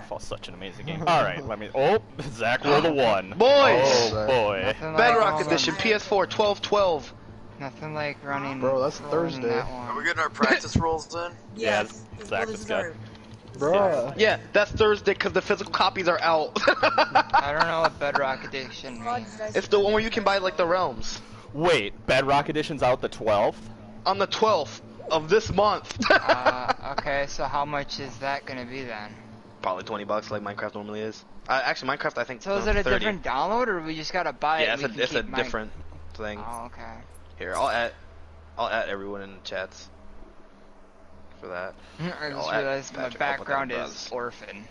Titanfall, such an amazing game. Alright, let me... Oh, Zach rolled a 1. Boys! Oh, boy. Nothing Bedrock like Edition, PS4, 12/12. Nothing like running. Bro, that's rolling Thursday. That one. Are we getting our practice rolls in? Yes, Well, Zach this is is good. our... Bro. Yeah, that's Thursday because the physical copies are out. I don't know what Bedrock Edition means. It's the one where you can buy like the realms. Wait, Bedrock Edition's out the 12th? On the 12th of this month. Okay, so how much is that gonna be then? Probably $20 like Minecraft normally is. Actually, Minecraft I think. So is it a 30. different download, or we just gotta buy it? Yeah, and it's a keep different thing. Oh, okay. Here, I'll add everyone in the chats for that. I just I'll add realized my Patrick, I'll put that in background is Buzz. orphan.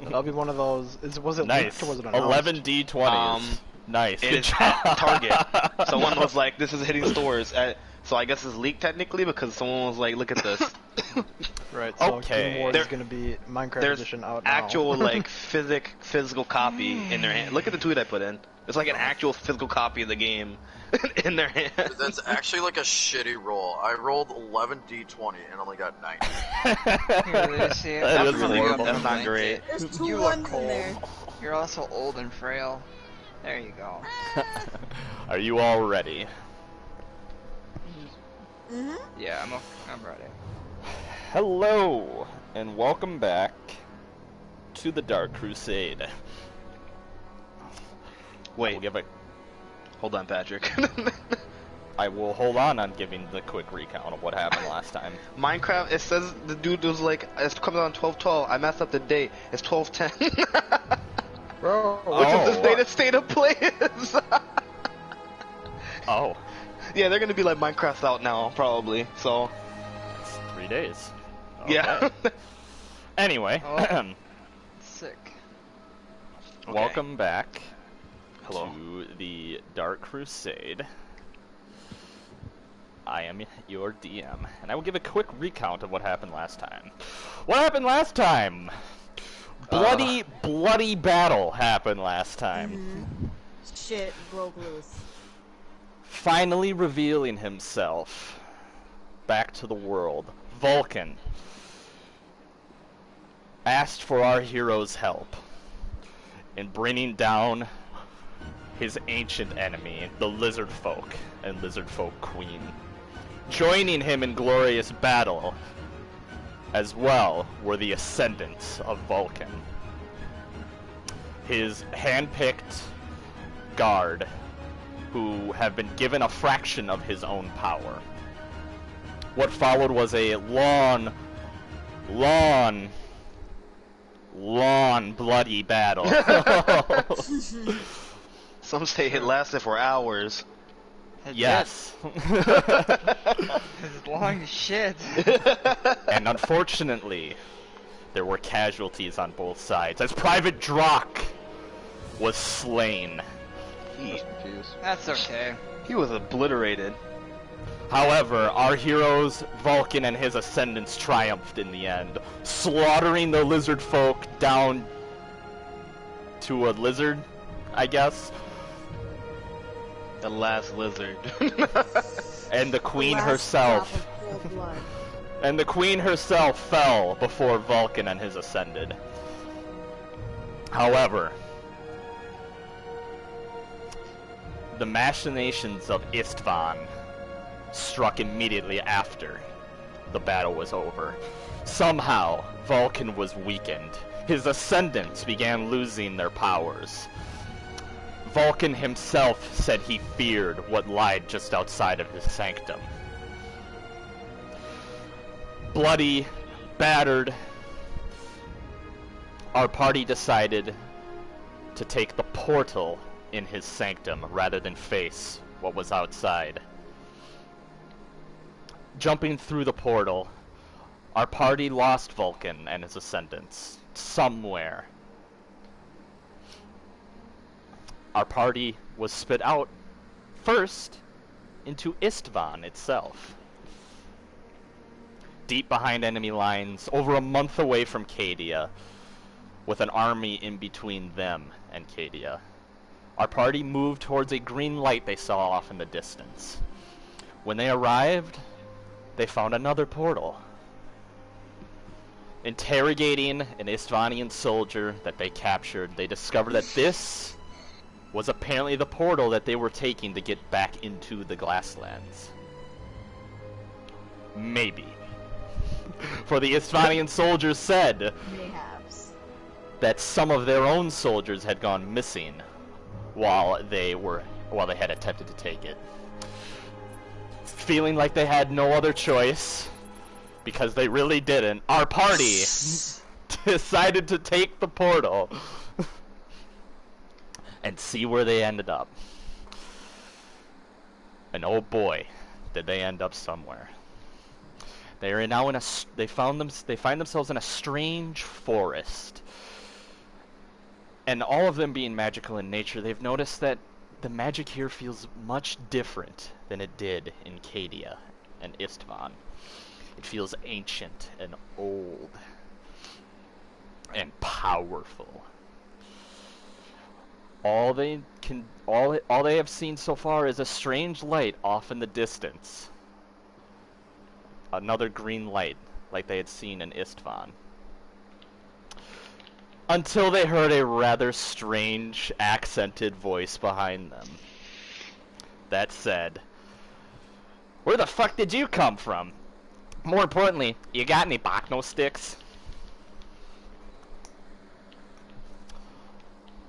That'll be one of those. Was it Nice. leaked or was it announced? 11 D20s. Nice. It Good is job. at Target. Someone was like, "This is hitting stores." So I guess it's leaked technically because someone was like, "Look at this." Right. So Okay. Game Wars There- is gonna be Minecraft There's Edition out now. actual like physical copy in their hand. Look at the tweet I put in. It's like an actual physical copy of the game in their hand. That's actually like a shitty roll. I rolled 11d20 and only got 90. You really see it? That That's is really horrible. That's not great. There's two You look ones cold. in there. You're also old and frail. There you go. Are you all ready? Mm-hmm. Yeah, I'm ready. Hello, and welcome back to the Dark Crusade. Wait, We'll give a, hold on, Patrick. I will hold on giving the quick recount of what happened last time. Minecraft. It says the dude was like, "It's coming on 12/12." I messed up the date. It's 12/10. Bro. Which is Oh. the state of play is. Oh, Yeah, they're gonna be like Minecraft's out now, probably. So it's 3 days. yeah. Anyway, Oh. Sick. Okay. welcome back Hello. to the Dark Crusade. I am your DM, and I will give a quick recount of what happened last time. What happened last time? Bloody battle happened last time. Shit broke loose. Finally revealing himself back to the world, Vulcan asked for our hero's help in bringing down his ancient enemy, the Lizard Folk and Lizard Folk Queen. Joining him in glorious battle as well were the Ascendants of Vulcan, his hand-picked guard, who have been given a fraction of his own power. What followed was a long bloody battle. Some say it lasted for hours. Yes. It's long as shit. And unfortunately, there were casualties on both sides, as Private Drock was slain. That's okay. He was obliterated. However, our heroes, Vulcan and his Ascendants, triumphed in the end, slaughtering the lizard folk down to a lizard, I guess. The last lizard. And the queen Last herself. drop of cold blood. And the queen herself fell before Vulcan and his Ascended. However, the machinations of Istvan struck immediately after the battle was over. Somehow, Vulcan was weakened. His Ascendants began losing their powers. Vulcan himself said he feared what lied just outside of his sanctum. Bloody, battered, our party decided to take the portal in his sanctum rather than face what was outside. Jumping through the portal, our party lost Vulcan and his Ascendants somewhere. Our party was spit out first into Istvan itself. Deep behind enemy lines, over a month away from Cadia, with an army in between them and Cadia. Our party moved towards a green light they saw off in the distance. When they arrived, they found another portal. Interrogating an Istvanian soldier that they captured, they discovered that this was apparently the portal that they were taking to get back into the Glasslands. Maybe. For the Istvanian soldiers said Mayhaps. that some of their own soldiers had gone missing while they had attempted to take it. Feeling like they had no other choice, because they really didn't, our party decided to take the portal and see where they ended up. And oh boy, did they end up somewhere. They are now they find themselves in a strange forest. And all of them being magical in nature, they've noticed that the magic here feels much different than it did in Cadia and Istvan. It feels ancient and old and powerful. All they have seen so far is a strange light off in the distance. Another green light, like they had seen in Istvan. Until they heard a rather strange, accented voice behind them that said, "Where the fuck did you come from? More importantly, you got any Bacno sticks?"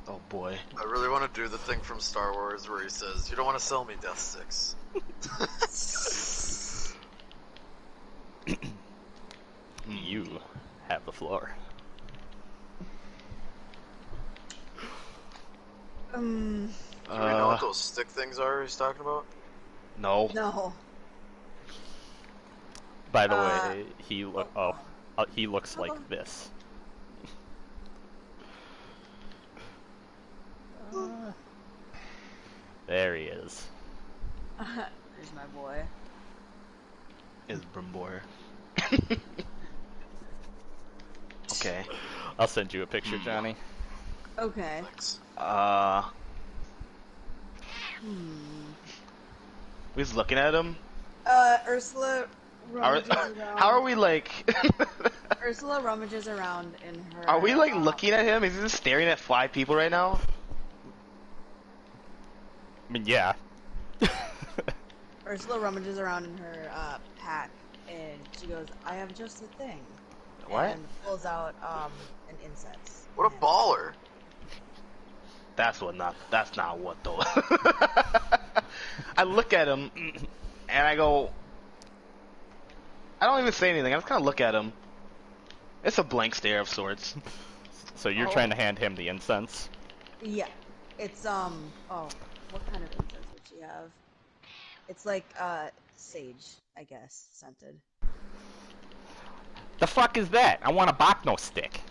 Oh boy. I really want to do the thing from Star Wars where he says, "You don't want to sell me death sticks." You have the floor. Do we know what those stick things are he's talking about? No. No. By the way, he looks like this. There he is. There's my boy. Is Brimbor. Okay. I'll send you a picture, Johnny. Okay. Thanks. We just looking at him? Ursula rummages around. How are we like? Ursula rummages around in her. Are we like looking at him? Is he just staring at 5 people right now? I mean, yeah. Ursula rummages around in her pack, and she goes, "I have just the thing." What? And pulls out an incense. What a baller! That's not what though. I look at him and I go, I don't even say anything. I just kind of look at him. It's a blank stare of sorts. So you're trying to hand him the incense? Yeah. It's oh, what kind of incense would she have? It's like sage, I guess, scented. The fuck is that? I want a Bacno stick.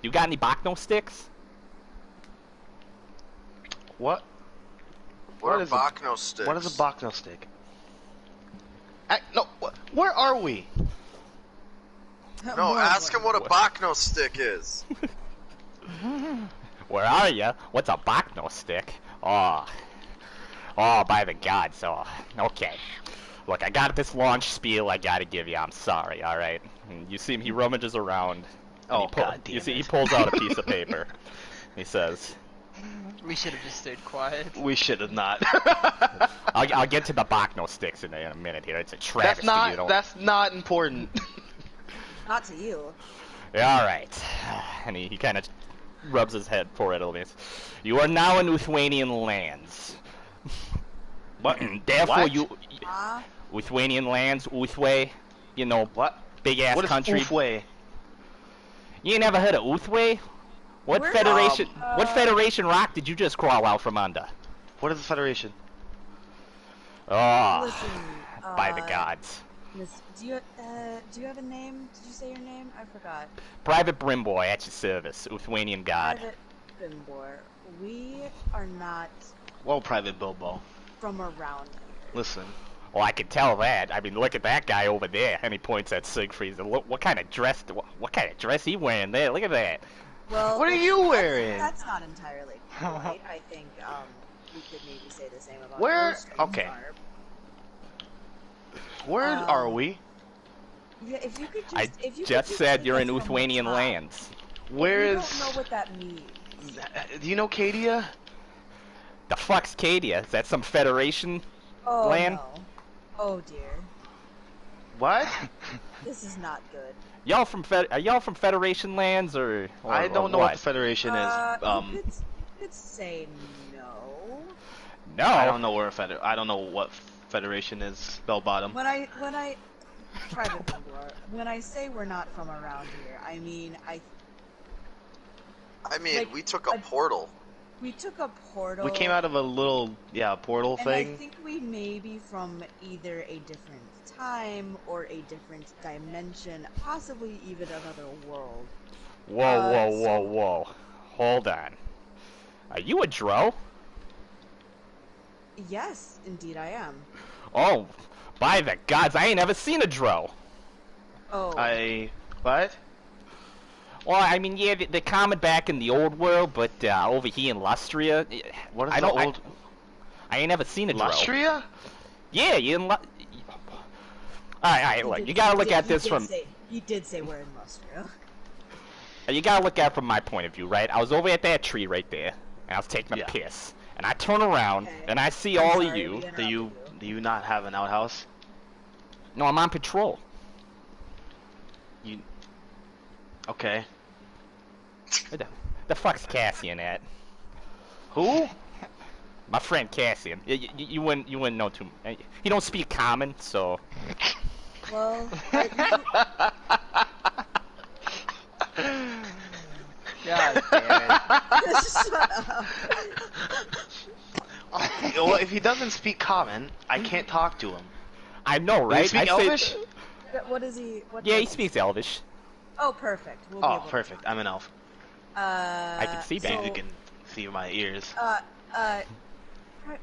You got any Bacno sticks? What? What are is Bacno sticks? What is a Bacno stick? No, where are we? No, ask him what a Bacno stick is. Where are you? What's a Bacno stick? Oh, by the gods. Oh, okay. Look, I got this launch spiel I gotta give you. I'm sorry, alright? You see him, he rummages around. Oh, God damn You see, it. he pulls out a piece of paper. He says, We should have just stayed quiet. We should have not. I'll get to the Bacno sticks in a minute here. It's a travesty. That's not important. Not to you. Yeah, alright. And he kind of rubs his forehead a little bit. You are now in Lithuanian lands. What? Therefore, What? you... Lithuanian lands, Uthway, you know, What? big-ass What is country. Uthway? You ain't never heard of Uthway? What Where- what Federation rock did you just crawl out from under? What is the Federation? Oh, Listen, by the gods. Miss, do you have a name? Did you say your name? I forgot. Private Brimboy at your service, Uthwanian god. Private Bimbor. We are not Well, Private Bilbo. from around here. Listen. Well, I can tell that. I mean, look at that guy over there. And he points at Siegfried. Look, what kind of dress? What kind of dress he wearing there? Look at that. Well, What are you wearing? That's not entirely right. I think we could maybe say the same about Where- your strange okay. garb. Where are we? Yeah, if you could just. I if you could just said take you're us in from the Uthwanian top. lands. Where We is? don't know what that means. Do you know Cadia? The fuck's Cadia? Is that some Federation Oh land? no. Oh dear. What? This is not good. Y'all from are y'all from Federation lands or I don't know what the Federation is. You could say no. No. I don't know where I don't know what Federation is. Bell Bottom. When I private Bungalow, when I say we're not from around here, I mean like, we took a portal. we took a portal. We came out of a little portal and thing. I think we may be from either a different time or a different dimension, possibly even another world. Whoa. Hold on. Are you a Drow? Yes, indeed I am. Oh, by the gods, I ain't ever seen a Drow. Oh. What? Well, I mean, yeah, they're common back in the old world, but over here in Lustria, What is I the don't. old I ain't ever seen a Drow. Lustria? Yeah, you in All right, look, you gotta look at this from. You did say we're in Lustria. You gotta look at it from my point of view, right? I was over at that tree right there, and I was taking a piss, and I turn around Okay. and I see I'm all sorry, of we you. interrupted Do you not have an outhouse? No, I'm on patrol. Okay. Where the fuck's Cassian at? Who? My friend Cassian. You wouldn't know too. He don't speak common, so. Well, God damn it. shut up. Well, if he doesn't speak common, I can't talk to him. I know, Does he right? speak Elvish? What is he? What Yeah, he does speaks Elvish. Oh, perfect. We'll be Oh, able to perfect. talk. I'm an elf. I can see that. So you can see my ears.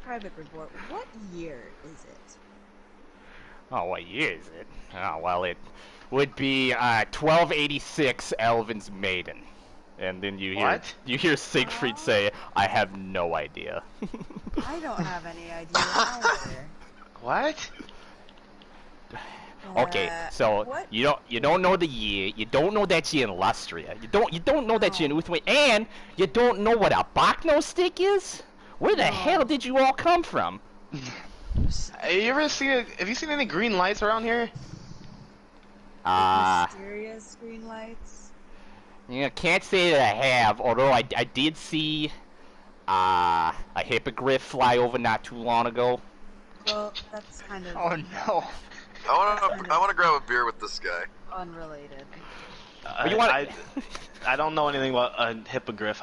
Private report. What year is it? Oh, what year is it? Oh, well, it would be 1286 Elvin's Maiden. And then you hear Siegfried say, "I have no idea." I don't have any idea either. What? Okay, so what? you don't know the year, you don't know that you're in Lustria, you don't know that you're in Uthway, and you don't know what a Bachno stick is? Where the hell did you all come from? Have you seen any green lights around here? Mysterious green lights. Yeah, can't say that I have, although I did see a hippogriff fly over not too long ago. Well, that's kind of Oh no. I want to grab a beer with this guy. unrelated. I don't know anything about a hippogriff.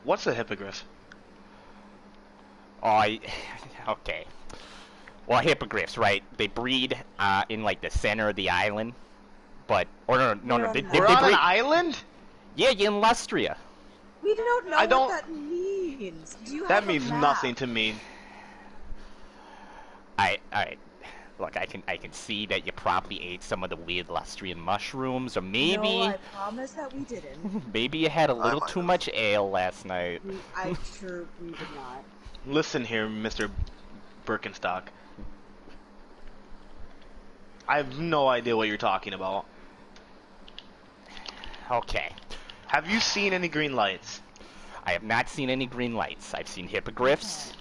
What's a hippogriff? Oh, okay. Well, hippogriffs, right? They breed in like the center of the island, but no, they We're on breed. an island? Yeah, you're in Lustria. We don't know what that means. Do you That have means a map? nothing to me. Look, I can see that you probably ate some of the weird Lustrian mushrooms, or maybe No, I promise that we didn't. maybe you had a little too much ale last night. I'm sure we did not. Listen here, Mr. Birkenstock. I have no idea what you're talking about. Okay. Have you seen any green lights? I have not seen any green lights. I've seen hippogriffs.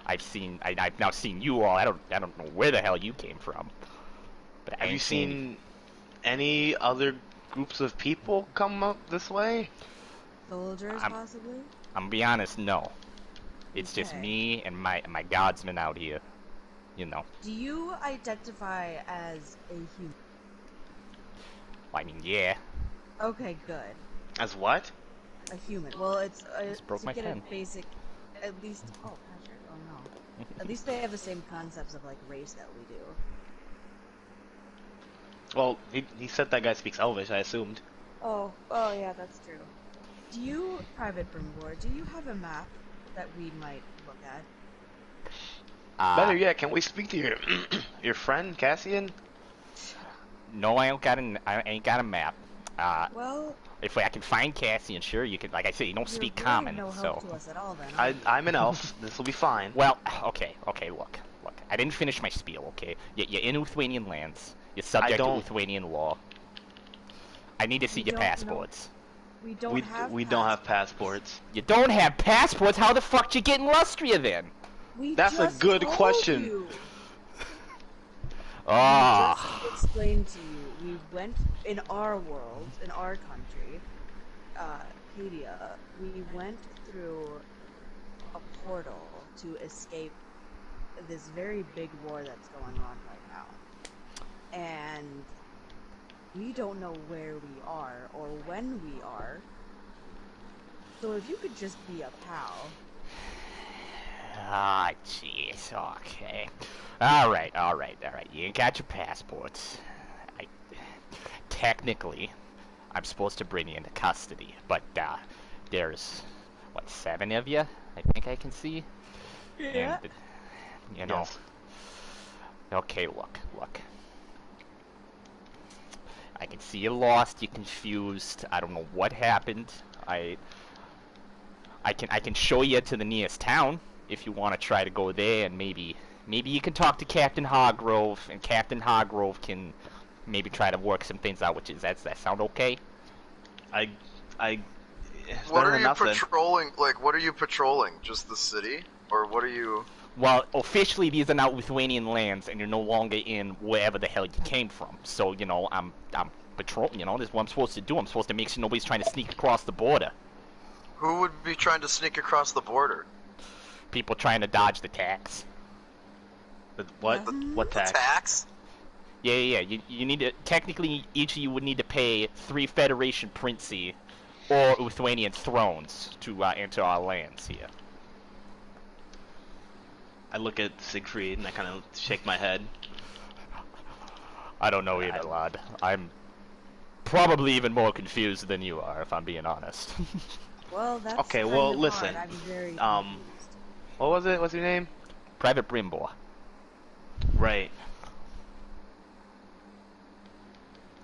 I've now seen you all. I don't know where the hell you came from. But Have you seen any other groups of people come up this way? Soldiers, possibly? I'm gonna be honest, no. It's just me and my guardsmen out here. You know. Do you identify as a human? I mean, yeah. Okay, good. As what? A human. Well, it's broke to my get pen. a basic, at least. Oh, Patrick. Oh no. At least they have the same concepts of like race that we do. Well, he said that guy speaks Elvish, I assumed. Oh yeah, that's true. Do you, Private Brimgore, do you have a map that we might look at? Better yet, can we speak to your your friend Cassian? No, I ain't got a map. Well, if I can find Cassian, sure, you can. Like I said, you don't speak really common, no so. help to us at all, then. I'm an elf. This will be fine. Well, okay, look. I didn't finish my spiel, okay? You're in Uthwanian lands. You're subject to don't- Lithuanian law. I need to see We your don't know. passports. We don't have. We don't have passports. You don't have passports? How the fuck you get in Lustria then? We That's a just good told question. You. Ah. We just explained to you. We went in our world, in our country, Cadia. We went through a portal to escape this very big war that's going on right now, and we don't know where we are or when we are. So if you could just be a pal. Ah, jeez. Okay. All right. You ain't got your passports. Technically, I'm supposed to bring you into custody, but there's what, 7 of you? I think I can see. Yeah. And, you know. Yes. Okay, look. I can see you lost. You're confused. I don't know what happened. I can show you to the nearest town if you want to try to go there, and maybe you can talk to Captain Hargrove, and Captain Hargrove can maybe try to work some things out. Does that sound okay? It's What better are than you nothing. patrolling? Like, what are you patrolling? Just the city, or what are you? Well, officially these are not Lithuanian lands, and you're no longer in wherever the hell you came from. So I'm patrolling. This is what I'm supposed to do. I'm supposed to make sure nobody's trying to sneak across the border. Who would be trying to sneak across the border? People trying to dodge the tax. But what? What tax? Tax? Yeah. You need to, technically, each of you would need to pay 3 Federation Princey or Lithuanian thrones to enter our lands here. I look at Siegfried and I kind of shake my head. I don't know either, lad. I'm probably even more confused than you are, if I'm being honest. Well, that's Okay, kind well, of listen, hard. I'm very um, confused. What was it? What's your name? Private Brimbor. Right.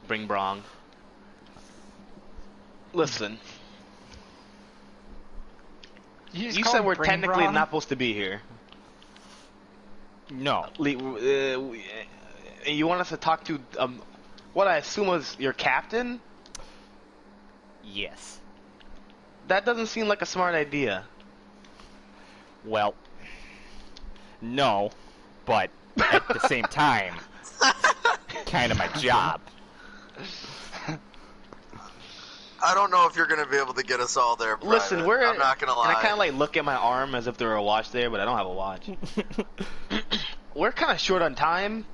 Bring Brong. Listen, You you said we're technically not supposed to be here. No. You want us to talk to what I assume was your captain? Yes. That doesn't seem like a smart idea. Well, no, but at the same time, kind of my job. I don't know if you're gonna be able to get us all there. Private. Listen, I'm not gonna lie. And I kind of like look at my arm as if there were a watch there, but I don't have a watch. We're kind of short on time,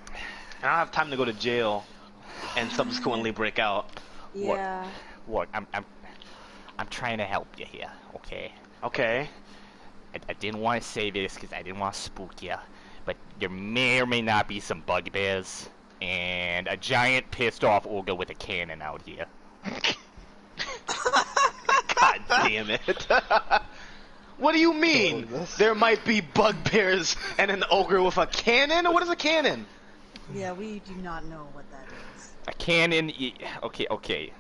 and I don't have time to go to jail and subsequently break out. Yeah. Look, I'm trying to help you here, okay? Okay. I didn't want to say this because I didn't want to spook you, but there may or may not be some bugbears and a giant pissed off ogre with a cannon out here. God damn it. What do you mean? There might be bugbears and an ogre with a cannon? What is a cannon? Yeah, we do not know what that is. A cannon, okay.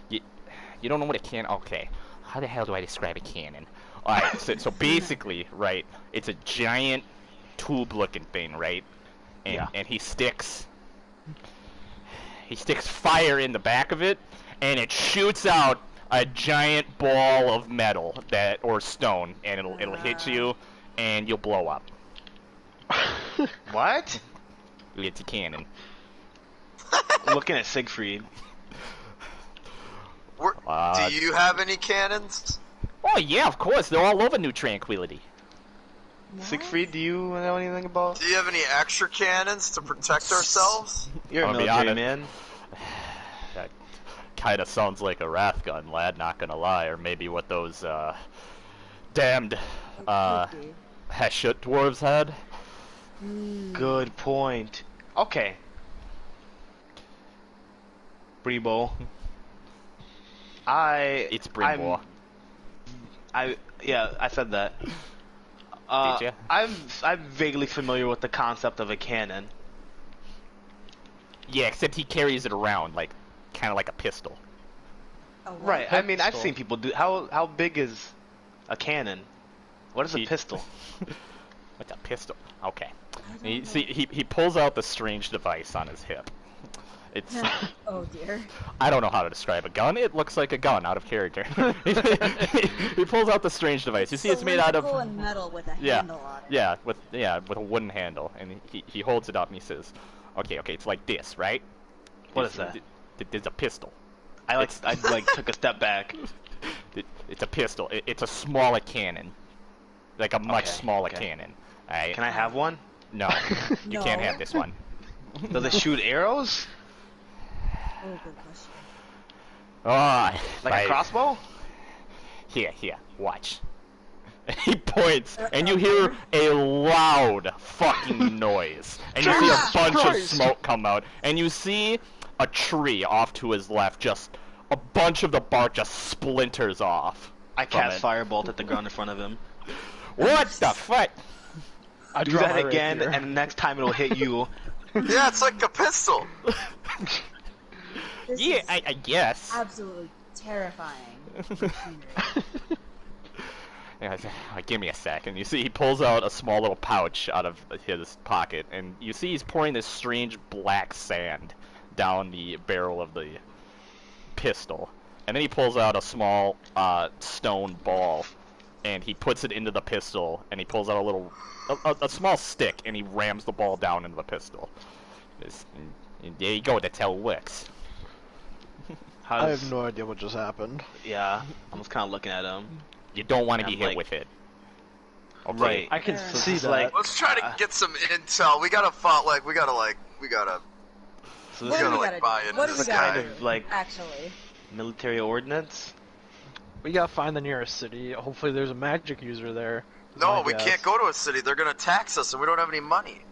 You don't know what a cannon, okay. How the hell do I describe a cannon? Alright, so basically, right, it's a giant tube-looking thing, right? And he sticks fire in the back of it, and it shoots out a giant ball of metal or stone, and it'll hit you, and you'll blow up. What? It's a cannon. I'm looking at Siegfried. Do you have any cannons? Oh yeah, of course. They're all over New Tranquility. What? Siegfried, do you know anything about? Do you have any extra cannons to protect ourselves? You're a I'll be military honest. man. That kind of sounds like a wrath gun, lad. Not gonna lie, or maybe what those damned Heshut dwarves had. Good point. Okay. Brebo. It's Brimbor. I said that. Did ya? I'm vaguely familiar with the concept of a cannon. Yeah, except he carries it around kind of like a pistol. A what? Right. I mean, I've seen people do. How big is a cannon? What is a pistol? What's a pistol? Okay. You see, he pulls out the strange device on his hip. It's. Oh dear. I don't know how to describe a gun. It looks like a gun out of character. He pulls out the strange device. You see, it's made out of. And metal with a handle on it. Yeah, with a wooden handle, and he holds it up and he says, "Okay, it's like this, right? What is that? There's a pistol. I took a step back. It's a pistol. It's a smaller cannon, like a much smaller cannon. All right? Can I have one? No, you can't have this one. Does it shoot arrows? Oh, good question. Oh, Like a crossbow? Here, watch." He points, and you hear a loud fucking noise, and you see a bunch of smoke come out, and you see a tree off to his left, just a bunch of the bark just splinters off. I cast firebolt at the ground in front of him. What the fuck? I Do draw that my again, rapier. and next time it'll hit you. Yeah, it's like a pistol. This Yeah, is I guess. absolutely terrifying. Yeah, give me a second. You see, he pulls out a small little pouch out of his pocket, and you see he's pouring this strange black sand down the barrel of the pistol. And then he pulls out a small stone ball, and he puts it into the pistol, and he pulls out a small stick, and he rams the ball down into the pistol. And there you go, that's how it works. I have no idea what just happened. Yeah, I was kind of looking at him. You don't want to be I'm hit like- with it. Okay. Right. I can Yeah. see it's that. like- Let's try to get some intel. We gotta So We're this gonna, is like, buy into What do this we guy. gotta kind of do, like actually? military ordnance. We gotta find the nearest city. Hopefully there's a magic user there. is No, my we guess. can't go to a city. They're gonna tax us, and we don't have any money.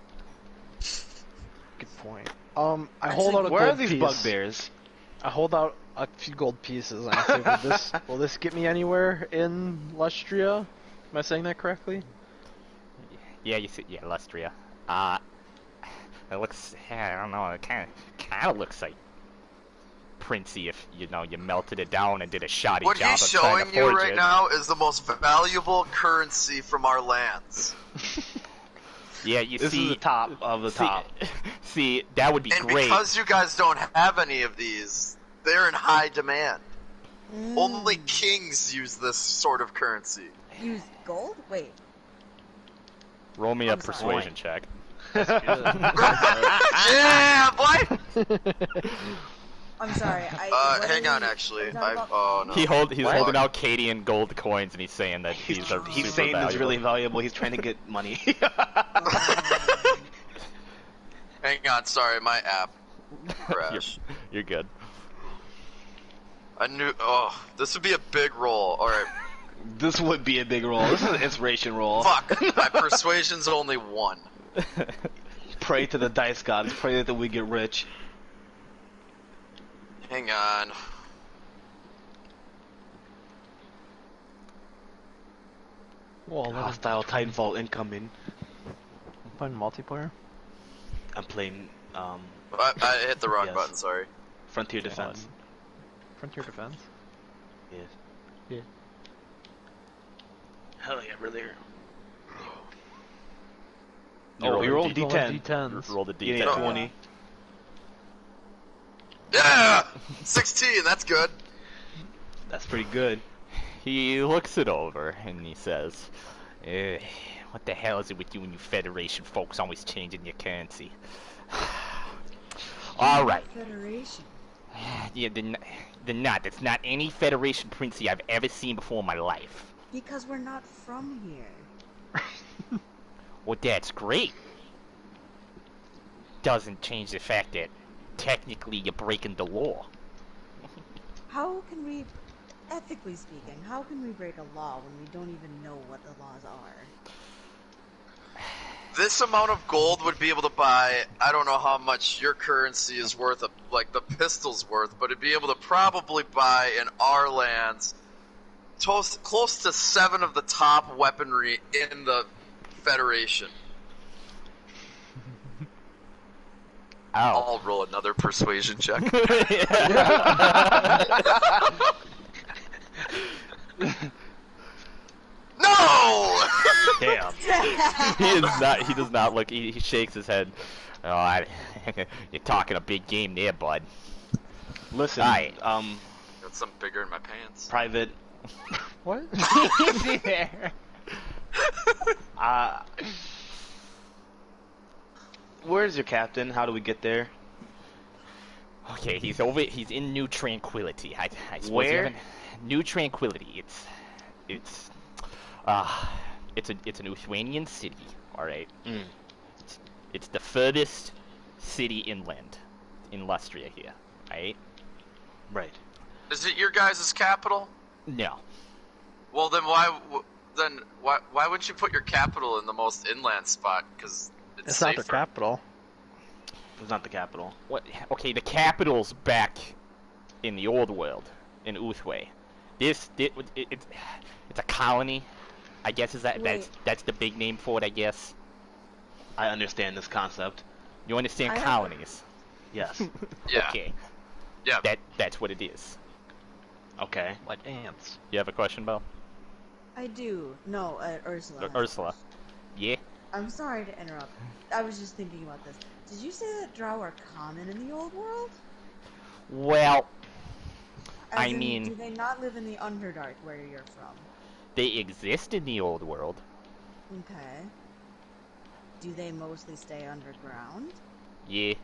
Good point. I hold out a Where are gold these piece. bugbears? I hold out a few gold pieces and I say, will this get me anywhere in Lustria? Am I saying that correctly? Yeah, you see, yeah, Lustria. It looks, I don't know, it kind of looks like Princey if, you melted it down and did a shoddy What job he's of trying showing to you forge right it. now is the most valuable currency from our lands. Yeah, you This see, is the top of the top. See, that would be And great. because you guys don't have any of these, they're in high demand. Only kings use this sort of currency. Use gold? Wait. Roll me a I'm sorry. persuasion check. Yeah, boy! I'm sorry. What Hang are on, you- actually. are you talking about- Oh, no. He's What? holding out Cadian gold coins, and he's saying that these are He's super saying valuable. it's really valuable. He's trying to get money. Hang on, sorry, my app crashed. You're good. I knew. Oh, this would be a big roll. Alright. This would be a big roll. This is an inspiration roll. Fuck, my persuasion's only 1. Pray to the dice gods. Pray that we get rich. Hang on. Well, let us Hostile Titanfall incoming. find multiplayer. I'm playing I hit the wrong Yes. button, sorry. Frontier Defense. Frontier Defense. Yes. Yeah. Hell yeah, brother. You roll Oh, you a rolled D- D10. D10s. Roll the You need D10. 20. Yeah! 16, that's good. That's pretty good. He looks it over and he says, "What the hell is it with you and you Federation folks always changing your currency?" All right. Federation. Yeah, they're not. It's not any Federation Princey I've ever seen before in my life. Because we're not from here. Well, that's great. Doesn't change the fact that technically you're breaking the law. How can we, ethically speaking, how can we break a law when we don't even know what the laws are? This amount of gold would be able to buy, I don't know how much your currency is worth, like the pistol's worth, but it'd be able to probably buy in our lands close to 7 of the top weaponry in the Federation. Ow. I'll roll another persuasion check. No! No! Damn. He does not look. He shakes his head. Oh, you're talking a big game there, bud. Listen, Aye. Got something bigger in my pants. Private. What? Easy there. Where's your captain? How do we get there? Okay, he's in New Tranquility. I suppose Where? you haven't. New Tranquility. It's an Lithuanian city. All right. Mm. It's the furthest city inland in Lustria here. Right? Right. Is it your guys' capital? No. Well, then why wouldn't you put your capital in the most inland spot? Because it's It's safer. not the capital. It's not the capital. What? Okay, the capital's back in the old world, in Uthway. It's a colony. I guess Wait. that's the big name for it. I guess. I understand this concept. You understand I have- colonies? Yes. Yeah. Okay. Yeah. That's what it is. Okay. Like ants. You have a question, Bo? I do. No, Ursula. has a Ursula. question. Yeah. I'm sorry to interrupt. I was just thinking about this. Did you say that drow are common in the old world? Well, As I in, mean- do they not live in the Underdark where you're from? they exist in the old world. Okay. Do they mostly stay underground? Yeah.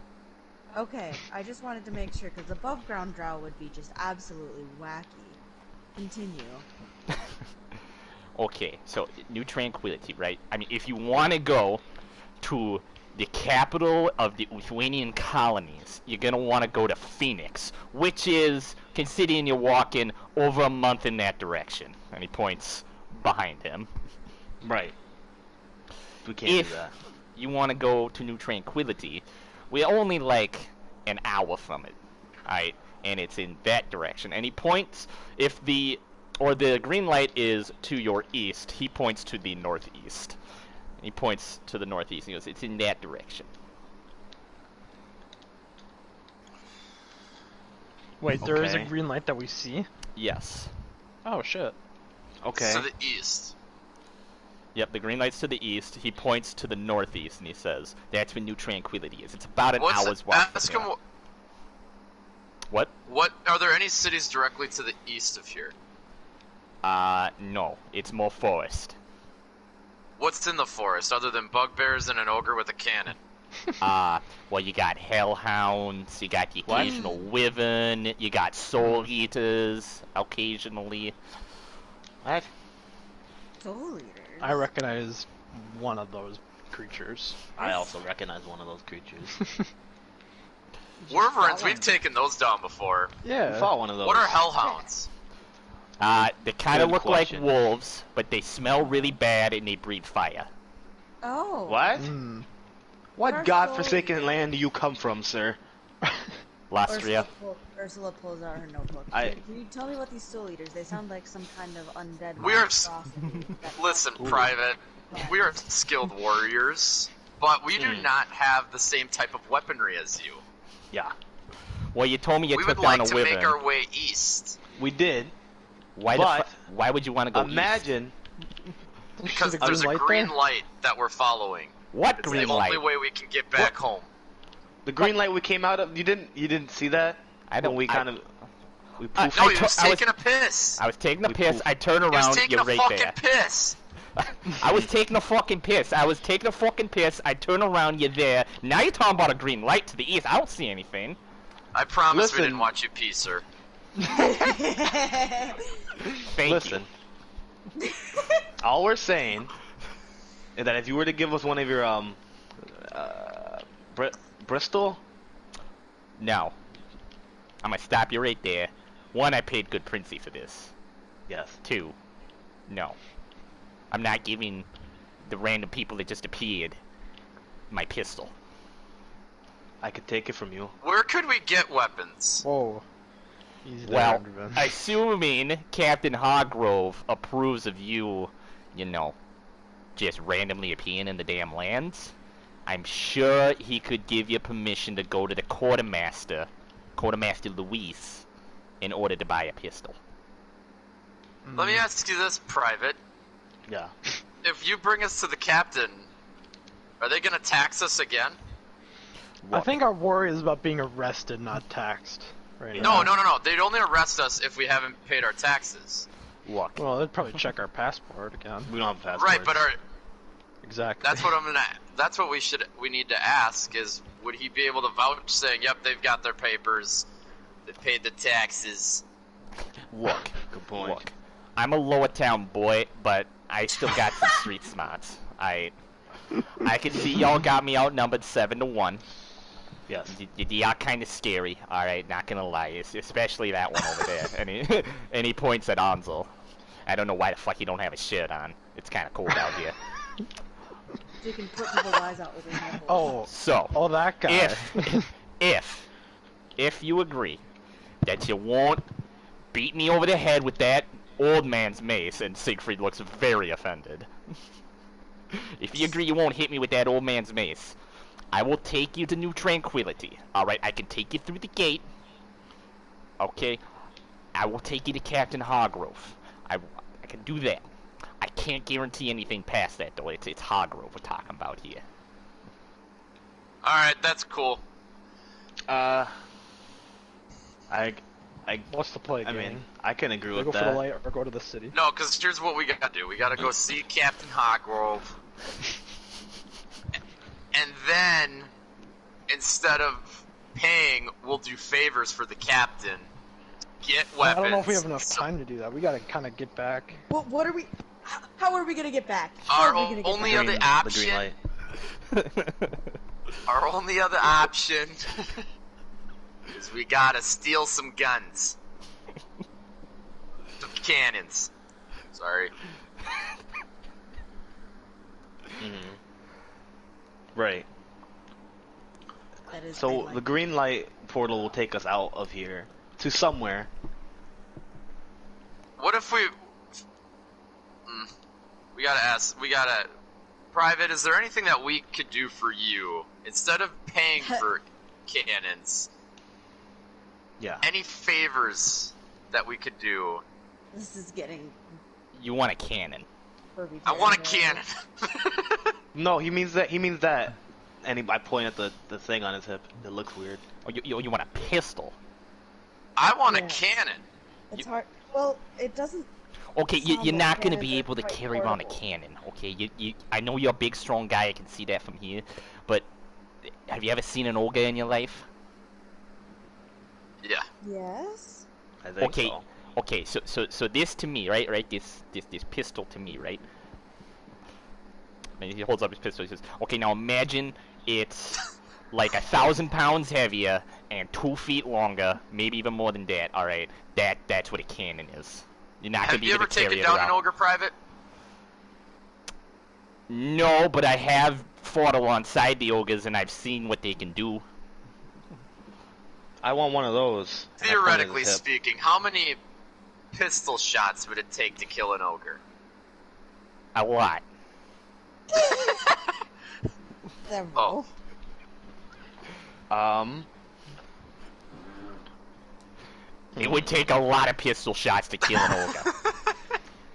Okay, I just wanted to make sure, because above ground drow would be just absolutely wacky. Continue. Okay, so New Tranquility, right? I mean, if you want to go to the capital of the Lithuanian colonies, you're gonna want to go to Phoenix, which is, considering you're walking over a month in that direction. And he points behind him. Right. We can't If do that. you want to go to New Tranquility, we're only like an hour from it, alright? And it's in that direction. And he points, if the green light is to your east, he points to the northeast. He points to the northeast. He goes, it's in that direction. Wait, there is a Okay. green light that we see? Yes. Oh shit. Okay. To the east. Yep, the green light's to the east. He points to the northeast, and he says, that's where New Tranquility is. It's about an hour's walk Ask from him here. What? what are there any cities directly to the east of here? No. It's more forest. What's in the forest other than bugbears and an ogre with a cannon? Well, you got hellhounds, you got the What? occasional wyvern, you got soul eaters occasionally. What? Soul eaters. I recognize one of those creatures. I also recognize one of those creatures. Wyverns, fought we've one. taken those down before. I Yeah. fought one of those. What are hellhounds? They kind of Good look question. like wolves, but they smell really bad and they breathe fire. Oh. What? Mm. What First godforsaken soul- land do you come from, sir? Lastria. Ursula pulls out her notebook. I- Can you tell me what these soul eaters? They sound like some kind of undead We are monstrosity that- Listen, Private, we are skilled warriors, but we do not have the same type of weaponry as you. Yeah. Well, you told me you We took would down like a to wyvern. make our way east. We did. Why, but why would you want to go Imagine. Because the there's a green light green there? light that we're following. east? What It's green the light? only way we can get back home. The green light we came out of. You didn't see that? I don't. When we I- kind of. We I- poofed. No, I he to- was I was- taking a piss. I was taking a We piss. pooped. I turn He was around. taking You're a right fucking there. piss. I was taking a fucking piss. I turn around. You're there. Now you're talking about a green light to the east. I don't see anything. I promise we Listen. didn't watch you pee, sir. Thank Listen. All we're saying is that if you were to give us one of your Bristol, you. No. I'm gonna stop you right there. One, I paid good princey for this. yes. Two, no. I'm not giving the random people that just appeared my pistol. I could take it from you. Where could we get weapons? Whoa. Easy there, Well, Undervan. assuming Captain Hargrove approves of you, you know, just randomly appearing in the damn lands, I'm sure he could give you permission to go to the Quartermaster Luis, in order to buy a pistol. Let me ask you this, Private. Yeah. If you bring us to the captain, are they gonna tax us again? I think our worry is about being arrested, not taxed. Right No, now. no. They'd only arrest us if we haven't paid our taxes. Look, Well, they'd probably check our passport again. We don't have a passport. Right, but Exactly. that's what I'm gonna. That's what we need to ask is, would he be able to vouch saying, "Yep, they've got their papers, they paid the taxes." look, Good point. look. I'm a lower town boy, but I still got some street smarts. I can see y'all got me outnumbered 7-1. Yes. You are kind of scary. All right, not gonna lie, especially that one over there. And he points at Ansel. I don't know why the fuck you don't have a shirt on. It's kind of cold out here. So you can put people's eyes out with your nipple. Oh, So, oh, that guy. if you agree that you won't beat me over the head with that old man's mace, and Siegfried looks very offended. If you agree you won't hit me with that old man's mace, I will take you to New Tranquility. Alright, I can take you through the gate. Okay? I will take you to Captain Hargrove. I can do that. I can't guarantee anything past that, though. It's Hargrove we're talking about here. All right, that's cool. I What's the play, I gang? mean, I can agree Do we with go for the that. light or go to the city? No, because here's what we gotta do. We gotta go see Captain Hargrove. And then, instead of paying, we'll do favors for the captain. Get weapons. I don't know if we have enough time to do that. We gotta kind of get back. What are we? How are we gonna get back? How Our are we gonna get only back? other The option. green light. Our only other option is we gotta steal some guns. Some cannons. Sorry. Right. That is So green the light. green light portal will take us out of here to somewhere. What if we... We gotta ask, Private, is there anything that we could do for you? Instead of paying for cannons, Yeah. any favors that we could do? This is getting. You want a cannon. Furby I want a territory. cannon. No, he means that. He means that. And I point at the thing on his hip. It looks weird. Oh, you want a pistol. I want a Yeah. cannon. It's hard. Well, it doesn't. Okay, Sound you're like not gonna cannons be are able to quite carry around a portable. cannon. Okay, I know you're a big, strong guy. I can see that from here. But have you ever seen an ogre in your life? Yeah. Yes. I think Okay. so. Okay, so this to me, right? This pistol to me, right? And he holds up his pistol. He says, "Okay, now imagine it's like 1,000 pounds heavier and 2 feet longer, maybe even more than that. All right, that's what a cannon is. You're not gonna Have be you able ever to carry taken it down around." an ogre, Private? No, but I have fought alongside the ogres and I've seen what they can do. I want one of those. And I point at Theoretically his hip. speaking, how many pistol shots would it take to kill an ogre? A lot. Several. Oh. It would take a lot of pistol shots to kill an ogre.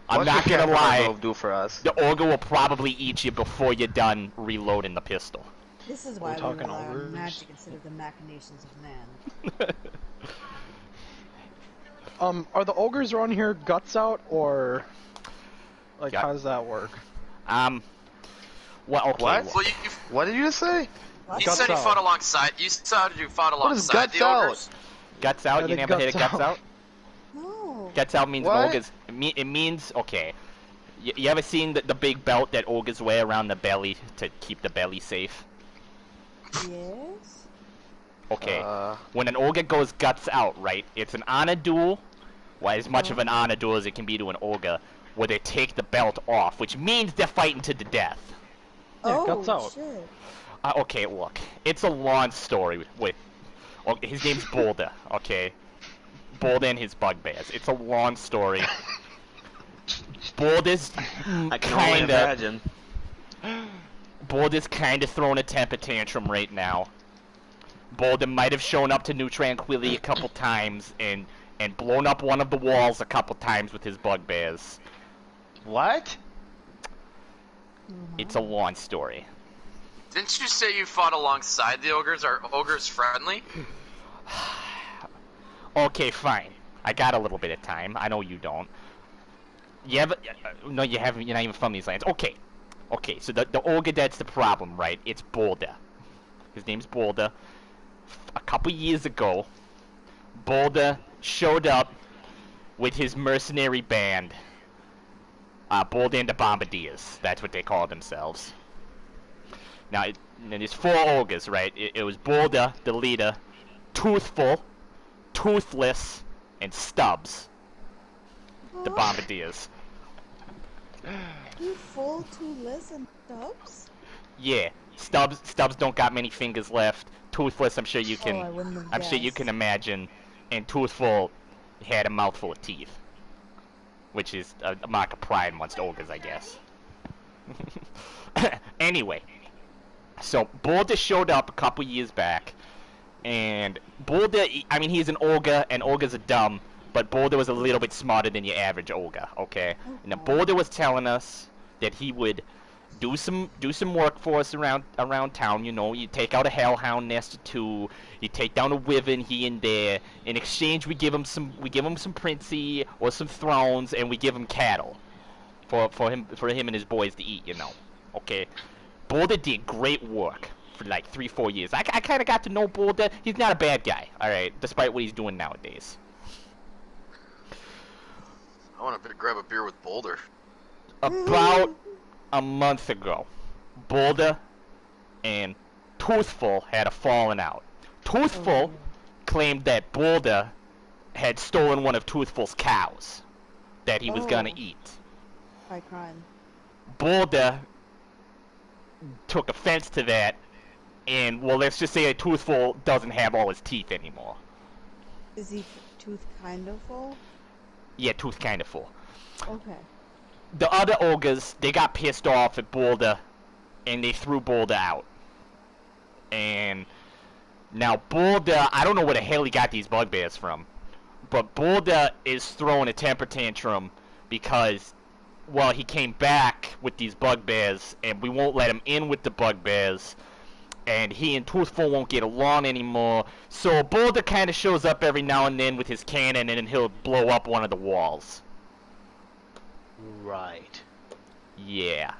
I'm What not could gonna Captain lie. Hargrove do for us? The ogre will probably eat you before you're done reloading the pistol. This is We're why we talking rely ogres. on magic instead of the machinations of man. Are the ogres around here guts out, or like Yeah. how does that work? Well, okay. What? Well, What did you just say? you Guts said you out. fought alongside. You said you fought What is alongside guts the out? ogres. Guts out? Are You they never heard of guts guts out? out? No. Guts out means What? ogres. It means, okay. You ever seen the big belt that ogres wear around the belly to keep the belly safe? Yes. Okay. When an ogre goes guts out, right? It's an honor duel. Well, as much of an honor duel as it can be to an ogre, where they take the belt off, which means they're fighting to the death. Yeah, Oh guts out. shit. Okay, look, it's a long story with his name's Boulder, okay? Boulder and his bugbears. It's a long story. Boulder's I can only kinda, imagine. Boulder's kinda throwing a temper tantrum right now. Boulder might have shown up to New Tranquility a couple times and blown up one of the walls a couple times with his bugbears. What? It's a long story. Didn't you say you fought alongside the ogres? Are ogres friendly? Okay, fine. I got a little bit of time. I know you don't. You have no, you haven't. You're not even from these lands. Okay, okay. So the ogre that's the problem, right? It's Boulder. His name's Boulder. A couple years ago, Boulder showed up with his mercenary band. Boulder and the Bombardiers. That's what they call themselves. Now, there's 4 ogres, right? It was Boulder, the leader, Toothful, Toothless, and Stubbs, the Bombardiers. Full, Toothless, and Stubbs? Yeah, Stubbs don't got many fingers left. Toothless, I'm sure you I can. wouldn't have I'm sure you guessed. can imagine. And Toothful had a mouthful of teeth, which is a mark of pride amongst ogres, I guess. Anyway, so Boulder showed up a couple years back, and Boulder, I mean, he's an ogre, and ogres are dumb, but Boulder was a little bit smarter than your average ogre, okay? Now, Boulder was telling us that he would do some work for us around town. You know, you take out a hellhound nest or 2, you take down a wyvern here and there. In exchange, we give him some princey or some thrones, and we give him cattle for him and his boys to eat. You know, okay. Boulder did great work for like 3-4 years. I kind of got to know Boulder. He's not a bad guy, all right, despite what he's doing nowadays. I want to grab a beer with Boulder. About a month ago, Boulder and Toothful had a falling out. Toothful claimed that Boulder had stolen one of Toothful's cows that he was gonna eat. High crime. Boulder took offense to that, and, well, let's just say that Toothful doesn't have all his teeth anymore. Is he tooth kind of full? Yeah, tooth kind of full. Okay. The other ogres, they got pissed off at Boulder, and they threw Boulder out. And now Boulder, I don't know where the hell he got these bugbears from, but Boulder is throwing a temper tantrum because, well, he came back with these bugbears, and we won't let him in with the bugbears, and he and Toothful won't get along anymore. So Boulder kind of shows up every now and then with his cannon, and then he'll blow up one of the walls. Right. Yeah.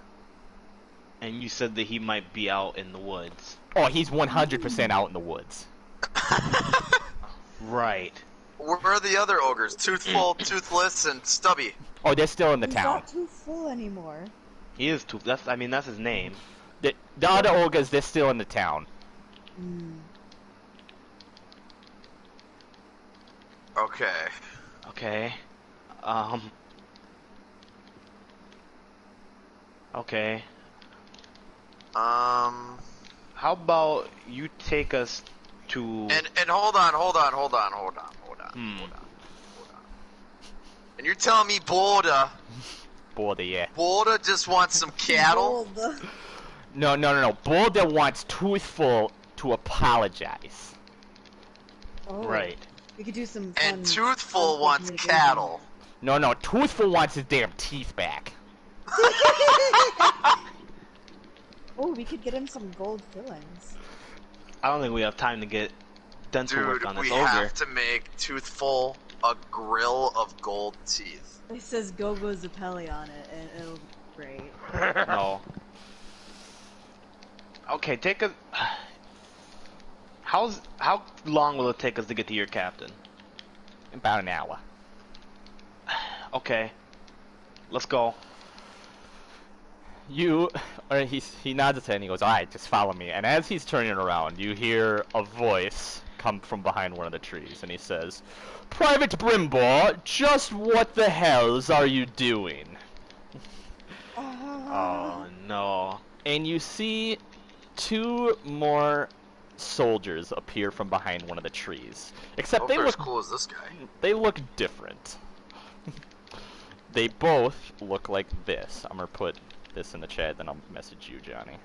And you said that he might be out in the woods. Oh, he's 100% out in the woods. Right. Where are the other ogres? Toothful, Toothless, and Stubby. Oh, they're still in the He's town. not too full anymore. He is too. That's his name. The other ogres, they're still in the town. Okay. Okay. Okay. How about you take us to? And hold on. And you're telling me Boulder Yeah. Boulder just wants some cattle? Bold. No. Boulder wants Toothful to apologize. Oh. Right. We could do some fun. And Toothful fun wants communication. cattle. No, Toothful wants his damn teeth back. Oh, we could get him some gold fillings. I don't think we have time to get dental work Dude, on this we ogre. have to make Toothful a grill of gold teeth. It says Gogo Zappelli on it, and it'll be great. No. Okay, take a. How long will it take us to get to your captain? About an hour. Okay. Let's go. He nods his head and he goes, alright, just follow me. And as he's turning around, you hear a voice come from behind one of the trees, and he says, Private Brimbaugh, just what the hells are you doing? Oh no. And you see 2 more soldiers appear from behind one of the trees. Except Hope they they're as look cool as this guy. They look different. They both look like this. I'm gonna put this in the chat, then I'll message you, Johnny.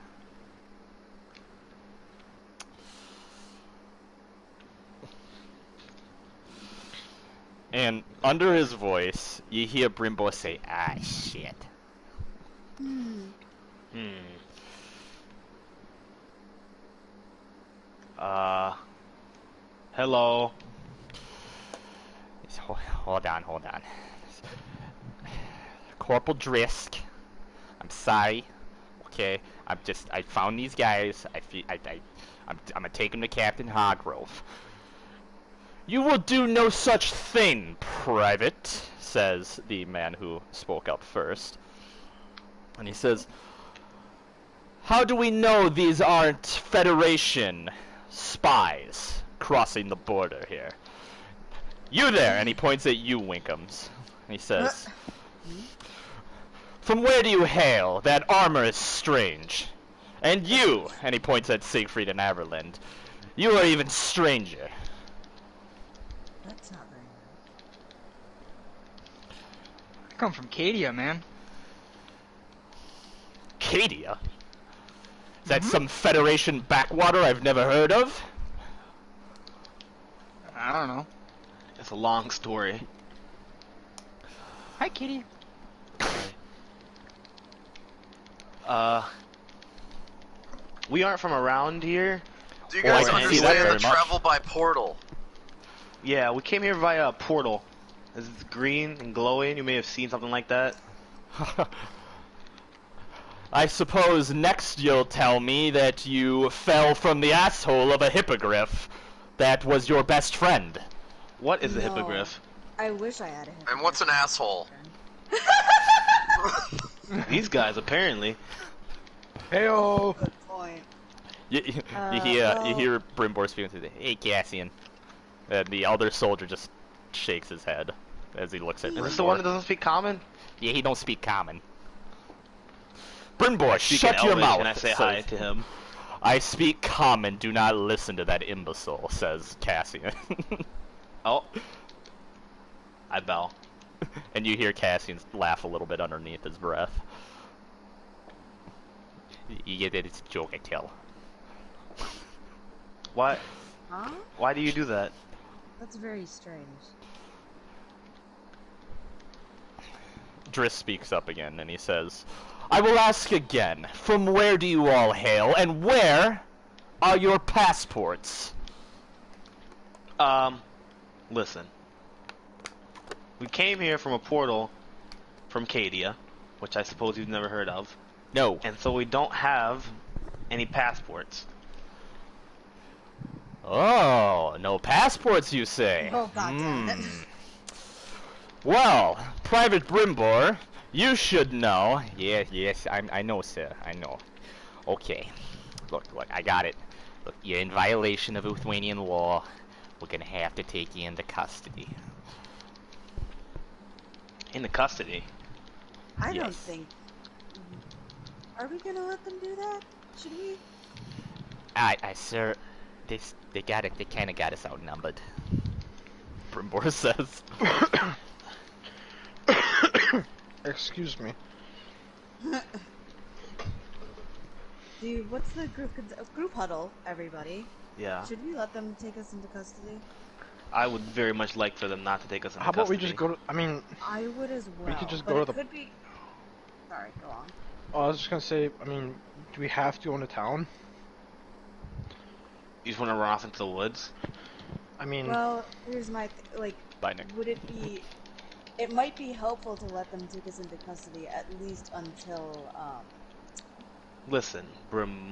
And under his voice, you hear Brimbo say, ah, shit. Hello. Hold on. Corporal Drisk, I'm sorry. Okay, I found these guys. I'm gonna take them to Captain Hargrove. You will do no such thing, Private, says the man who spoke up first. And he says, how do we know these aren't Federation spies crossing the border here? You there! And he points at you, Winkums. And he says, from where do you hail? That armor is strange. And you! And he points at Siegfried and Averland. You are even stranger. That's not very nice. I come from Cadia, man. Cadia? Is that some Federation backwater I've never heard of? I don't know. It's a long story. Hi, Kitty. We aren't from around here. Do you guys I can see that understand very the much. travel by portal? Yeah, we came here via a portal. It's green and glowing. You may have seen something like that. I suppose next you'll tell me that you fell from the asshole of a hippogriff that was your best friend. What is a No. hippogriff? I wish I had a hippogriff. And what's an asshole? These guys, apparently. Heyo. Good point. You hear Brimbor speaking to hey Cassian. And the other soldier just shakes his head as he looks at Is this the one that Brimbor. doesn't speak common? Yeah, he don't speak common. Brimbor, Speak shut in your Elvish, mouth. and I say says- hi to him. I speak common, do not listen to that imbecile, says Cassian. Oh. I bow. And you hear Cassian laugh a little bit underneath his breath. You get it, it's a joke I tell. Why? Huh? Why do you do that? That's very strange. Driss speaks up again and he says, I will ask again, from where do you all hail, and where are your passports? Listen. We came here from a portal from Cadia, which I suppose you've never heard of, No. and so we don't have any passports. Oh, no passports, you say? Oh, God damn it. Well, Private Brimbor, you should know. Yes, I know, sir. I know. Okay. Look, I got it. Look, you're in violation of Uthwanian law. We're gonna have to take you into custody. Into custody. I don't Yes. think... Are we gonna let them do that? Should we? Sir, they kinda got us outnumbered. Brimbor says. Excuse me. Dude, what's the group huddle, everybody? Yeah. Should we let them take us into custody? I would very much like for them not to take us into How about we custody. just go to? I mean, I would as well. could just but go it to the- could be... Sorry, go on. I was just gonna say. I mean, do we have to go into town? You just want to run off into the woods? I mean, Well, here's my... Bye, Nick. would it be... It might be helpful to let them take us into custody at least until, Listen, Brimbor?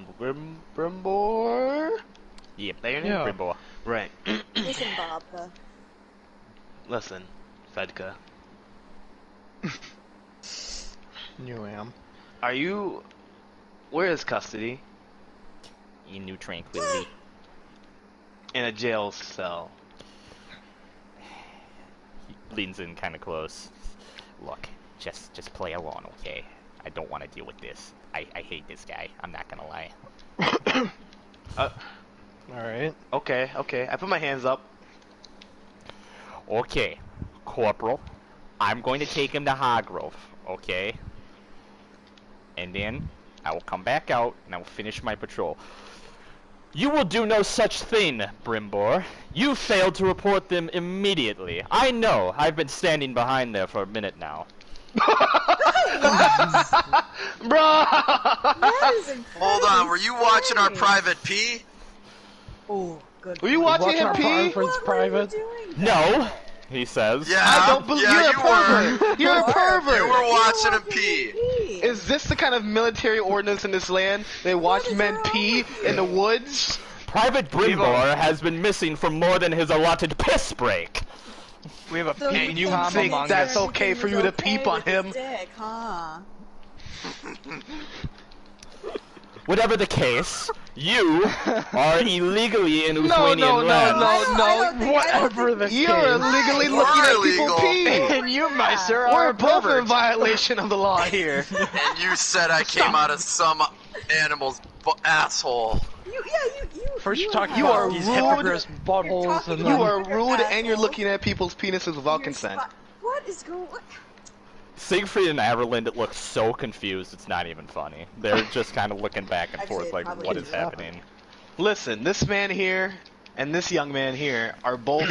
Yep. That your name? Yeah. Brimbor. Right. Listen, Bobka. Listen, Fedka. you am. Are you... Where is custody? In New Tranquility. In a jail cell. He leans in kind of close. Look, just play along, okay? I don't want to deal with this. I hate this guy. I'm not gonna lie. All right. Okay. I put my hands up. Okay, Corporal. I'm going to take him to Hargrove, okay? And then I will come back out and I will finish my patrol. You will do no such thing, Brimbor. You failed to report them immediately. I know. I've been standing behind there for a minute now. Bro! That is incredible. Hold on, were you watching our story. Private P? Oh, good. Were you watching him our pee? conference private? No, he says. Yeah, I don't believe yeah, you're a you were. pervert. You're a pervert. You were watching him pee. Is this the kind of military ordinance in this land? They watch is men wrong pee with in the you? woods? Private Brimbor has been missing for more than his allotted piss break. We have a So peep And you Tom think among that's us. okay for you to peep on him? Dick, huh? Whatever the case, you are illegally in No, Lithuanian no, land. Whatever the You're case. illegally You're looking at illegal. people pee. And you, my sir, We're are a both in pervert. violation of the law here. And you said I came out of some animal's asshole. You First you talk You about are these rude. hypocrites' buttholes, talking and You then are rude and you're looking at people's penises without consent. What is going? What? Siegfried and Averlind look so confused, it's not even funny. They're just kind of looking back and Actually, forth it like, probably what is. is happening? Listen, this man here and this young man here are both,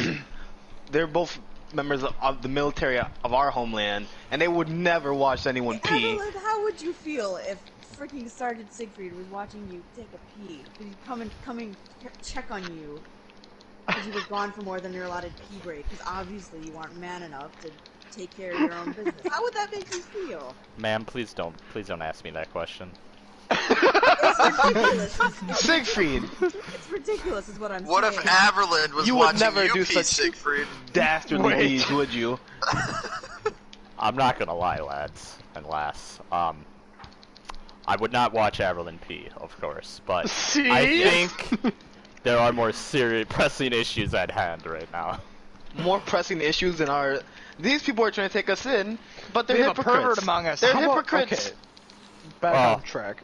they're both members of the military of our homeland, and they would never watch anyone pee. Evelyn, how would you feel if freaking Sergeant Siegfried was watching you take a pee? Would he coming check on you because you were gone for more than your allotted pee break? Because obviously you aren't man enough to take care of your own business. How would that make you feel? Ma'am, please don't ask me that question. It's ridiculous. Siegfried, It's ridiculous, is what I'm What if saying. Averland was You would watching never you do pee, such- Siegfried? dastardly deeds, would you? I'm not gonna lie, lads and lass. I would not watch Averlin pee, of course, but I think there are more serious, pressing issues at hand right now. More pressing issues than our... These people are trying to take us in, but they're We have a hypocrites. pervert among us. They're How about- hypocrites. okay, back Oh. on track.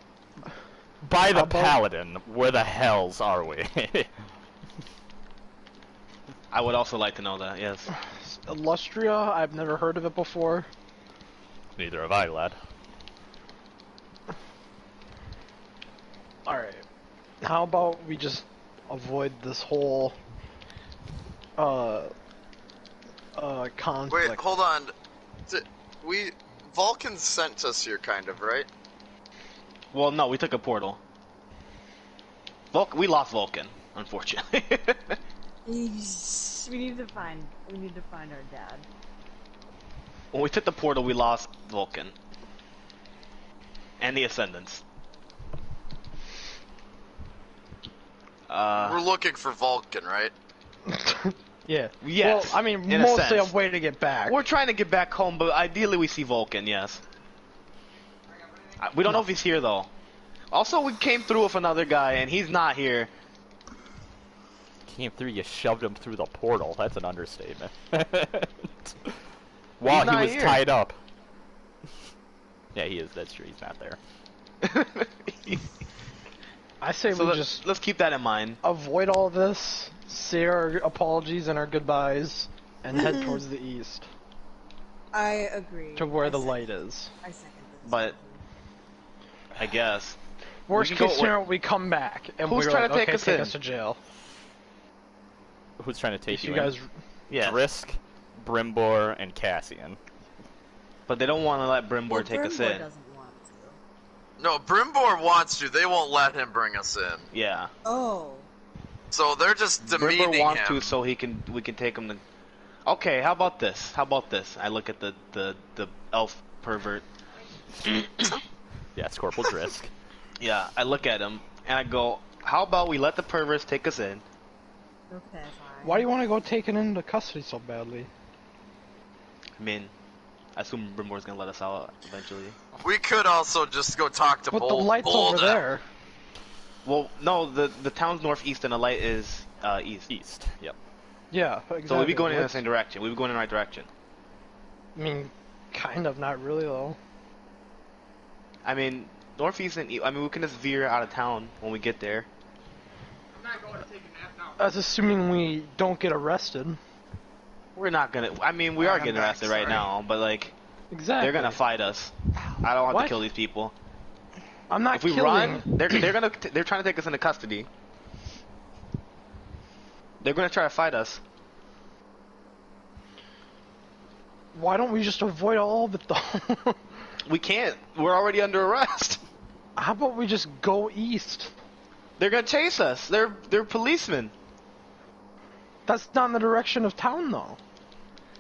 By the How about- Paladin, where the hells are we? I would also like to know that, yes. Illustria, I've never heard of it before. Neither have I, lad. Alright. How about we just avoid this whole conflict? Wait, hold on. Vulcan sent us here, kind of, right? Well, no, we took a portal. We lost Vulcan, unfortunately. We need to find our dad. When we took the portal, we lost Vulcan. And the Ascendants. We're looking for Vulcan, right? Yeah. Yes, Well, I mean, in a mostly a sense. way to get back. We're trying to get back home, but ideally we see Vulcan, yes. We don't know if he's here, though. Also, we came through with another guy, and he's not here. Came through, you shoved him through the portal. That's an understatement. While He's he not was here. tied up. Yeah, he is. That's true. He's not there. I say So we just let's keep that in mind. avoid all this, say our apologies and our goodbyes, and head towards the east, I agree. to where I the second- light is. I second this. But I guess. Worst can go- case scenario, we come back, and Who's we're trying like, to take okay, us take in? us to jail. Who's trying to take If you you in? guys, Yeah. Drisk, Brimbor, and Cassian. But they don't want to let Brimbor Well, take us Brimbor in. doesn't want to. No, Brimbor wants to. They won't let him bring us in. Yeah. Oh. So they're just demeaning Brimbor wants him. to, so we can take him to. Okay, how about this? How about this? I look at the elf pervert. Yeah, it's Corporal Drisk. Yeah, I look at him and I go, how about we let the perverts take us in? Okay, fine. why do you want to go taken into custody so badly? I mean, I assume Brimbor's gonna let us out eventually. We could also just go talk to But the Bold. light's over there. Well, no, the town's northeast and the light is east. East. Yep. Yeah, exactly. So we'd be going in the Let's- same direction. We'd be going in the right direction. I mean, kind of, not really though. I mean, northeast and I mean, we can just veer out of town when we get there. That's assuming we don't get arrested. We're not gonna. I mean, we are I'm getting back, arrested right sorry. now, but like, Exactly. they're gonna fight us. I don't have What? to kill these people. I'm not If we killing. run, they're trying to take us into custody. They're gonna try to fight us. Why don't we just avoid all of it though? We can't. We're already under arrest. How about we just go east? They're gonna chase us. They're policemen. That's not in the direction of town though.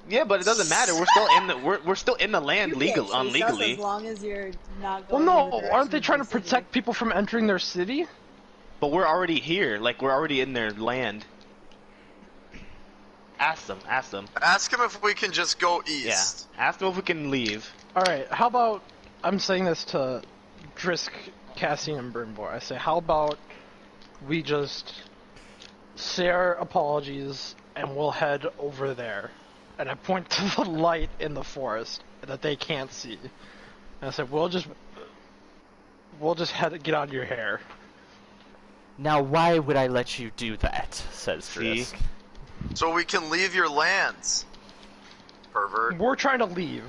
Yeah, but it doesn't matter. We're still in the we're still in the land You can't chase us illegally. as long as you're not Well, going. no, in the aren't they direction trying of to the city. protect people from entering their city? But we're already here. Like we're already in their land. Ask them. Ask them. Ask him if we can just go Yeah. east. Ask them if we can leave. Alright, how about, I'm saying this to Drisk, Cassian, and Brimboar. I say, how about we just say our apologies and we'll head over there. And I point to the light in the forest that they can't see. And I said, we'll just get out of your hair. Now, why would I let you do that? Says See? Drisk. So we can leave your lands. Pervert. We're trying to leave.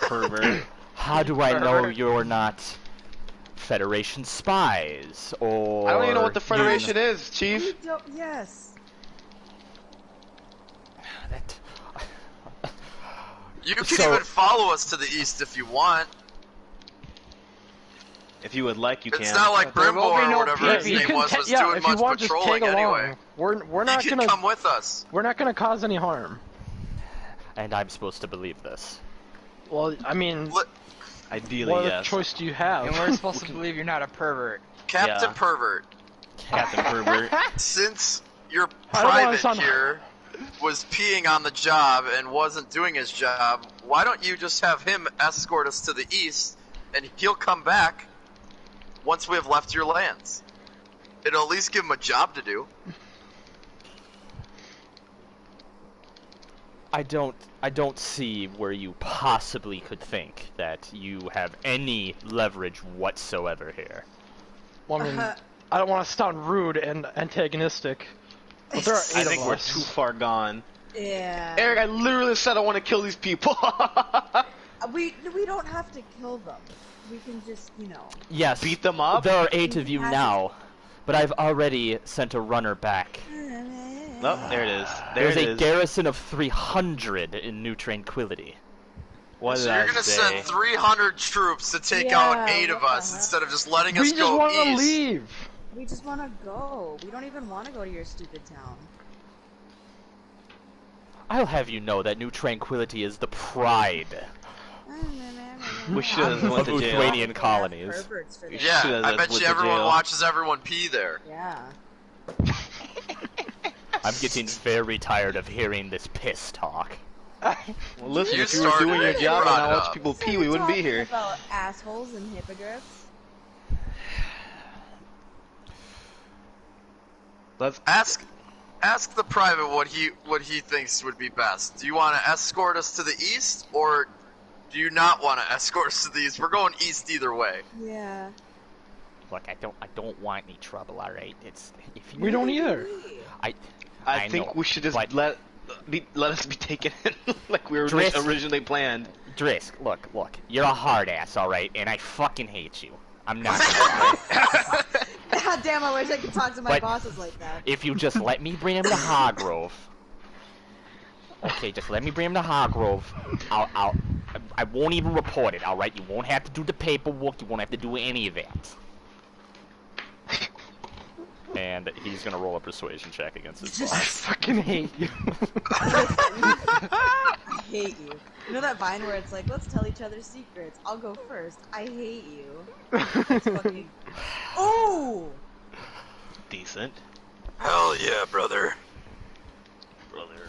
Pervert. How do I know Pervert. you're not Federation spies or? I don't even know what the Federation is, We Chief. don't, yes. That... You can So- even follow us to the east if you want. If you would like, you It's can. not like There will be Brimbor no or whatever PvP. his you name can was doing if you much want, just patrolling tag along. anyway. We're not You can gonna come with us. we're not gonna cause any harm. And I'm supposed to believe this. Well, I mean, Li- Ideally, what other yes. choice do you have? And we're supposed to believe you're not a pervert. Captain Yeah. Pervert, Captain Pervert. since your I don't wanna private sound- here was peeing on the job and wasn't doing his job, why don't you just have him escort us to the east, and he'll come back once we have left your lands. It'll at least give him a job to do. I don't see where you possibly could think that you have any leverage whatsoever here. Well, I mean, I don't want to sound rude and antagonistic, but there are I 8 think of we're us. too far gone. Yeah. Eric, I literally said I want to kill these people. We don't have to kill them. We can just, you know. Yes, Beat them up? There are 8 of you Has- now, but I've already sent a runner back. Nope, there it is. There There's it a is. garrison of 300 in New Tranquility. What So did you're I gonna say? send 300 troops to take Yeah, out 8 of what us the instead of just letting We us just go want to east. leave. We just want to go. We don't even want to go to your stupid town. I'll have you know that New Tranquility is the pride We should have of went to jail. Lithuanian colonies. Perverts for this. You Yeah, should've I bet went you to everyone jail. watches everyone pee there. Yeah. I'm getting very tired of hearing this piss talk. Well, listen, You if you were started doing your it, you job and brought not it watch up. people So pee, you're we wouldn't be talking here. About assholes and hippogriffs. Let's. Ask the private what he thinks would be best. Do you want to escort us to the east, or do you not want to escort us to the east? We're going east either way. Yeah. Look, I don't want any trouble. All right, it's if you, We don't either. I I think know, we should just but- let us be taken in like we were Driss. originally planned. Drisk, look, you're a hard ass, all right, and I fucking hate you. I'm not gonna lie. God damn, I wish I could talk to my But- bosses like that. If you just let me bring him to Hargrove. Okay, just let me bring him to Hargrove. I won't even report it, alright? You won't have to do the paperwork, you won't have to do any of that. And he's gonna roll a persuasion check against his I boss. fucking hate you. I hate you. You know that vine where it's like, let's tell each other secrets. I'll go first. I hate you. It's fucking... Oh! Decent. Hell yeah, brother. Brother.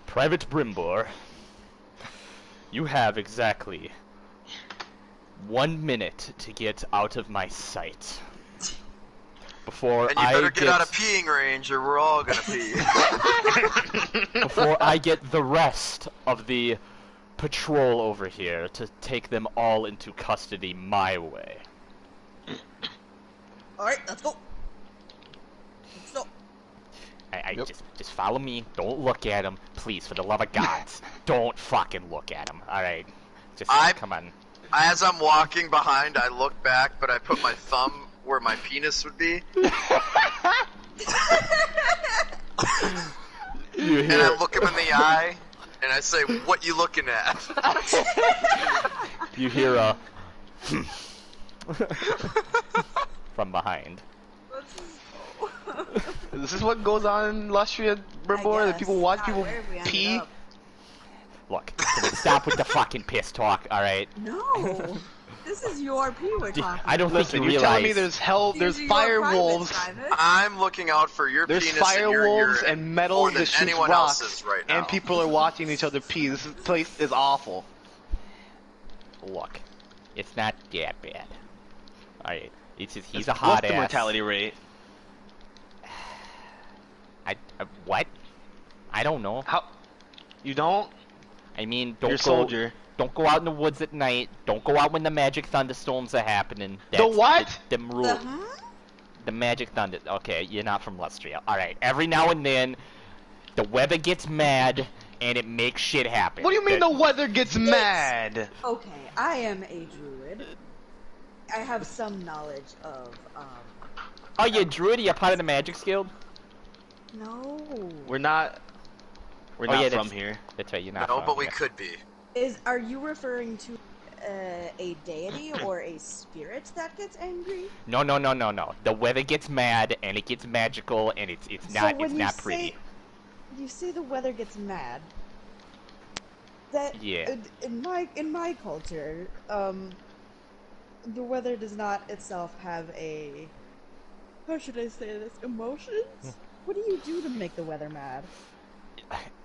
Private Brimbor, you have exactly 1 minute to get out of my sight. Before And you I better get out of peeing range, or we're all gonna pee. before I get the rest of the patrol over here to take them all into custody my way. Alright, let's go. Let's go. I just follow me. Don't look at him, please. For the love of gods, don't fucking look at him. All right, just come on. As I'm walking behind, I look back, but I put my thumb where my penis would be, You and I look him in the eye, and I say, "What you looking at?" You hear a from behind. Let's just go. This is what goes on in Lustria, Brimbor? That people watch people pee? Look, can we stop with the fucking piss talk, alright? No, this is your pee we're talking. I don't Listen, think you you're realize... telling me there's These are fire your wolves. private. I'm looking out for your There's penis fire and your wolves urine and metal more than that shoots anyone rocks, else's right now. and people are watching each other pee. This place is awful. Look, it's not that bad. Alright, it's just, he's a hot What's ass. the mortality rate? What? I don't know. How? You don't? I mean, You're a soldier. Don't go out in the woods at night. Don't go out when the magic thunderstorms are happening. The what? Them rules. The magic thunder. Okay, you're not from Lustria. Alright, every now and then, the weather gets mad, and it makes shit happen. What do you mean the weather gets mad? Okay, I am a druid. I have some knowledge of, Oh, you're a druid? You're part of the magic guild? No. We're not from that's- here. That's right, you're not No, from but we here. could be. Are you referring to a deity or a spirit that gets angry? No. The weather gets mad, and it gets magical, and it's not when it's you not say- pretty. You say the weather gets mad. That Yeah. in my culture, the weather does not itself have a, how should I say this, emotions? What do you do to make the weather mad?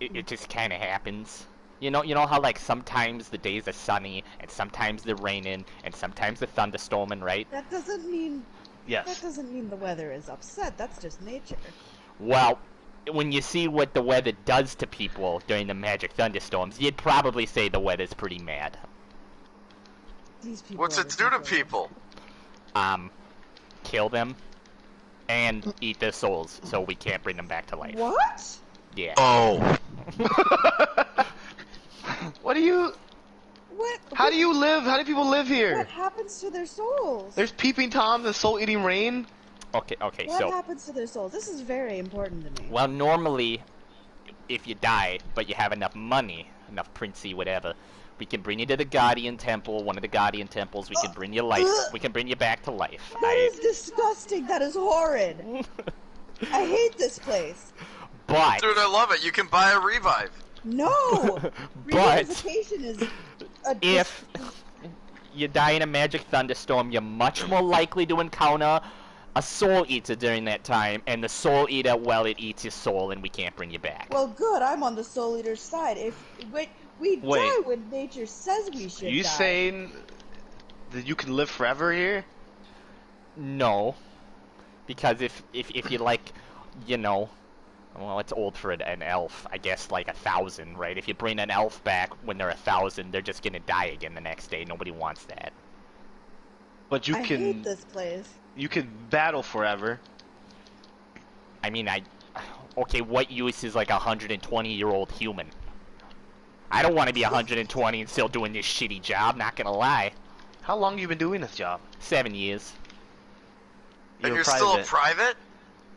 It just kind of happens. You know how like sometimes the days are sunny, and sometimes they're raining, and sometimes they're thunderstorming, right? That doesn't mean Yes. the weather is upset. That's just nature. Well, when you see what the weather does to people during the magic thunderstorms, you'd probably say the weather's pretty mad. These people. What's are it do to ridiculous. people? Kill them, and eat their souls, so we can't bring them back to life. What? Yeah. Oh. What do you? What? How do you live? How do people live here? What happens to their souls? There's peeping toms and soul-eating rain. Okay, What so... happens to their souls? This is very important to me. Well, normally, if you die, but you have enough money, enough princey, whatever, we can bring you to the Guardian Temple, one of the Guardian Temples, we can bring you life, we can bring you back to life. That is disgusting. That is horrid. I hate this place. But, Dude, I love it. You can buy a revive. No. But- Reunification is a if you die in a magic thunderstorm, you're much more likely to encounter a soul eater during that time, and the soul eater, well, it eats your soul, and we can't bring you back. Well, good. I'm on the soul eater's side. If we die when nature says we should. You die. saying that you can live forever here? No, because if you like, well, it's old for an elf. I guess like 1,000, right? If you bring an elf back when they're 1,000, they're just gonna die again the next day. Nobody wants that. But you I can. hate this place. You can battle forever. I mean, okay, what use is like a 120-year-old human? I don't want to be 120 and still doing this shitty job. Not gonna lie. How long have you been doing this job? 7 years. And you're still a private?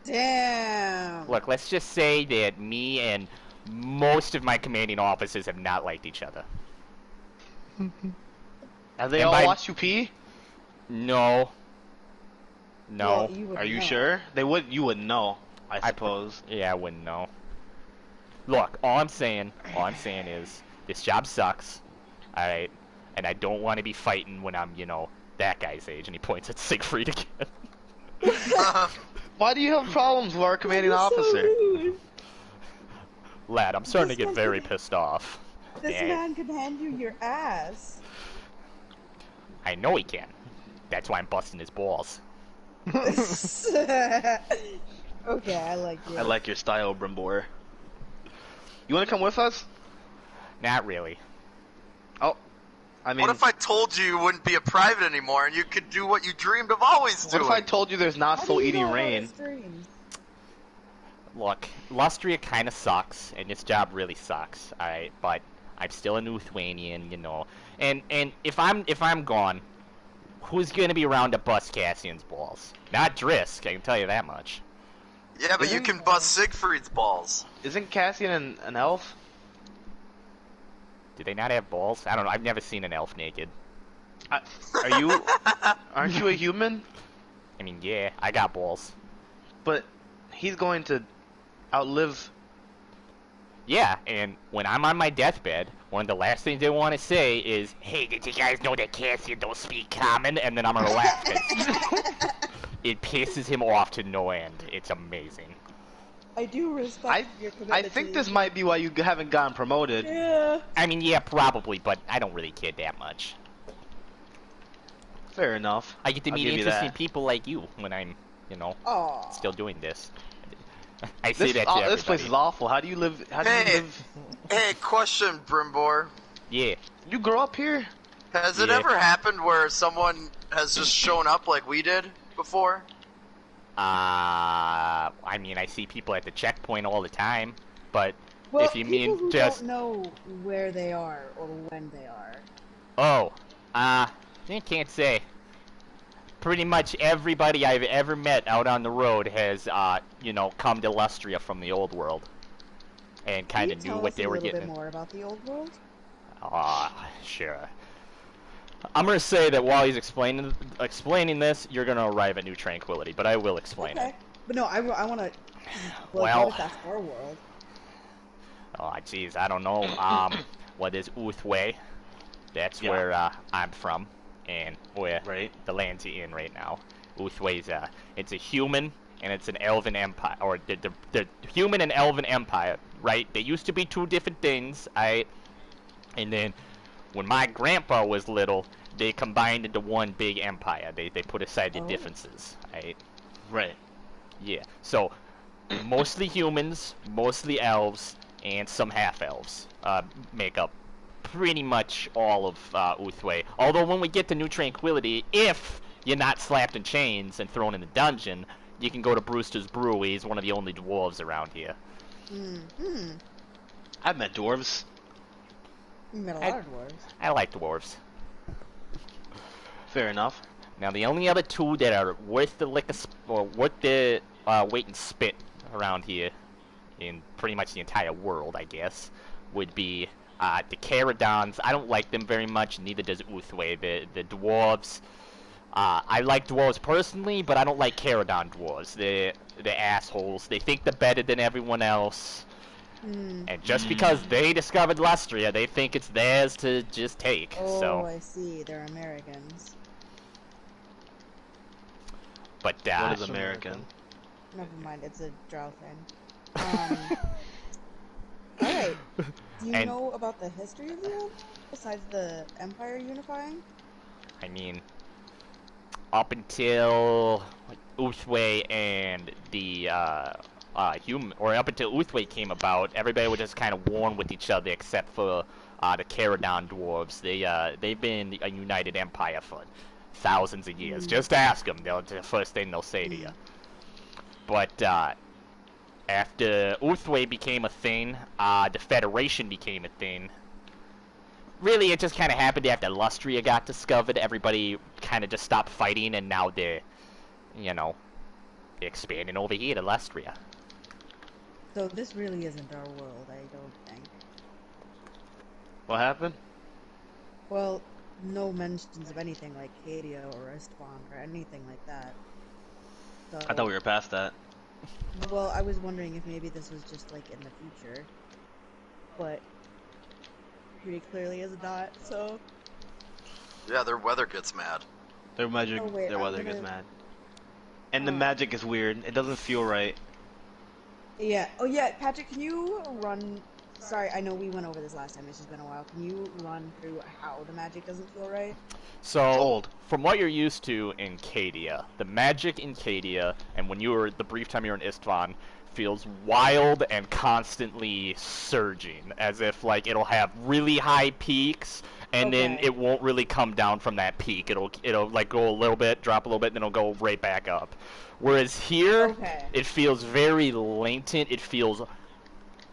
Damn. Look, let's just say that me and most of my commanding officers have not liked each other. Have they And all by- watched you pee? No. No. Well, would Are you know. sure? You wouldn't know, I suppose. Yeah, I wouldn't know. Look, all I'm saying is, this job sucks, alright? And I don't want to be fighting when I'm, that guy's age, and he points at Siegfried again. Why do you have problems with our commanding officer? rude. Lad, I'm starting to This get man very can- pissed off. This Yeah, man could hand you your ass. I know he can. That's why I'm busting his balls. Okay, I like you. I like your style, Brimbor. You want to come with us? Not really. Oh, I mean, What if I told you wouldn't be a private anymore and you could do what you dreamed of always what doing? if I told you there's not How soul do you eating know about rain? his dreams? Look, Lustria kind of sucks, and this job really sucks. Alright, but I'm still a Lithuanian, And if I'm gone, who's gonna be around to bust Cassian's balls? Not Drisk, I can tell you that much. Yeah, but you can bust Siegfried's balls. Isn't Cassian an elf? Do they not have balls? I don't know. I've never seen an elf naked. Aren't you a human? I mean, yeah, I got balls. But he's going to outlive. Yeah, and when I'm on my deathbed, one of the last things they want to say is, "Hey, did you guys know that Cassian don't speak common?" And then I'm gonna laugh 'cause it pisses him off to no end. It's amazing. I do respect your commitment. I think this might be why you haven't gotten promoted. Yeah. I mean, yeah, probably, but I don't really care that much. Fair enough. I get to I'll meet give you interesting that. people like you when I'm, Aw. still doing this. I say This, that to everybody. this place is awful. How do you live? How do you Hey, live? hey, question, Brimbor. Yeah. You grow up here? Has it Yeah. ever happened where someone has just shown up like we did before? I mean, I see people at the checkpoint all the time, but Well, if you people mean who just... don't know where they are or when they are. Oh, I can't say. Pretty much everybody I've ever met out on the road has, come to Lustria from the old world. And kind of knew what they were Can you tell us a getting. little bit more about the old world? Sure. I'm gonna say that while he's explaining this, you're gonna arrive at New Tranquility, but I will explain Okay. it. But no, I want to... Well- what if that's our world? Oh, jeez, I don't know. What is Uthway? That's Yeah. where I'm from, and where Right. the land's in right now. Uthway's it's a human and it's an elven empire, or the human and elven empire, right? They used to be two different things, and then when my grandpa was little, they combined into one big empire. They put aside the Oh. differences, right? Right. Yeah. So mostly humans, mostly elves, and some half-elves make up pretty much all of Uthway. Although when we get to New Tranquility, if you're not slapped in chains and thrown in the dungeon, you can go to Brewster's Brewery. He's one of the only dwarves around here. Mm-hmm. I've met dwarves. You met a lot of dwarves. I like dwarves. Fair enough. Now the only other two that are worth the worth the weight and spit around here, in pretty much the entire world, I guess, would be the Caradons. I don't like them very much. Neither does Uthway. The dwarves. I like dwarves personally, but I don't like Caradon dwarves. They're assholes. They think they're better than everyone else. And just because they discovered Lustria, they think it's theirs to just take. Oh, So, I see. They're Americans. but What is American? Never mind. It's a drow thing. Alright. Do you And- know about the history of the world? Besides the Empire unifying? I mean, up until Uthway and the up until Uthway came about, everybody was just kind of warring with each other, except for the Caradon dwarves. They've been a united empire for thousands of years. Just ask them; the first thing they'll say to you. But after Uthway became a thing, the Federation became a thing. Really, it just kind of happened after Lustria got discovered. Everybody kind of just stopped fighting, and now they're expanding over here to Lustria. So this really isn't our world, I don't think. What happened? Well, no mentions of anything like Cadia or Istvan or anything like that. So, I thought we were past that. well, I was wondering if maybe this was just like in the future. But pretty clearly is not, so... Yeah, their weather gets mad. Their magic, Oh, wait, their I'm weather gets gonna- mad. And the magic is weird. It doesn't feel right. Yeah. Oh yeah, Patrick, can you run... Sorry, I know we went over this last time, it's just been a while. Can you run through how the magic doesn't feel right? So, It's old. from what you're used to in Cadia, the magic in Cadia, and when you were the brief time you were in Istvan, feels wild and constantly surging, as if like it'll have really high peaks, and then Okay. it won't really come down from that peak. It'll like go a little bit, drop a little bit, then it'll go right back up. Whereas here, Okay. it feels very latent. It feels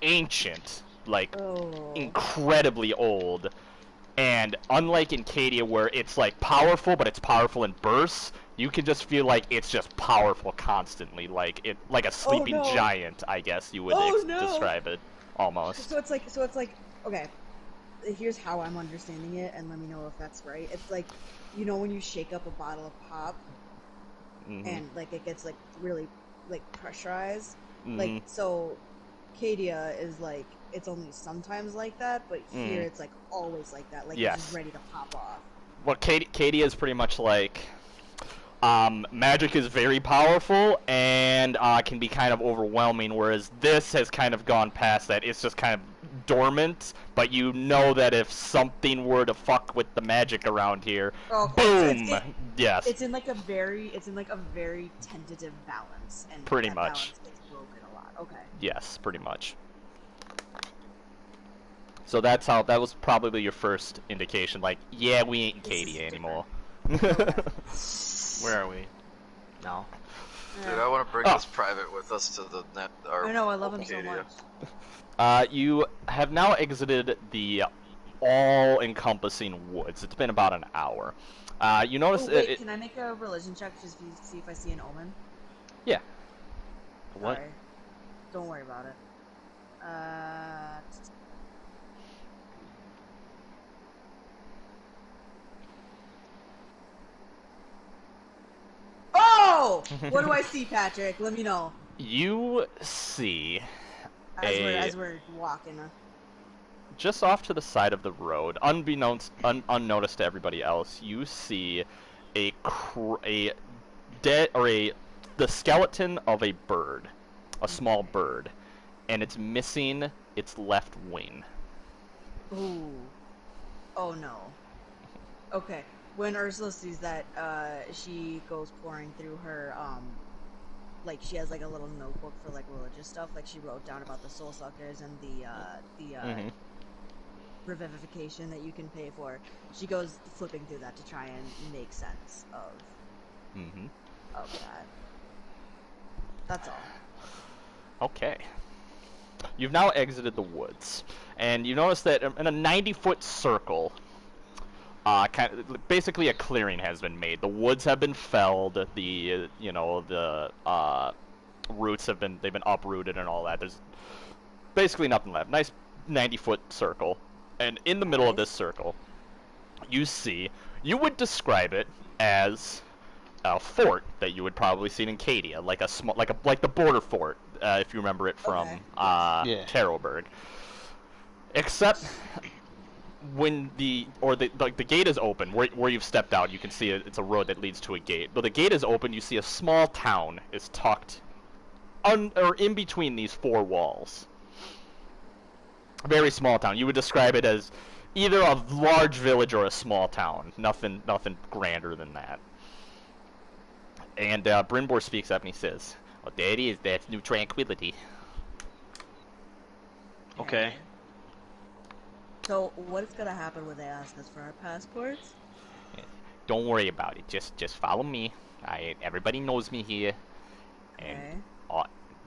ancient, like Oh. incredibly old. And unlike in Cadia, where it's like powerful, but it's powerful in bursts, you can just feel like it's just powerful constantly, like a sleeping no. giant, I guess you would Oh, no. describe it almost. So it's like, okay. here's how I'm understanding it, and let me know if that's right. It's like, you know, when you shake up a bottle of pop, and like it gets like really like pressurized, like so. Cadia is like it's only sometimes like that, but here it's like always like that, like it's just ready to pop off. Well, Cadia is pretty much like magic is very powerful and can be kind of overwhelming, whereas this has kind of gone past that. It's just kind of dormant, but you know that if something were to fuck with the magic around here, boom! Yes. It's in like a very tentative balance, and pretty that much. Balance gets broken a lot. Okay. Yes, pretty much. So that was probably your first indication, like, yeah, we ain't in Cadia anymore. Where are we? No. Dude, I want to bring this private with us to the net. I know, I love him so much. You have now exited the all-encompassing woods. It's been about an hour. You notice... wait, can I make a religion check just to see if I see an omen? Yeah. What? Sorry. Don't worry about it. Oh! What do I see, Patrick? Let me know. You see as we're walking. Just off to the side of the road, unnoticed to everybody else, you see the skeleton of a bird, a small bird, and it's missing its left wing. Ooh. Oh no. Okay. When Ursula sees that, she goes pouring through her, like she has like a little notebook for like religious stuff. Like she wrote down about the soul suckers and the revivification that you can pay for. She goes flipping through that to try and make sense of that. That's all. Okay. You've now exited the woods, and you notice that in a 90-foot circle, basically a clearing has been made. The woods have been felled. The roots have been uprooted and all that. There's basically nothing left. Nice 90-foot circle, and in the middle of this circle, you would describe it as a fort that you would probably see in Cadia, like the border fort, if you remember it from Tarrowburg. Except when the gate is open, where you've stepped out, you can see it's a road that leads to a gate. But the gate is open, you see a small town is tucked in between these four walls. A very small town. You would describe it as either a large village or a small town. Nothing grander than that. And Brynbor speaks up and he says, "Well, there it is. That's New Tranquility." Okay. So, what's gonna happen when they ask us for our passports? Don't worry about it. Just follow me. Everybody knows me here, and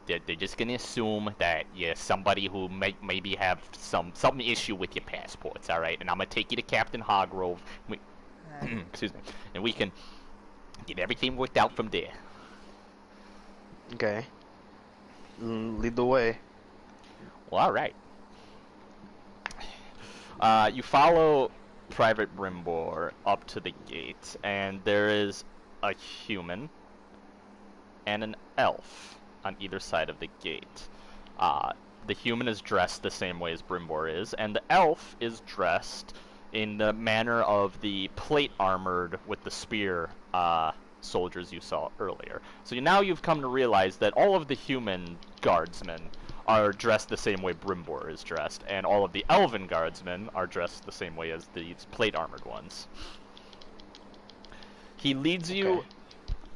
they're just gonna assume that you're somebody who maybe have some issue with your passports. All right, and I'm gonna take you to Captain Hargrove. Excuse me, and we can get everything worked out from there. Okay. Lead the way. Well, all right. You follow Private Brynbor up to the gate, and there is a human and an elf on either side of the gate. The human is dressed the same way as Brynbor is, and the elf is dressed in the manner of the plate-armored with the spear soldiers you saw earlier. So now you've come to realize that all of the human guardsmen are dressed the same way Brynbor is dressed, and all of the elven guardsmen are dressed the same way as these plate-armored ones. He leads you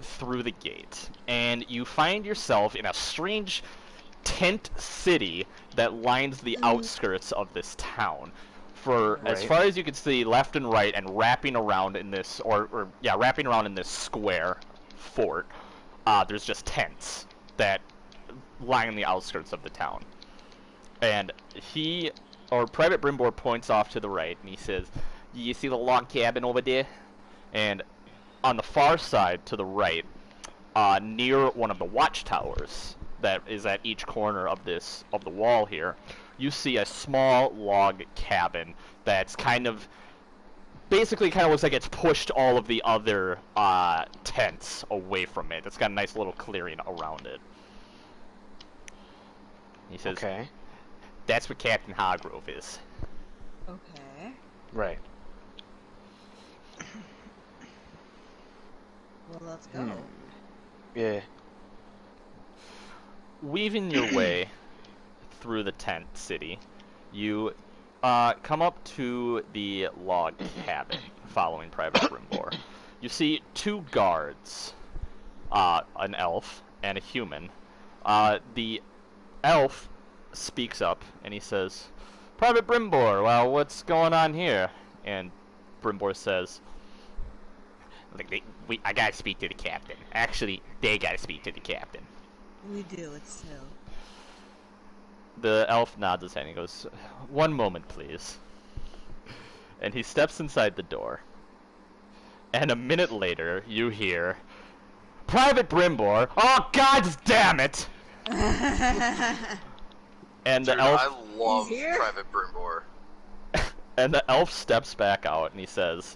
through the gate, and you find yourself in a strange tent city that lines the outskirts of this town. For as far as you can see, left and right, and wrapping around in this, wrapping around in this square fort, there's just tents that line the outskirts of the town. And Private Brynbor points off to the right, and he says, "You see the log cabin over there?" And on the far side to the right, near one of the watchtowers that is at each corner of the wall here, you see a small log cabin that's basically kind of looks like it's pushed all of the other tents away from it. It's got a nice little clearing around it. He says, Okay. that's what Captain Hargrove is. Okay. Right. Well, let's go. Yeah. Weaving your way through the tent city, you come up to the log cabin following Private Brimbor. You see 2 guards, an elf and a human. The elf speaks up and he says, Private Brimbor, well, what's going on here? And Brimbor says, I gotta speak to the captain. Actually, they gotta speak to the captain. We do, it's so. The elf nods his head and he goes, 1 moment, please. And he steps inside the door. And a minute later, you hear, Private Brimbor, oh god damn it! And the Dude, elf, I love He's here? Private Brimbor. and the elf steps back out and he says,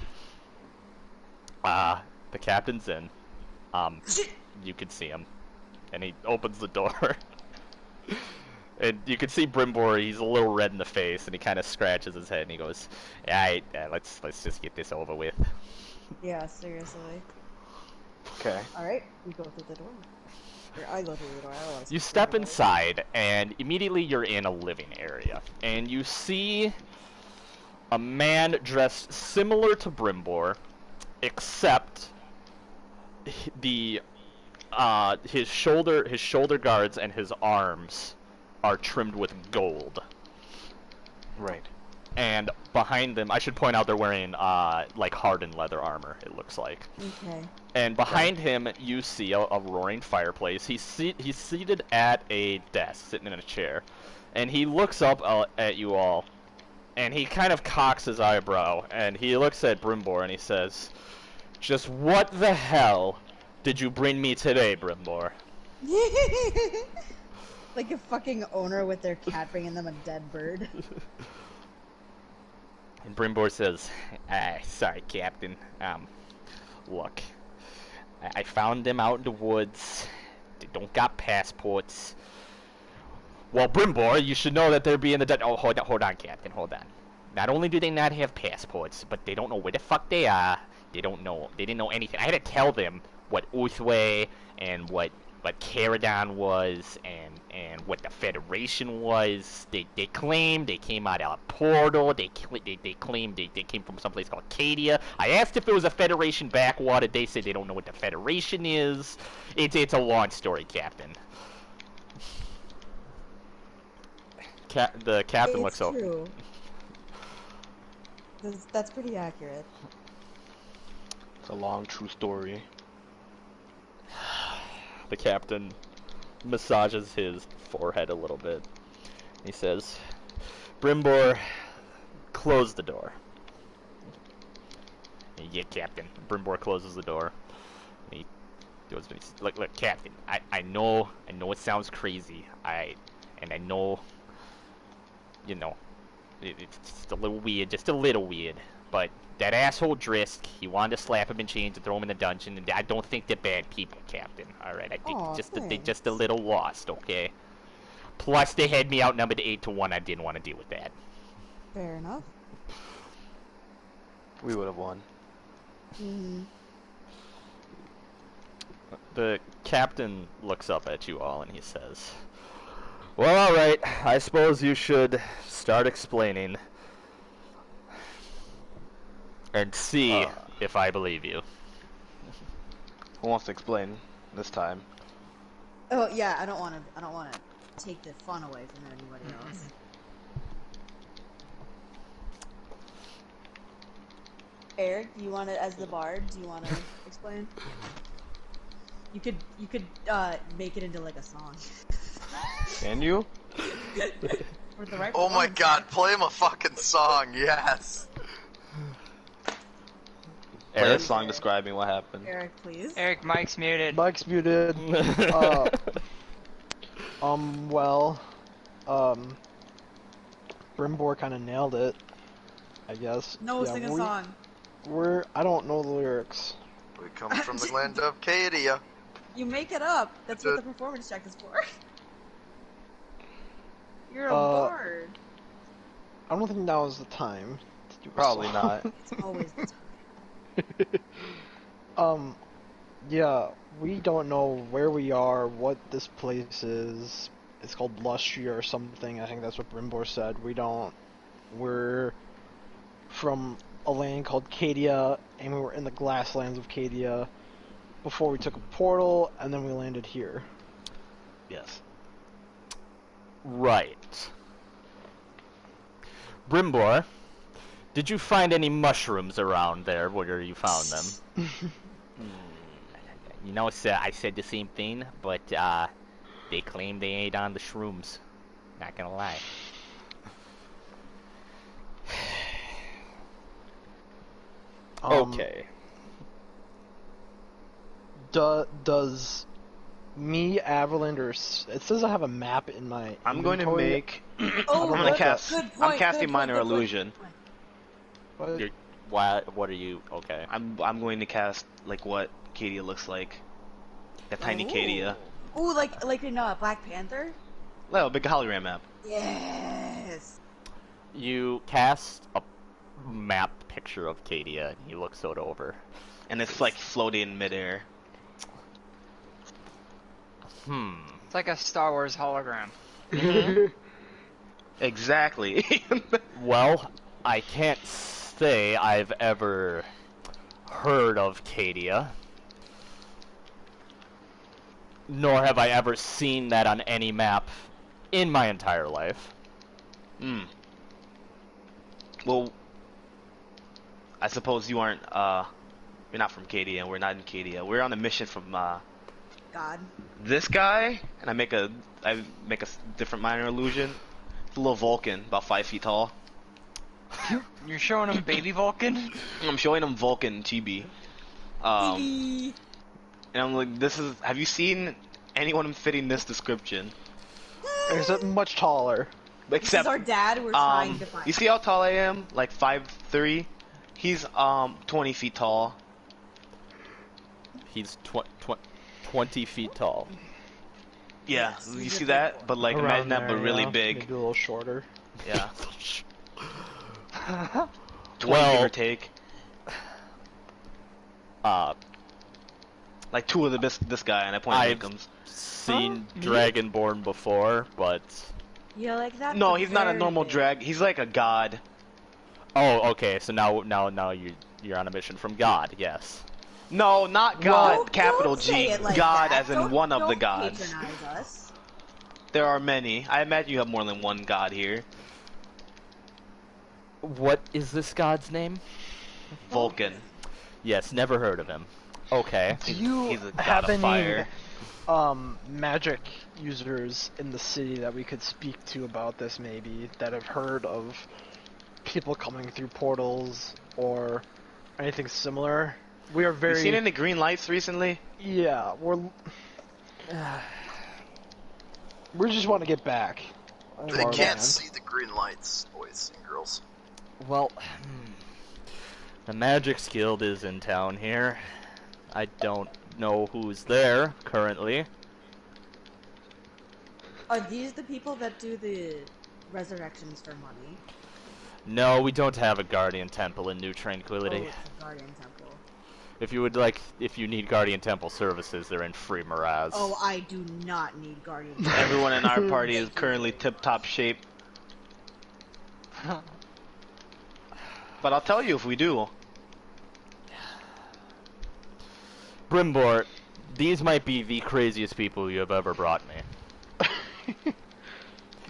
the captain's in. You can see him. And he opens the door. And you can see Brimbor, he's a little red in the face, and he kind of scratches his head, and he goes, let's just get this over with. Yeah, seriously. Okay. Alright, we go through the door. Or I go through the door, I don't want to You speak step to anybody. inside, and immediately you're in a living area. And you see a man dressed similar to Brimbor, except his shoulder guards and his arms are trimmed with gold. Right. And behind them, I should point out they're wearing like hardened leather armor, it looks like. Okay. And behind him, you see a roaring fireplace. He's seated at a desk, sitting in a chair. And he looks up at you all, and he kind of cocks his eyebrow, and he looks at Brimbor, and he says, just what the hell did you bring me today, Brimbor? Like a fucking owner with their cat bringing them a dead bird. And Brimbor says, sorry, Captain. Look, I found them out in the woods. They don't got passports. Well, Brimbor, you should know that they're being the... Oh, hold on, Captain, hold on. Not only do they not have passports, but they don't know where the fuck they are. They didn't know anything. I had to tell them what Uthway and what Caradon was and what the Federation was. They claimed they came out of a portal. They claimed they came from someplace called Cadia. I asked if it was a Federation backwater. They said they don't know what the Federation is. It's a long story, Captain. The captain looks over. It's true. That's pretty accurate. It's a long, true story. The captain massages his forehead a little bit. He says, Brimbor, close the door. Yeah, Captain. Brimbor closes the door. He goes, look, Captain, I know it sounds crazy. I know, it's just a little weird, but that asshole Drisk, he wanted to slap him in chains and throw him in the dungeon, and I don't think they're bad people, Captain. Alright, I think they're just a little lost, okay? Plus, they had me outnumbered 8-1, I didn't want to deal with that. Fair enough. We would have won. Mm-hmm. The captain looks up at you all and he says, well, alright, I suppose you should start explaining and see if I believe you. Who wants to explain this time? Oh yeah, I don't want to take the fun away from anybody else. Eric, you want to, as the bard, do you want to explain? You could make it into like a song. Can you? For the right Oh my performance. god, play him a fucking song, yes! Play a Eric? song describing what happened. Eric, please. Eric, mic's muted. Mike's muted. Brimbor kind of nailed it, I guess. No, Yeah, sing a song. I don't know the lyrics. We come from the land of Cadia. You make it up. That's what the performance check is for. You're a bard. I don't think now is the time to do a Probably song. not. It's always the time. Yeah, we don't know where we are, what this place is. It's called Lustria or something. I think that's what Brimbor said. We're from a land called Cadia, and we were in the Glasslands of Cadia before we took a portal, and then we landed here. Yes. Right. Brimbor, did you find any mushrooms around there where you found them? You know, I said the same thing, but they claim they ate on the shrooms. Not gonna lie. Okay. Does me, Avaland, or it says I have a map in my. I'm going to inventory. make. Oh, I'm gonna good- cast. good I'm point, casting good point, minor good point. illusion. What? What are you? Okay. I'm going to cast like what Cadia looks like. A tiny Ooh. Cadia. Ooh, like in Black Panther? Well, big hologram map. Yes. You cast a map picture of Cadia, and he looks it over. And it's like floating in midair. It's like a Star Wars hologram. Exactly. Well, I can't say I've ever heard of Cadia. Nor have I ever seen that on any map in my entire life. Well, I suppose you aren't. You're not from Cadia, and we're not in Cadia. We're on a mission from God. this guy, and I make a different minor illusion. It's a little Vulcan, about 5 feet tall. You're showing him baby Vulcan? I'm showing him Vulcan Chibi. Baby. And I'm like, have you seen anyone fitting this description? Except much taller. This is Except, our dad. We're trying to find. you see how tall I am? Like 5'3". He's 20 feet tall. He's 20 feet tall. Yeah, Yes, you he's see a that? big But like, Around imagine that, there, but really yeah. big. Maybe a little shorter. Yeah, 20 Well- give or take. Like 2 of this guy, and I point at I've victims. seen Dragonborn before, but... You like that? No, but he's not a very normal big. drag. He's like a god. Oh, okay, so now you're on a mission from God, yes. No, not god. Capital Don't say G. it like God, that. as in Don't- one of the don't gods. patronize us. There are many. I imagine you have more than one god here. What is this god's name? Vulcan. Yes, never heard of him. Okay. Do you He's a god have of any fire. magic users in the city that we could speak to about this, maybe, that have heard of people coming through portals or anything similar? We are very... You seen any green lights recently? Yeah, we just want to get back. They Our can't land. see the green lights, boys and girls. Well, the Magic's Guild is in town here. I don't know who's there currently. Are these the people that do the resurrections for money? No, we don't have a Guardian Temple in New Oh, Tranquility. it's a Guardian Temple. If you need Guardian Temple services, they're in Free Miraz. Oh, I do not need Guardian Temple. Everyone in our party is currently tip-top shape. But I'll tell you if we do. Brimbor, these might be the craziest people you have ever brought me.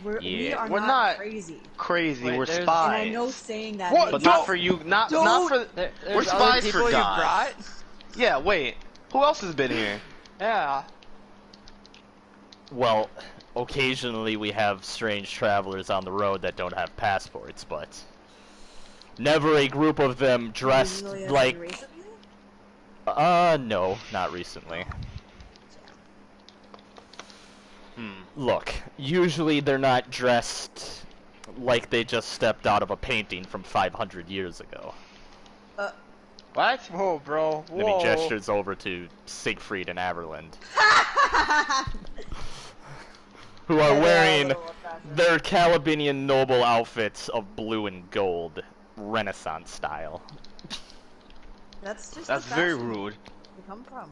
We Yeah. are We're not not crazy. Crazy, Wait, we're there's- And I spies. know saying that But makes not it- for you, not Don't- for... There's We're other spies people for you God. brought? Yeah, wait. Who else has been here? Yeah. Well, occasionally we have strange travelers on the road that don't have passports, but never a group of them dressed Usually as like... recently? No, not recently. Hmm. Look, usually they're not dressed like they just stepped out of a painting from 500 years ago. What? Whoa, bro. Then he gestures over to Siegfried and Averland, who are wearing their Calabinian noble outfits of blue and gold, Renaissance style. That's just That's the very fashion rude. we come from.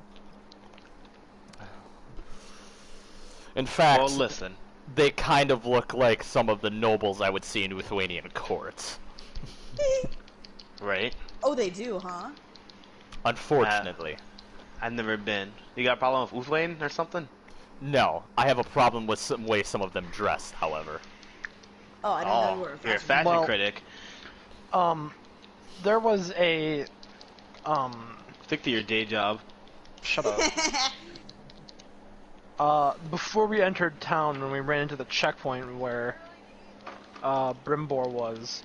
In fact, Well, listen. they kind of look like some of the nobles I would see in Lithuanian courts. Right? Oh, they do, huh? Unfortunately. I've never been. You got a problem with Uthwain or something? No, I have a problem with some way some of them dress, however. Oh, I didn't know you were a you're a fashion. fashion Well- critic. There was a Stick to your day job. shut up. Before we entered town, when we ran into the checkpoint where Brimbor was,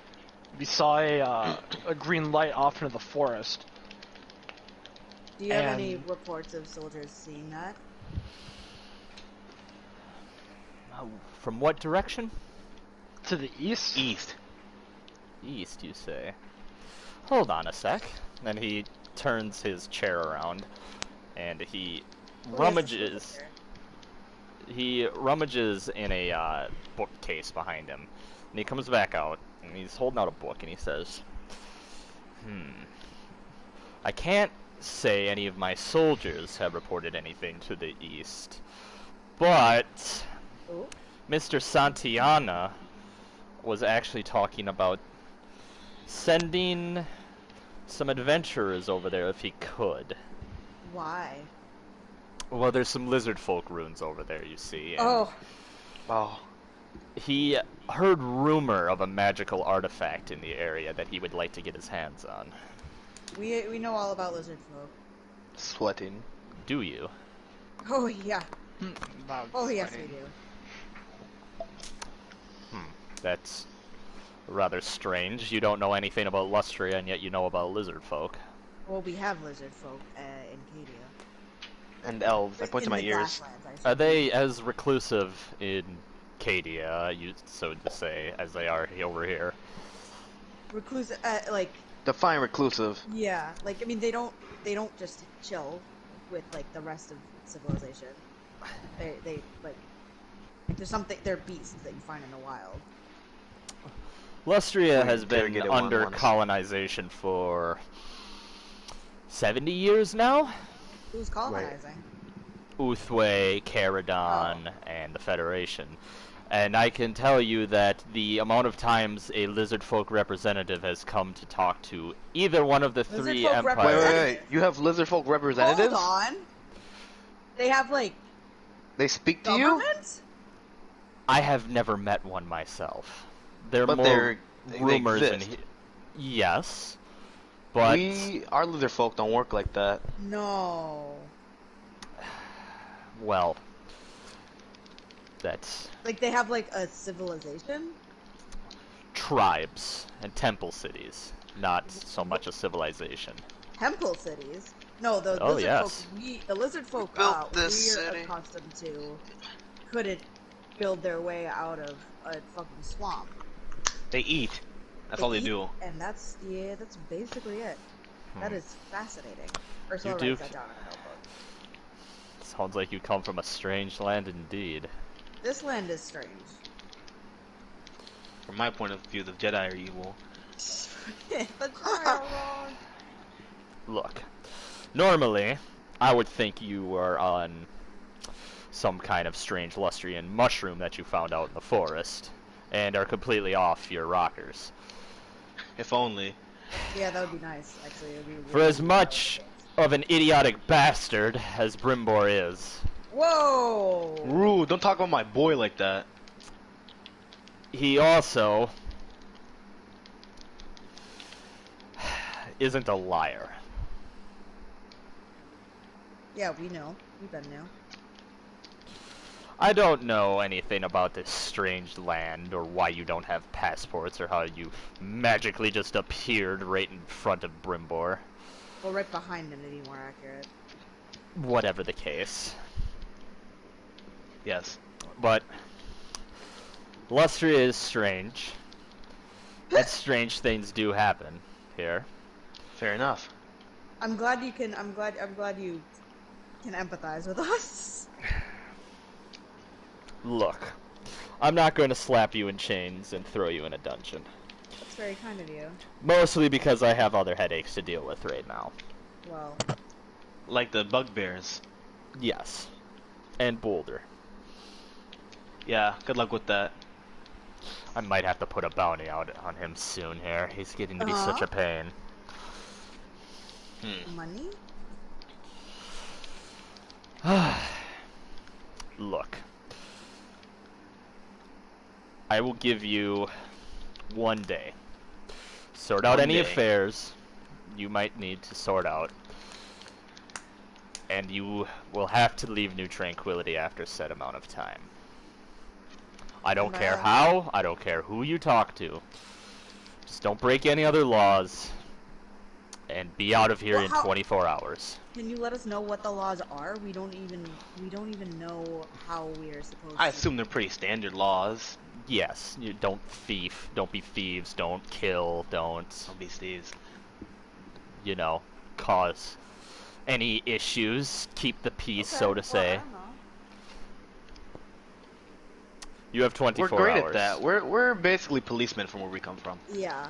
we saw a green light off into the forest. Do you have And- any reports of soldiers seeing that? From what direction? To the east? East. East, you say. Hold on a sec. Then he turns his chair around, and he rummages. He rummages in a bookcase behind him, and he comes back out, and he's holding out a book, and he says, I can't say any of my soldiers have reported anything to the east, but Oh. Mr. Santillana was actually talking about sending some adventurers over there if he could. Why? Well, there's some lizard folk ruins over there, you see. And Oh, Oh. he heard rumor of a magical artifact in the area that he would like to get his hands on. we know all about lizard folk. Sweating. Do you? Oh yeah. Loud Oh yes, we sweating. do. That's rather strange. You don't know anything about Lustria, and yet you know about lizard folk. Well, we have lizard folk in Cadia. And elves. I point to In my the ears. grasslands, I Are should they as reclusive in Cadia, so to say, as they are over here? recluse, like Define reclusive. yeah, like I mean they don't just chill with like the rest of civilization. They like there's something, they're beasts that you find in the wild. Lustria We has been interrogated one under once. colonization for 70 years now. Who's colonizing? Uthway, Caradon, and the Federation. And I can tell you that the amount of times a lizard folk representative has come to talk to either one of the Lizard three folk empires. Wait, wait, representatives? wait. You have lizard folk representatives? Hold on. They have like They speak to you? government? I have never met one myself. They're But more they rumors and exist. yes, but Our lizard folk don't work like that. No. well, that's Like they have like a civilization? tribes and temple cities, not so much a civilization. Temple cities? No, the Oh, lizard yes. folk the lizard folk built this we're city. accustomed to couldn't build their way out of a fucking swamp. They eat. That's all they eat, do. And that's basically it. That is fascinating. Ursula do- writes that down in a notebook. Sounds like you come from a strange land indeed. This land is strange. From my point of view, the Jedi are evil. The Jedi are wrong. Look, normally, I would think you were on some kind of strange Lustrian mushroom that you found out in the forest, and are completely off your rockers. If only. Yeah, that would be nice, actually. It would be For really as much of an idiotic bastard as Brimbor is, Whoa! Rude. Don't talk about my boy like that. he also isn't a liar. Yeah, we know. We've been now. I don't know anything about this strange land, or why you don't have passports, or how you magically just appeared right in front of Brimbor. Well, right behind him to be more accurate. Whatever the case. Yes. But Lustria is strange, And strange things do happen here. Fair enough. I'm glad you can. I'm glad you can empathize with us. Look, I'm not going to slap you in chains and throw you in a dungeon. That's very kind of you. Mostly because I have other headaches to deal with right now. Well, Like the bugbears. Yes. And Boulder. Yeah, good luck with that. I might have to put a bounty out on him soon here. He's getting to be such a pain. money? Look. I will give you 1 day. Sort out 1 any day. affairs you might need to sort out. And you will have to leave New Tranquility after said amount of time. I don't care how, I don't care who you talk to. Just don't break any other laws. And be out of here Well, in how- 24 hours. Can you let us know what the laws are? We don't even know how we are supposed I to. assume they're pretty standard laws. Yes, you don't thief, don't be thieves, don't kill, don't, Don't be Steves. you know, cause any issues. Keep the peace, so to I say. don't know. You have 24 We're great hours. at that. We're basically policemen from where we come from. Yeah.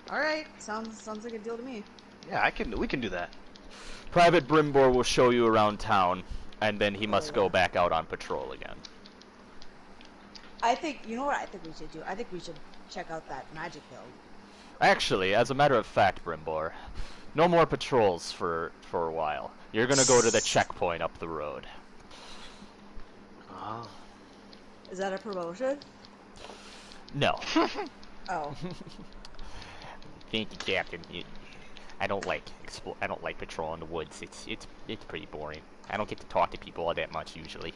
All right. Sounds like a deal to me. Yeah, we can do that. Private Brimbor will show you around town, and then he must yeah. go back out on patrol again. I think you know what I think we should do. I think we should check out that magic hill. Actually, as a matter of fact, Brimbor, no more patrols for a while. You're gonna go to the checkpoint up the road. Oh. Is that a promotion? No. Oh. Thank you, Captain. I don't like patrol in the woods. It's pretty boring. I don't get to talk to people all that much usually.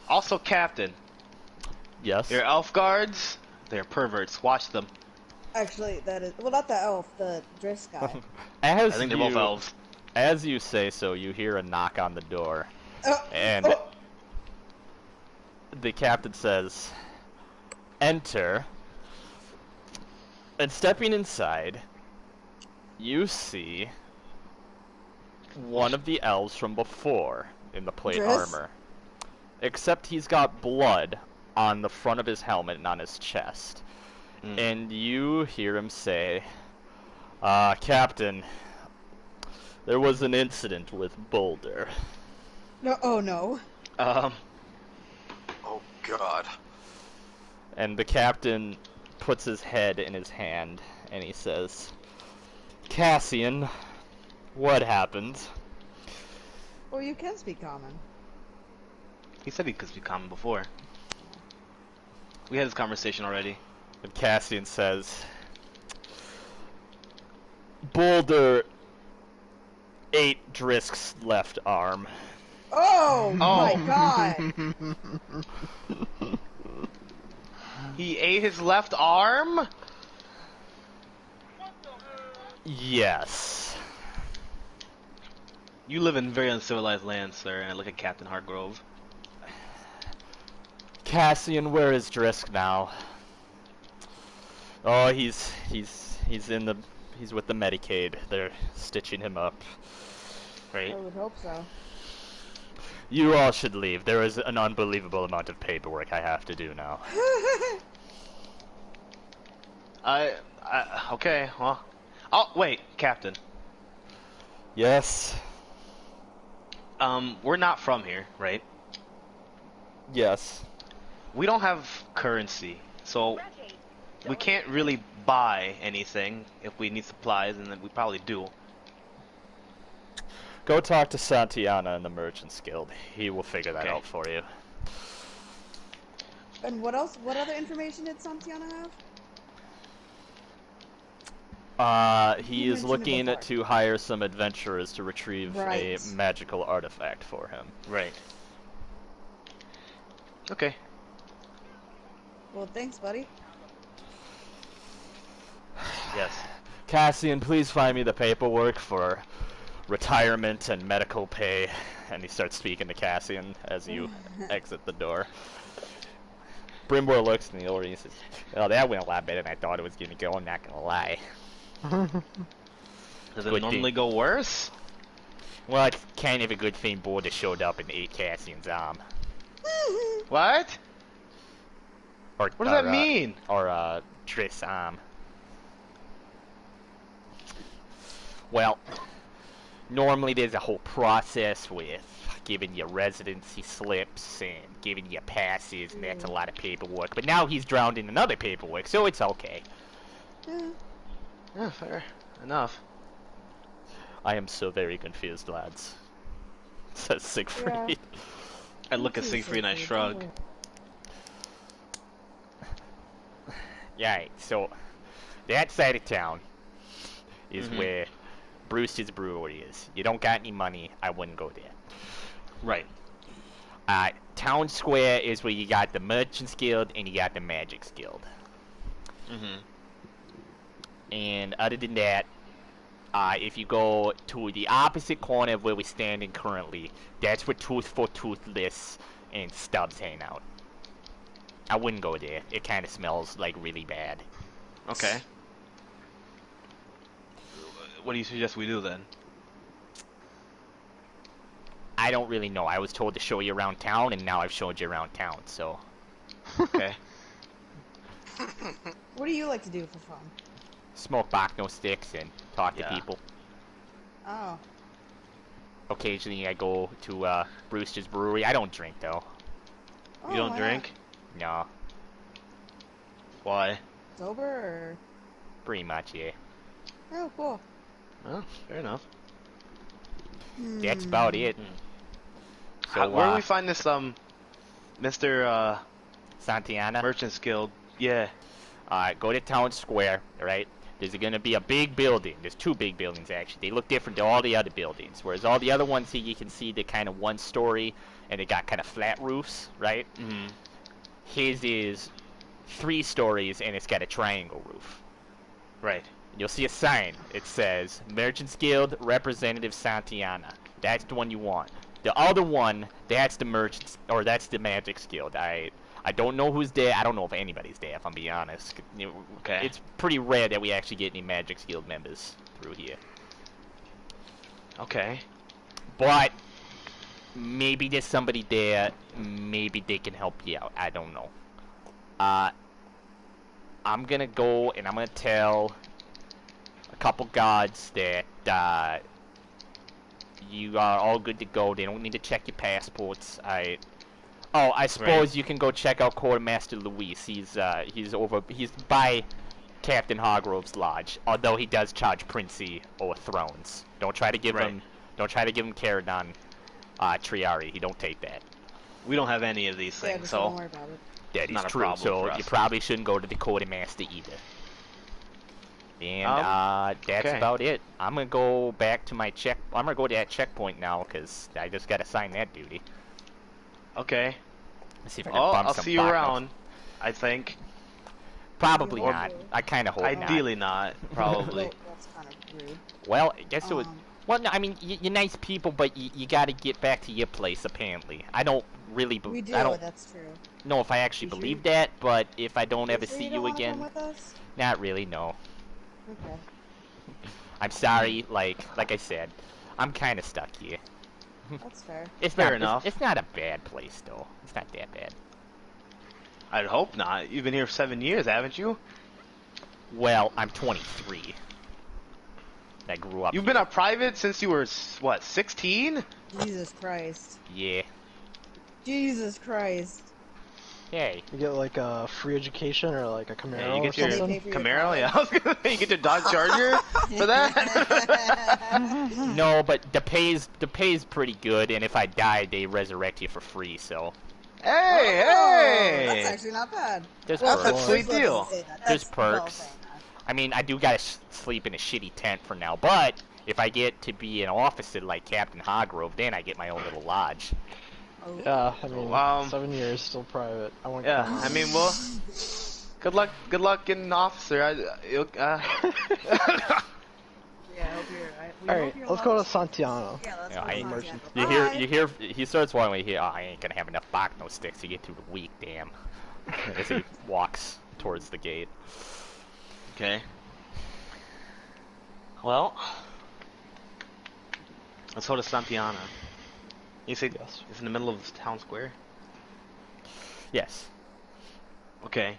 Also, Captain, Yes. your elf guards, they're perverts. Watch them. Actually, that is well, not the elf, the Drisk guy. As I think they're both elves. As you say so, you hear a knock on the door, and the captain says, "Enter." And stepping inside, you see one of the elves from before in the plate Driss? armor. Except he's got blood on the front of his helmet and on his chest. And you hear him say, Captain, there was an incident with Boulder. No. Oh no. Oh God. And the captain puts his head in his hand and he says, Cassian, what happened? Well, you can speak common. He said he could speak common before. We had this conversation already. And Cassian says, Boulder ate Drisk's left arm. Oh my God. He ate his left arm? Yes. You live in very uncivilized lands, sir, and I look at Captain Hargrove. Cassian, where is Drisk now? Oh, he's with the Medicaid. They're stitching him up. Right? I would hope so. You all should leave. There is an unbelievable amount of paperwork I have to do now. Okay, well. Oh, wait, Captain. Yes. We're not from here, right? Yes. We don't have currency, so we can't really buy anything if we need supplies, and then we probably do. Go talk to Santiana in the Merchants Guild. He will figure that Okay. out for you. And what else? What other information did Santiana have? He You is mentioned it looking before. to hire some adventurers to retrieve Right. a magical artifact for him. Right. Okay. Well, thanks, buddy. Yes. Cassian, please find me the paperwork for retirement and medical pay. And he starts speaking to Cassian as you exit the door. Brimboy looks in the order and he says, "Well, that went a lot better than I thought it was gonna go. I'm not gonna lie." Does it Good normally thing. go worse? Well, it's kind of a good thing Border showed up and ate Cassian's arm. What? Or, What does that mean? Or Triss' arm. Well, normally there's a whole process with giving you residency slips and giving you passes, and that's a lot of paperwork. But now he's drowned in another paperwork, so it's okay. Yeah, fair enough. I am so very confused, lads. Says Siegfried. Yeah. I look at Siegfried and I shrug. Yeah, so that side of town is Mhm. where Brewster's Brewery is. You don't got any money, I wouldn't go there. Right. Town Square is where you got the Merchants Guild and you got the Magics Guild. Mm-hmm. And other than that, if you go to the opposite corner of where we're standing currently, that's where Tooth for Toothless and Stubbs hang out. I wouldn't go there. It kind of smells like really bad. Okay. What do you suggest we do then? I don't really know. I was told to show you around town, and now I've showed you around town, so... Okay. What do you like to do for fun? Smoke Bacno sticks and talk to Yeah. people. Oh. Occasionally I go to Brewster's Brewery. I don't drink, though. Oh, You don't why drink? No, Why? not? Sober or? pretty much, yeah. Oh, cool. Oh, fair enough. That's about it. So, Where do we find this, Mr. Santiana, Merchant's Guild? Yeah. go to Town Square, right? There's going to be a big building. There's two big buildings, actually. They look different to all the other buildings. Whereas all the other ones here, you can see they're kind of one story, and they got kind of flat roofs, right? Mm-hmm. His is 3 stories, and it's got a triangle roof. Right. You'll see a sign. It says, Merchants Guild, Representative Santiana. That's the one you want. The other one, that's the Merchants, or that's the Magics Guild. I don't know who's there. I don't know if anybody's there, if I'm being honest. Okay. It's pretty rare that we actually get any Magics Guild members through here. Okay. But maybe there's somebody there. Maybe they can help you out. I don't know. I'm gonna go and I'm gonna tell a couple guards that you are all good to go. They don't need to check your passports. I suppose you can go check out Quartermaster Luis. He's by Captain Hargrove's lodge. Although he does charge Princey or thrones. Don't try to give him Caradon Triari. He don't take that. We don't have any of these Yeah, things, just so don't worry about it. That is Not a true. problem So for us. you probably shouldn't go to the Quartermaster either. And that's okay. about it. I'm gonna go back to my check. I'm gonna go to that checkpoint now because I just gotta sign that duty. okay. Let's see if I can Oh, bump I'll some see you Bacnos. around. I think. Probably Or- not. I kind of hope Ideally not. Probably. Well, that's kind of rude. not. Well, I guess it would. Um, Well, no, I mean, you're nice people, but you gotta get back to your place. Apparently, I don't really. We do, I don't that's true. know if I actually You sure? believe that, but if I don't ever sure see don't you wanna come again, with us? not really. No. Okay. I'm sorry. Like I said, I'm kind of stuck here. That's fair. It's Fair not, enough. It's not a bad place, though. It's not that bad. I'd hope not. You've been here for 7 years, haven't you? Well, I'm 23. I grew up. You've been a private since you were, what, 16? Jesus Christ. Yeah. Jesus Christ. Hey. You get like a free education or like a Camaro Yeah, you or get your Pay something. for your Camaro, yeah. I was gonna say, you get your Dodge Charger for that? No, but the pay's pretty good, and if I die, they resurrect you for free. So Hey, Oh, that's hey! actually not bad. there's Well, perks. That's a sweet let's deal. say that. There's That's well perks. saying that. I mean, I do gotta sleep in a shitty tent for now, but if I get to be an officer like Captain Hargrove, then I get my own little lodge. Oh. Yeah, I mean, Um, 7 years still private. I want. Yeah, I mean, well, good luck getting an officer. Yeah, I hope you're. We All hope right, you're let's go to well- Santiano. Yeah, let's Yeah, go I- to Santiago. You Bye. hear, he starts walking. You hear, oh, I ain't gonna have enough Bacno sticks to get through the week. Damn. as he walks towards the gate. Okay. Well, let's go to Santiana. You say Yes. it's in the middle of the town square? Yes. Okay.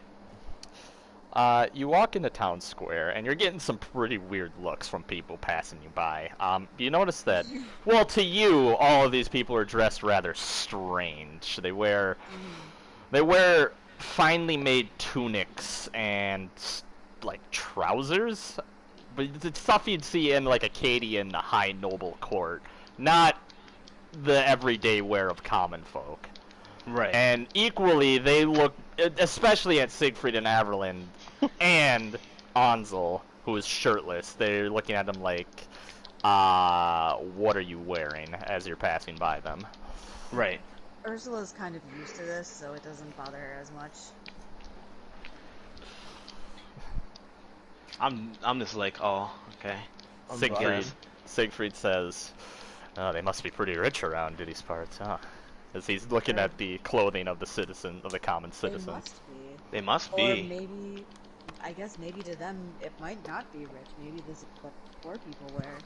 You walk into town square, and you're getting some pretty weird looks from people passing you by. You notice that, well, to you, all of these people are dressed rather strange. They wear finely made tunics and, like, trousers. But it's stuff you'd see in, like, Acadian high noble court. Not the everyday wear of common folk. Right. And equally, they look, especially at Siegfried and Averlin, and Ansel, who is shirtless, they're looking at them like, what are you wearing, as you're passing by them. Right. Ursula's kind of used to this, so it doesn't bother her as much. I'm just like, oh, okay. Siegfried says, oh, they must be pretty rich around these parts, huh? As he's looking at the clothing of the citizen, of the common citizen. They must be. They must Or be. maybe, I guess maybe to them it might not be rich. Maybe this is what poor people wear.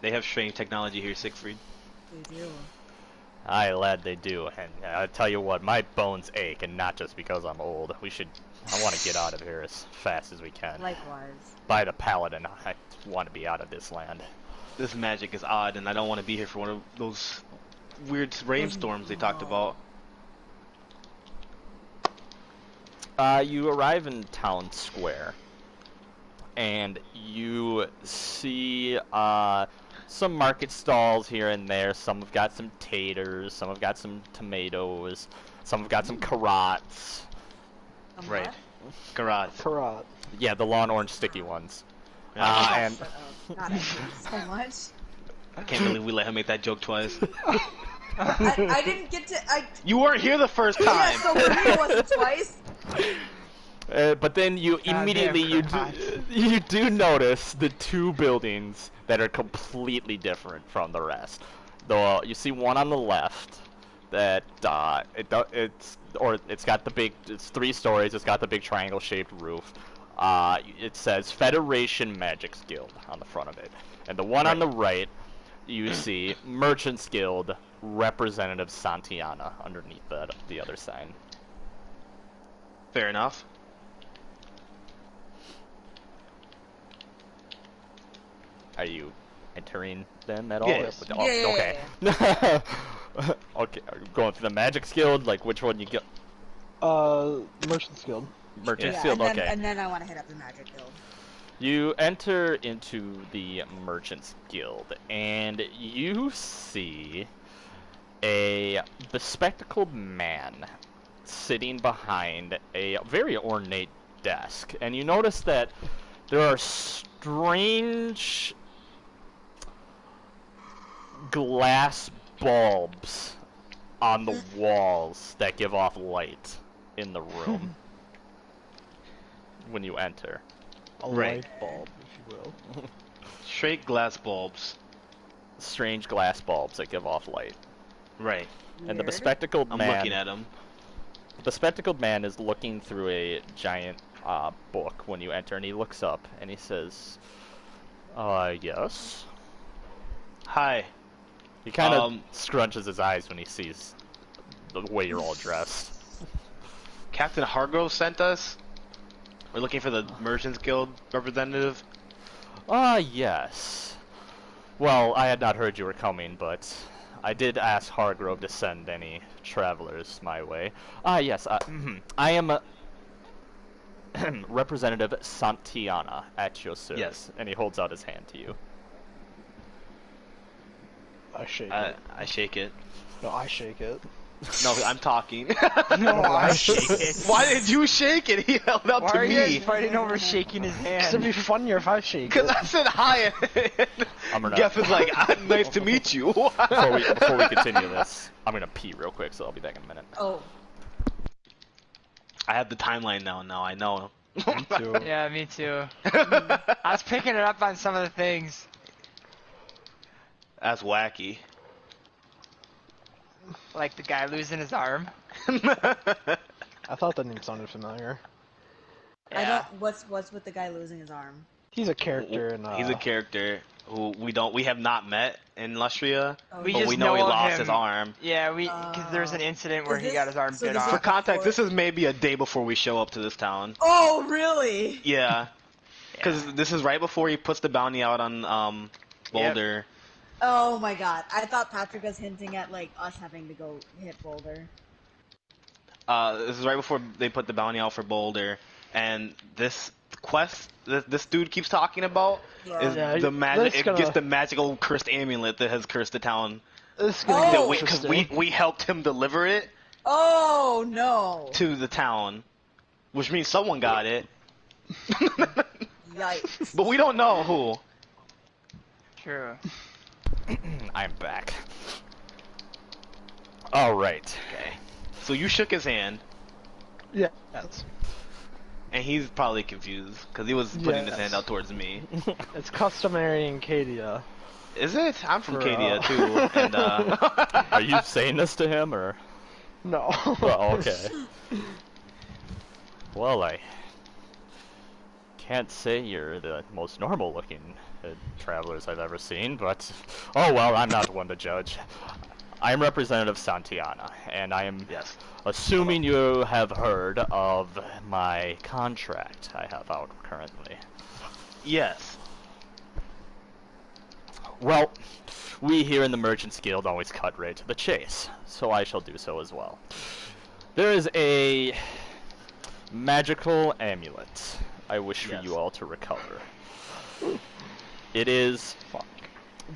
They have strange technology here, Siegfried. They do. Aye, lad, they do. And I tell you what, my bones ache, and not just because I'm old. I want to get out of here as fast as we can. Likewise. By the paladin, I want to be out of this land. This magic is odd, and I don't want to be here for one of those weird rainstorms they talked about. You arrive in town square, and you see some market stalls here and there. Some have got some taters, some have got some tomatoes, some have got some carrots. Right. Garage. Karat. Yeah, the lawn orange sticky ones. And God, I hate it so much. I can't believe we let him make that joke twice. I didn't get to. You weren't here the first Yeah, time. so for me it wasn't twice. but then you immediately you do notice the two buildings that are completely different from the rest. Though you see one on the left that it's got the big, it's 3 stories. It's got the big triangle-shaped roof. It says Federation Magics Guild on the front of it, and the one on the right you see Merchants Guild Representative Santiana underneath the other sign. Fair enough. Are you entering them at all? Yes. Oh, Yeah. okay. Okay, are you going through the Magic Guild? Like, which one you get? Merchant's Guild. Merchants Yeah, Guild, and then, okay. and then I want to hit up the Magic Guild. You enter into the Merchants Guild, and you see a bespectacled man sitting behind a very ornate desk. And you notice that there are strange glass bulbs on the walls that give off light in the room when you enter. A Right. light bulb, if you will. Straight glass bulbs. Strange glass bulbs that give off light. Right. And the Weird. bespectacled I'm man, looking at them. the bespectacled man is looking through a giant book when you enter, and he looks up and he says, yes. Hi. He kind of scrunches his eyes when he sees the way you're all dressed. Captain Hargrove sent us. We're looking for the Merchants Guild representative. Yes. Well, I had not heard you were coming, but I did ask Hargrove to send any travelers my way. Yes, I am Representative Santiana at your service. Yes. And he holds out his hand to you. I shake it. I shake it. No, I shake it. No, I'm talking. No, I shake it. Why did you shake it? He held up Why to are you me. guys fighting over shaking his It'd be hand? funnier if I shake Because it. I said hi. I'm gonna- Jeff is like, nice to meet you. Before we continue this, I'm gonna pee real quick, so I'll be back in a minute. Oh, I have the timeline now. Now I know. Me too. Yeah, me too. I was picking it up on some of the things. That's wacky. Like the guy losing his arm. I thought that name sounded familiar. I don't. What's with the guy losing his arm? He's a character in. He's a character who we have not met in Lustria, Oh, We but just we know he of lost him. his arm. Yeah, because there was an incident where Is he got his arm so bit this is For off. context, before- this is maybe a day before we show up to this town. Oh, really? Yeah, because this is right before he puts the bounty out on Boulder. Oh my god! I thought Patrick was hinting at like us having to go hit Boulder. This is right before they put the bounty out for Boulder, and this quest this dude keeps talking about is Yeah, the magic. that's It gonna- gets the magical cursed amulet that has cursed the town. This is gonna Oh! get Because interesting. we helped him deliver it Oh no! to the town, which means someone got it, Yikes! but we don't know who. True. I'm back. All right. Okay. So you shook his hand, Yeah. Yes. and he's probably confused because he was putting his Yes. hand out towards me. It's customary in Cadia. Is it? I'm from For, Cadia too, and Are you saying this to him or? No. Well, okay. Well, I can't say you're the most normal-looking travelers I've ever seen, but oh well, I'm not one to judge. I'm Representative Santiana, and I am yes. assuming you have heard of my contract I have out currently. Yes. Well, we here in the Merchants Guild always cut right to the chase, so I shall do so as well. There is a magical amulet I wish for Yes. you all to recover. It is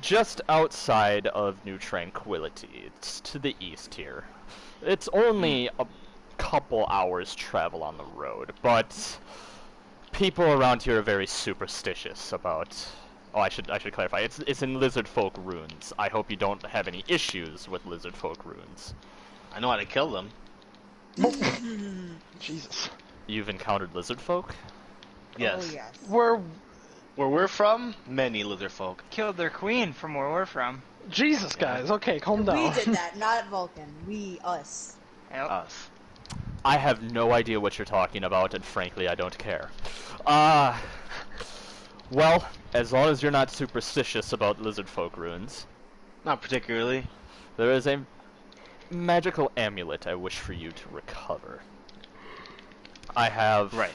just outside of New Tranquility. It's to the east here. It's only a couple hours travel on the road, but people around here are very superstitious about... Oh, I should clarify. It's in lizard folk runes. I hope you don't have any issues with lizard folk runes. I know how to kill them. Jesus. You've encountered lizard folk? Yes. Oh yes. We're Where we're from, many lizard folk. Killed their queen from where we're from. Jesus, guys. Okay, calm down. We did that, not Vulcan. Us. Yep. Us. I have no idea what you're talking about, and frankly, I don't care. Well, as long as you're not superstitious about lizard folk runes, Not particularly. there is a magical amulet I wish for you to recover. I have... Right.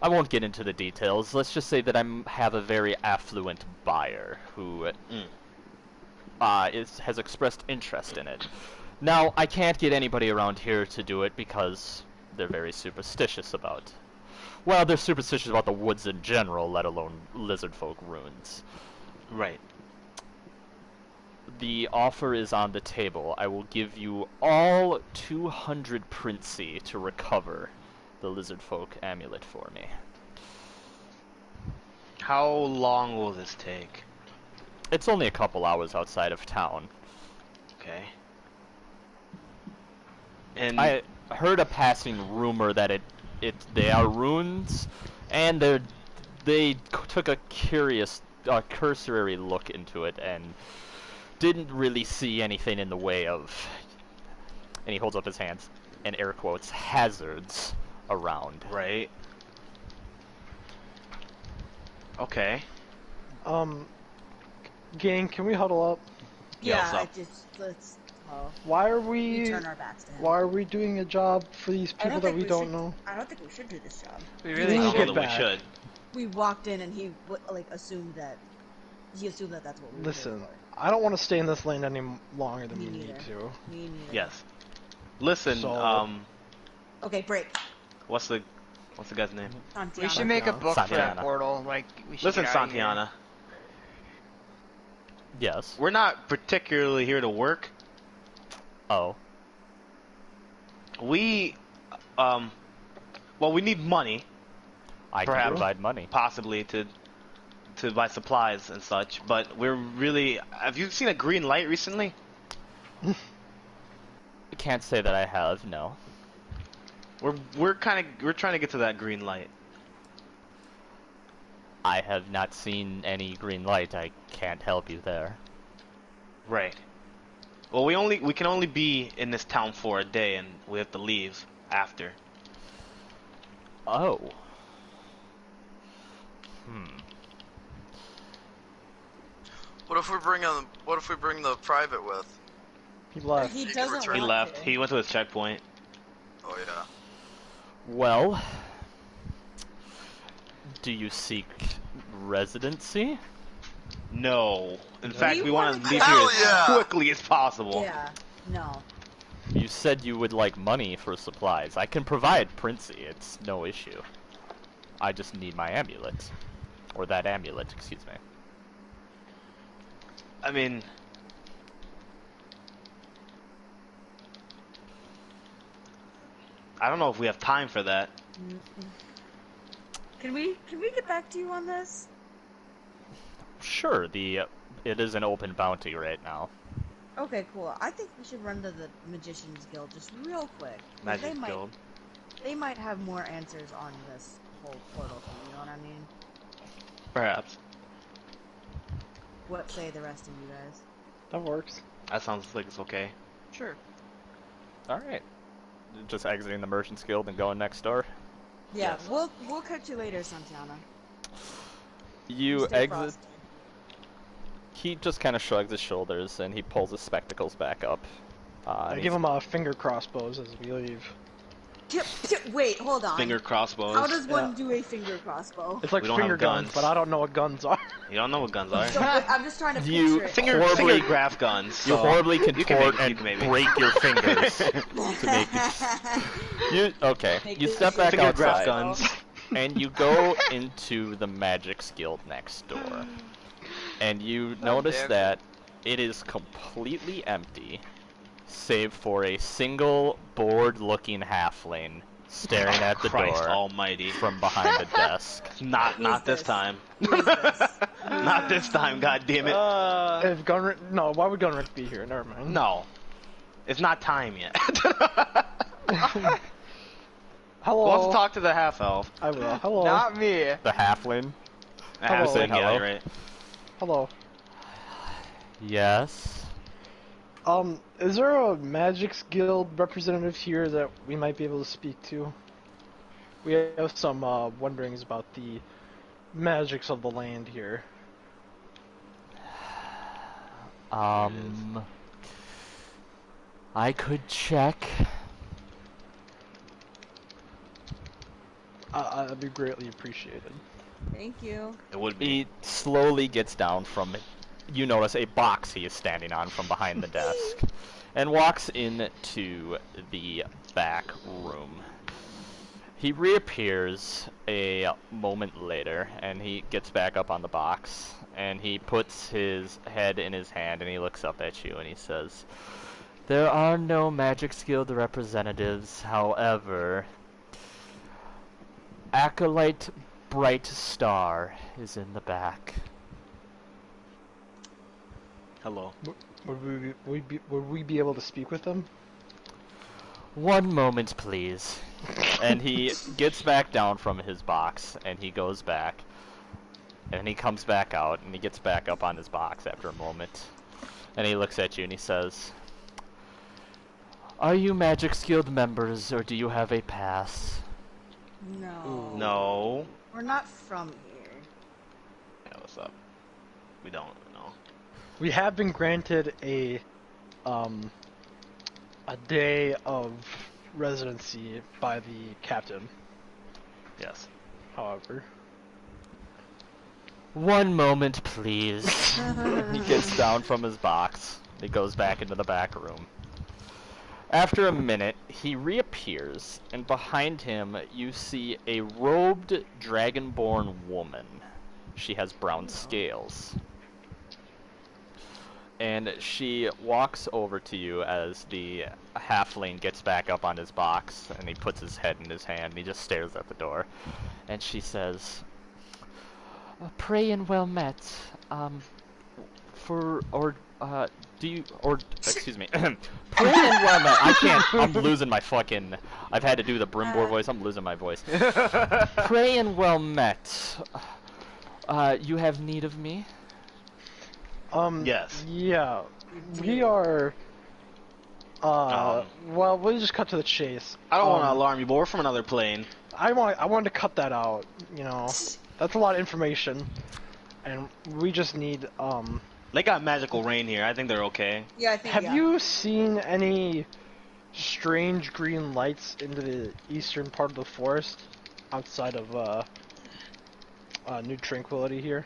I won't get into the details. Let's just say that I have a very affluent buyer who has expressed interest in it. Now, I can't get anybody around here to do it because they're very superstitious about... Well, they're superstitious about the woods in general, let alone lizard folk runes. Right. The offer is on the table. I will give you all 200 Princey to recover the lizard folk amulet for me. How long will this take? It's only a couple hours outside of town. Okay. And I heard a passing rumor that they are runes, and they took a cursory look into it and didn't really see anything in the way of, and he holds up his hands and air quotes, hazards around. right. Okay. Gang, can we huddle up? Yeah, what's Yeah, up? let's. Oh, Why are we we? turn our backs to him. Why are we doing a job for these I people don't that think we we don't should- know? I don't think we should do this job. We We really need I to don't should. know get that we back. should. We walked in and he assumed that that's what we were Listen, doing I don't want to stay in this lane any longer than Me we need neither. to. for. Me neither. Yes. Listen. So- Okay, break. What's the guy's name? Santiana. We should make a book for that Santiana. portal. Like, we should Listen, get out of here. Santiana. Yes. We're not particularly here to work. Oh. We, well, we need money, I can Perhaps. provide money. possibly, to buy supplies and such. But we're really. Have you seen a green light recently? Can't say that I have, no. We're trying to get to that green light. I have not seen any green light. I can't help you there. Right. Well, we can only be in this town for a day, and we have to leave after. Oh. What if we bring the private with? He left. He can doesn't return. He want left. to. He went to his checkpoint. Oh yeah. Well, do you seek residency? No. In fact, we want to leave here Hell as yeah! quickly as possible. Yeah. No. You said you would like money for supplies. I can provide Princey, it's no issue. I just need my amulet. Or that amulet, excuse me. I mean, I don't know if we have time for that. Can we get back to you on this? Sure, it is an open bounty right now. Okay, cool. I think we should run to the Magicians Guild just real quick. 'Cause Magic they might, Guild. They might have more answers on this whole portal thing, you know what I mean? Perhaps. What say the rest of you guys? That works. That sounds like it's okay. Sure. Alright. Just exiting the Merchant's Guild and going next door. Yeah, Yes. we'll catch you later, Santiana. You Stay exit. frosty. He just kind of shrugs his shoulders and he pulls his spectacles back up. I give him a finger crossbows as we leave. Wait, hold on. Finger crossbows. How does one Yeah. do a finger crossbow? It's like We don't have finger guns, guns. but I don't know what guns are. You don't know what guns are. So, I'm just trying to You picture it. Finger Horribly- graph guns. You so horribly you can contort make- and maybe. break your fingers to make you okay. Make You it step back Finger graph outside guns. and you go into the Magic's Guild next door, and you notice damn. that it is completely empty, save for a single bored-looking halfling staring at the Christ door Almighty. from behind the desk. Not Who's this this? time. Who is this? Not this time. God damn it. If Gunrick, no, why would Gunrick be here? Never mind. No. It's not time yet. Hello. Wants to talk to the half elf. I will. Hello. Not me. The halfling. Hello. Say hello. Yeah, right. Hello. Yes. Is there a Magic's Guild representative here that we might be able to speak to? We have some wonderings about the magics of the land here. I could check. That'd be greatly appreciated. Thank you. It would be. He slowly gets down from, you notice, a box he is standing on from behind the desk, and walks into the back room. He reappears a moment later, and he gets back up on the box, and he puts his head in his hand, and he looks up at you, and he says, "There are no Magic's Guild representatives, however, Acolyte Bright Star is in the back." Hello. Would we be able to speak with them? One moment, please. And he gets back down from his box, and he goes back, and he comes back out, and he gets back up on his box after a moment, and he looks at you, and he says, "Are you Magic's Guild members, or do you have a pass?" No. No. We're not from here. Yeah, what's up? We don't know. We have been granted a day of residency by the captain. Yes. However, One moment, please. He gets down from his box. He goes back into the back room. After a minute, he reappears, and behind him you see a robed dragonborn woman. She has brown scales. And she walks over to you as the halfling gets back up on his box, and he puts his head in his hand, and he just stares at the door. And she says, "Pray and well met. Excuse me. Pray and well met. I can't, I'm losing my fucking, I've had to do the Brimbor voice, I'm losing my voice. Pray and well met. You have need of me?" Yes. Yeah, we are Well, we'll just cut to the chase. I don't want to alarm you, but we're from another plane. I wanted to cut that out. You know, that's a lot of information, and we just need They got magical rain here. I think they're okay. Yeah, I think. Have yeah. you seen any strange green lights into the eastern part of the forest, outside of New Tranquility here?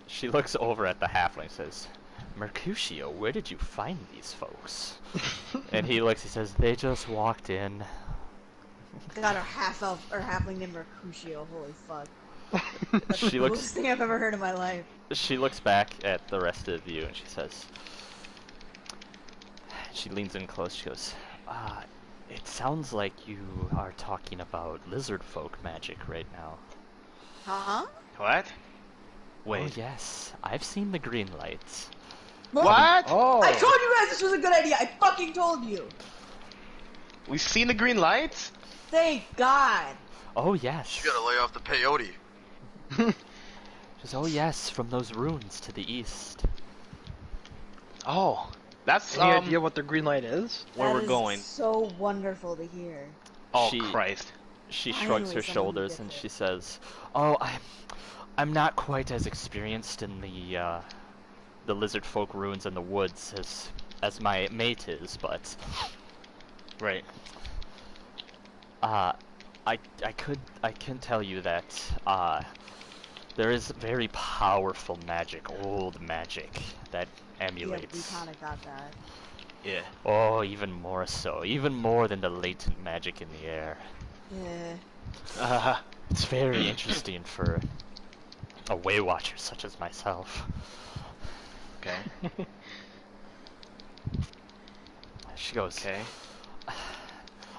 She looks over at the halfling and says, Mercutio, where did you find these folks? And he looks, he says, they just walked in. Got a half elf or halfling named Mercutio. Holy fuck. That's She the looks- coolest thing I've ever heard in my life. She looks back at the rest of you and she says, she leans in close, she goes, it sounds like you are talking about lizard folk magic right now. Huh? What? Oh Wait. yes, I've seen the green lights. What? Oh, I told you guys this was a good idea. I fucking told you. We've seen the green lights? Thank God. Oh yes. You gotta lay off the peyote. She says, oh yes, from those ruins to the east. Oh. That's, any idea what the green light is? where That we're is going. So wonderful to hear. Oh, She- Christ. She Finally, shrugs her someone who shoulders gets and it. she says, "Oh, I'm not quite as experienced in the lizard folk ruins in the woods as my mate is, but Right. I can tell you that there is very powerful magic, old magic that Yeah, we emulates. kind of got that. Yeah. Oh, even more so, even more than the latent magic in the air. Yeah. It's very interesting for a Waywatcher such as myself. Okay. She goes, Okay.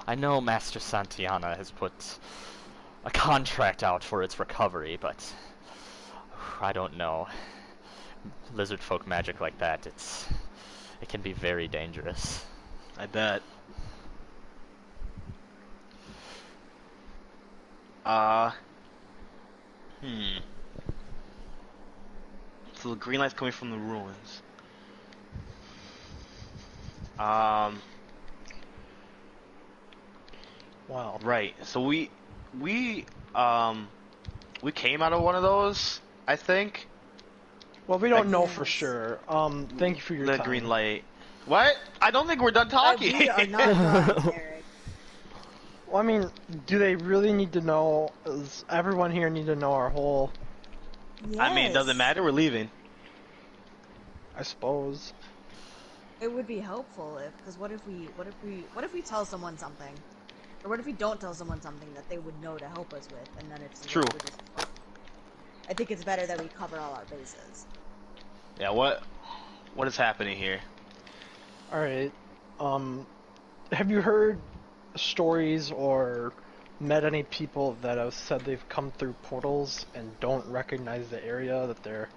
I know Master Santiana has put a contract out for its recovery, but I don't know. Lizard folk magic like that, it can be very dangerous. I bet. So the green light's coming from the ruins. Wow. Right. So we came out of one of those, I think. Well, we don't Like- know for sure. Thank you for your The time. green light. What? I don't think we're done talking. We are not done, Eric. Well, I mean, do they really need to know? Does everyone here need to know our whole? I mean, it doesn't Yes. matter. We're leaving. I suppose. It would be helpful because what if we tell someone something, or what if we don't tell someone something that they would know to help us with, and then it's True. we're just fucked. I think it's better that we cover all our bases. Yeah. What is happening here? All right. Have you heard stories or met any people that have said they've come through portals and don't recognize the area that they're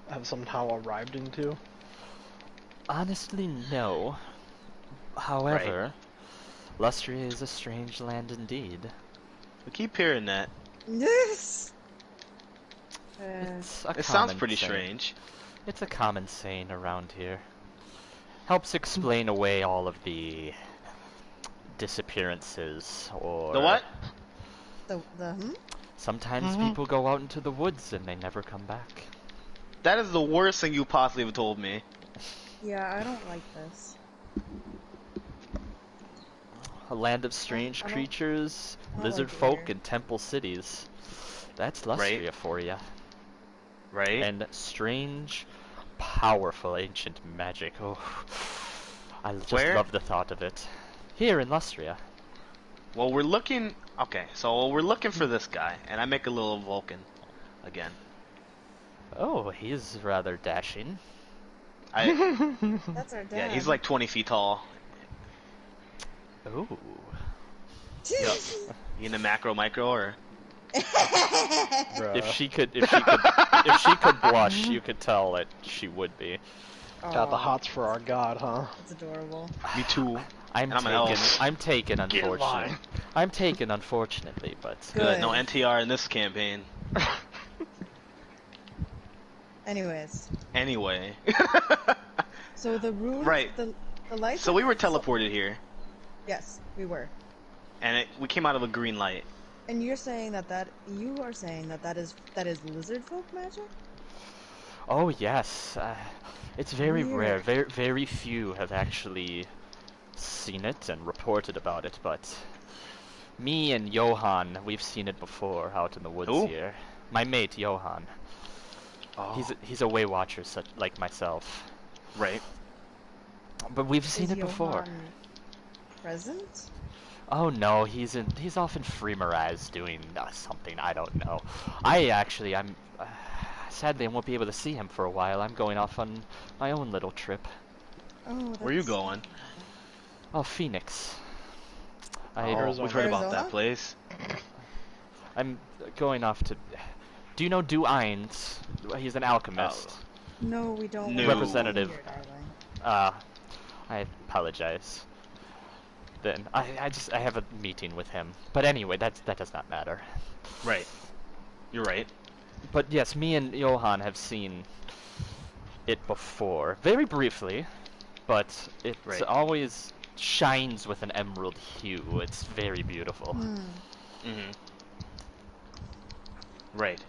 have somehow arrived into? Honestly, no. However, Lustria is a strange land indeed. We keep hearing that. Yes. It's a It sounds common pretty saying. strange. It's a common saying around here. Helps explain away all of the disappearances or The what? The Sometimes people go out into the woods and they never come back. That is the worst thing you possibly have told me. Yeah, I don't like this. A land of strange I don't- creatures, I don't lizard like it folk, here. and temple cities. That's Lustria for you. Right? And strange, powerful ancient magic. Oh, I just Where? love the thought of it. Here in Lustria. Well, we're looking. Okay, so we're looking for this guy, and I make a little Vulcan again. Oh, he's rather dashing. That's our dad. Yeah, he's like 20 feet tall. Ooh. Yup. You in the macro, micro, or? If she could blush, you could tell that she would be. Got the hots for our god, huh? That's adorable. Me too. I'm And I'm an taken. elf. I'm taken, Get in unfortunately. line. I'm taken, unfortunately, but Good. No Good. NTR in this campaign. Anyways, Anyway. So the runes, Right. the lights. So we were teleported here, Yes, we were. and we came out of a green light. And you're saying you are saying that is lizard folk magic? Oh yes, it's very rare. Weird. Very few have actually seen it and reported about it, but me and Johan, we've seen it before out in the woods Who? here. My mate Johan. Oh. He's a way watcher, such like myself. Right. But we've seen Is it before. Johann present? Oh no, he's off in Freemaraz doing something, I don't know. I'm sadly I won't be able to see him for a while. I'm going off on my own little trip. Oh, that's... Where you going? Oh, Phoenix. We've heard about Arizona? that place. I'm going off to... Do you know Duines? He's an alchemist. No, we don't. No. Representative. Here, darling. I apologize. Then I have a meeting with him. But anyway, that does not matter. Right. You're right. But yes, me and Johan have seen it before, very briefly, but it Right. always shines with an emerald hue. It's very beautiful. Mm-hmm. Right.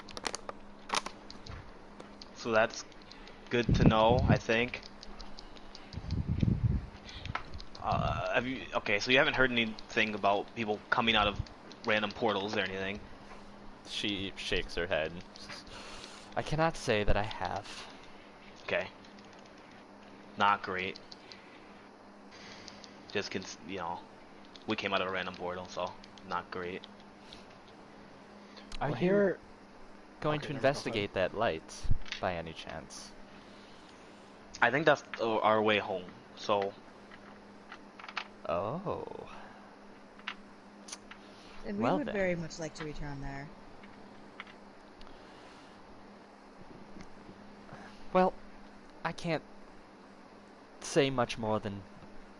So that's good to know, I think. Okay, so you haven't heard anything about people coming out of random portals or anything? She shakes her head. I cannot say that I have. Okay. Not great. Just, we came out of a random portal, so not great. Are Well, you here, going Okay, to never go investigate that light, by any chance? I think that's our way home, so... Oh. And we Well would then. very much like to return there. Well, I can't say much more than...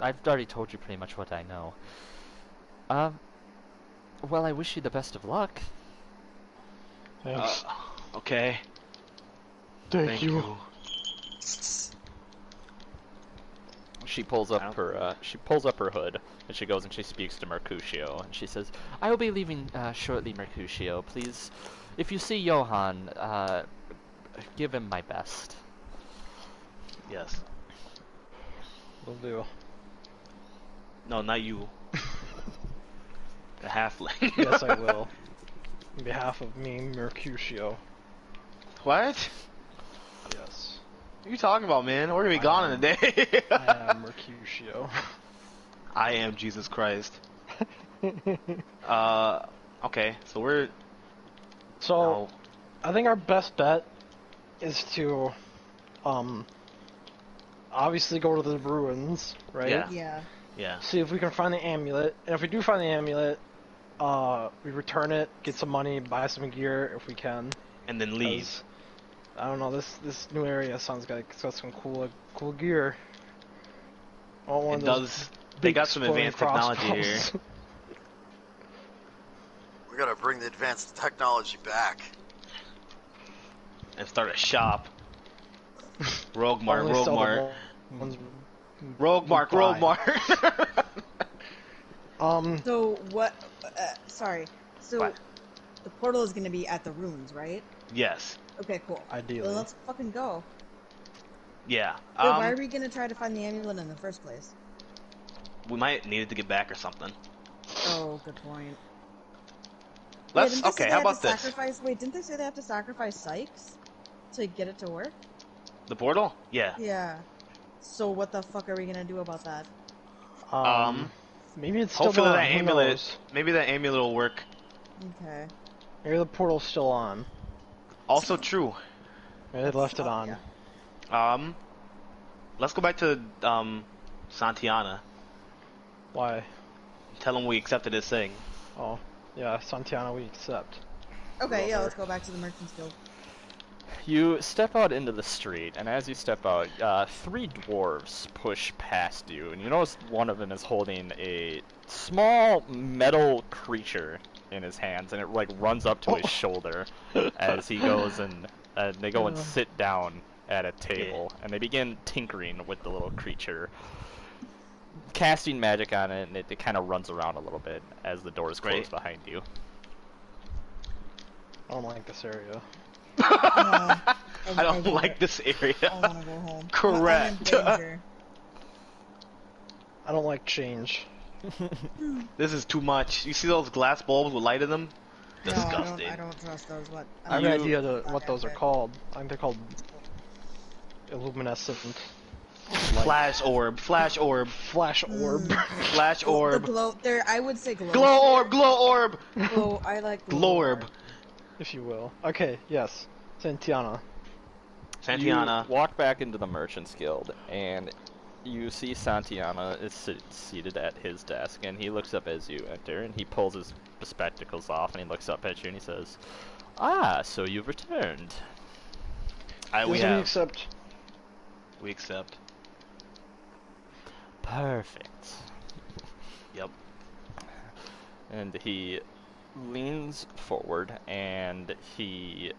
I've already told you pretty much what I know. Well, I wish you the best of luck. thanks. Okay. Thank you. She pulls up her hood, and she goes and she speaks to Mercutio, and she says, "I will be leaving shortly, Mercutio. Please, if you see Johan, give him my best." Yes. Will do. No, not you. The halfling. Yes, I will. On behalf of me, Mercutio. What? Yes. What are you talking about, man? We're gonna be gone in a day. I am Mercutio. I am Jesus Christ. Okay, so we're... So, No. I think our best bet is to, obviously go to the ruins, right? Yeah. Yeah. Yeah. See if we can find the amulet, and if we do find the amulet, we return it, get some money, buy some gear if we can. And then leave. 'cause, I don't know, this new area sounds like it's got some cool gear. I want one It of those does. They big got some exploding advanced technology crossbows. here. We gotta bring the advanced technology back. And start a shop. Rogue Mart, Only Rogue sell the Mart. ones Rogue Mart, buy. Rogue Mart. So what? Sorry. So What? the portal is going to be at the ruins, right? Yes. Okay, cool. Ideally. Well, let's fucking go. Yeah. Wait, why are we going to try to find the amulet in the first place? We might need it to get back or something. Oh, good point. Let's. Didn't they say Okay. they How had to about this? Wait, didn't they say they have to sacrifice Sykes to get it to work? The portal? Yeah. Yeah. So what the fuck are we gonna do about that? Maybe it's still Hopefully on. that Who amulet. knows? Maybe that amulet will work. Okay. Maybe the portal's still on. Also true. Maybe they left it on. Yeah. Let's go back to Santiana. Why? Tell him we accepted his thing. Oh, yeah, Santiana we accept. Okay, yeah, let's go back to the Merchant's Guild. You step out into the street, and as you step out, three dwarves push past you, and you notice one of them is holding a small metal creature in his hands, and it like runs up to his shoulder as he goes and they go and sit down at a table, and they begin tinkering with the little creature, casting magic on it, and it kind of runs around a little bit as the doors close Great. behind you. I don't like this area. I don't like this area. I want to go home. Correct. I'm in danger. I don't like change. This is too much. You see those glass bulbs with light in them? Disgusting. No, I don't trust those. What? I have an You- idea to what those are called. I think they're called illuminescent. Flash orb. Flash orb. Flash orb. Flash The orb. glow. There, I would say glow. Glow orb. Glow orb. Glow. I like glow. Glorb. If you will. Okay, yes. Santiana. Santiana. You walk back into the Merchant's Guild, and you see Santiana is seated at his desk, and he looks up as you enter, and he pulls his spectacles off, and he looks up at you, and he says, "Ah, so you've returned." We Yes, have. accept. We accept. Perfect. Yep. And he leans forward, and he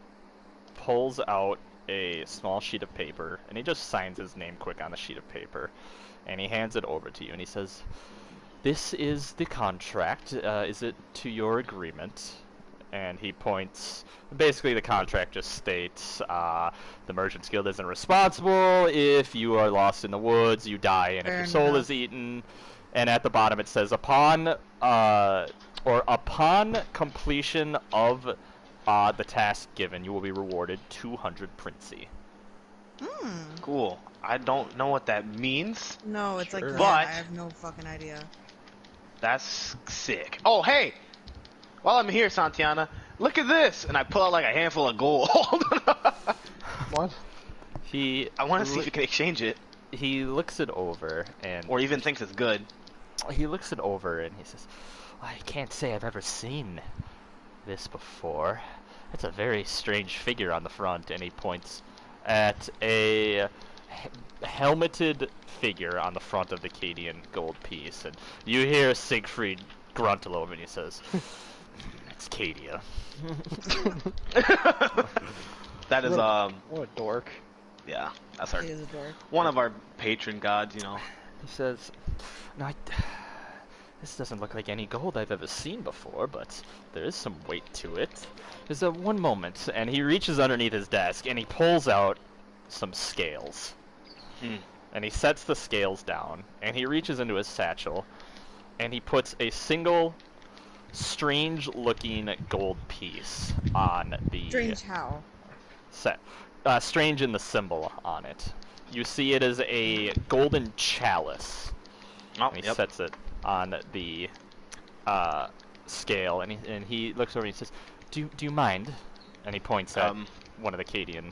pulls out a small sheet of paper, and he just signs his name quick on a sheet of paper, and he hands it over to you, and he says, "This is the contract. Is it to your agreement?" And he points. Basically, the contract just states the Merchant's Guild isn't responsible if you are lost in the woods, you die, and if Fair your soul enough. is eaten. And at the bottom it says, upon completion of the task given, you will be rewarded 200 Princey. Cool. I don't know what that means. No, it's like Sure. that. But- I have no fucking idea. That's sick. Oh, hey! While I'm here, Santiana, look at this! And I pull out like a handful of gold. What? He I want to see if you can exchange it. he looks it over, and Or even thinks it's good. he looks it over, and he says, "I can't say I've ever seen this before. It's a very strange figure on the front," and he points at a helmeted figure on the front of the Cadian gold piece, and you hear Siegfried grunt a little bit, and he says, "It's Cadia." That is, What a dork. yeah, that's our He is a dork. one of our patron gods, you know. He says, "No, this doesn't look like any gold I've ever seen before, but there is some weight to it. There's one moment," and he reaches underneath his desk, and he pulls out some scales. And he sets the scales down, and he reaches into his satchel, and he puts a single strange-looking gold piece on the Strange how? set. Strange in the symbol on it. You see it as a golden chalice. Oh, And he yep. sets it on the scale, and he looks over and he says, "Do you mind?" And he points at one of the Cadian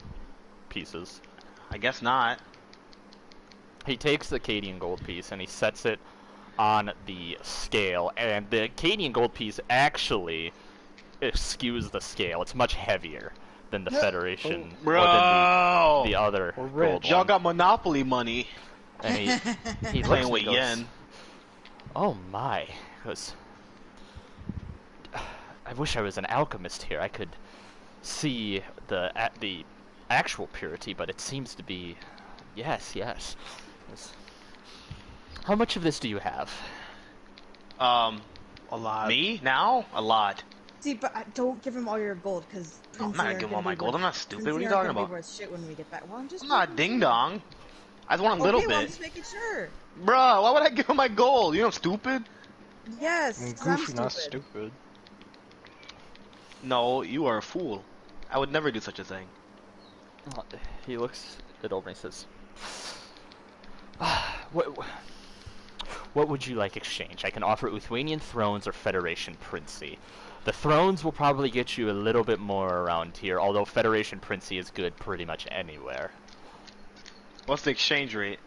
pieces. I guess not. He takes the Cadian gold piece and he sets it on the scale, and the Cadian gold piece actually skews the scale. It's much heavier than the Federation or Bro! than the other We're gold rich. Y'all one. got Monopoly money. And he looks Playing and with he goes, yen. "Oh my," because I wish I was an alchemist here. I could see the actual purity, but it seems to be, yes. Yes. How much of this do you have?" A lot. Me? Now? A lot. See, but don't give him all your gold, because No, I'm not gonna give him all my gold. I'm not stupid. What are you talking about? Worth shit when we get back. Well, I'm just. I'm not ding dong. I just want a Okay, little well, I'm bit. just making sure. Bruh, why would I give him my gold? You know I'm stupid? Yes, I'm 'cause I'm goofy, not stupid. stupid. No, you are a fool. I would never do such a thing. He looks it over and he says, what would you like exchange? I can offer Lithuanian thrones or Federation princey. The thrones will probably get you a little bit more around here, although Federation princey is good pretty much anywhere. What's the exchange rate?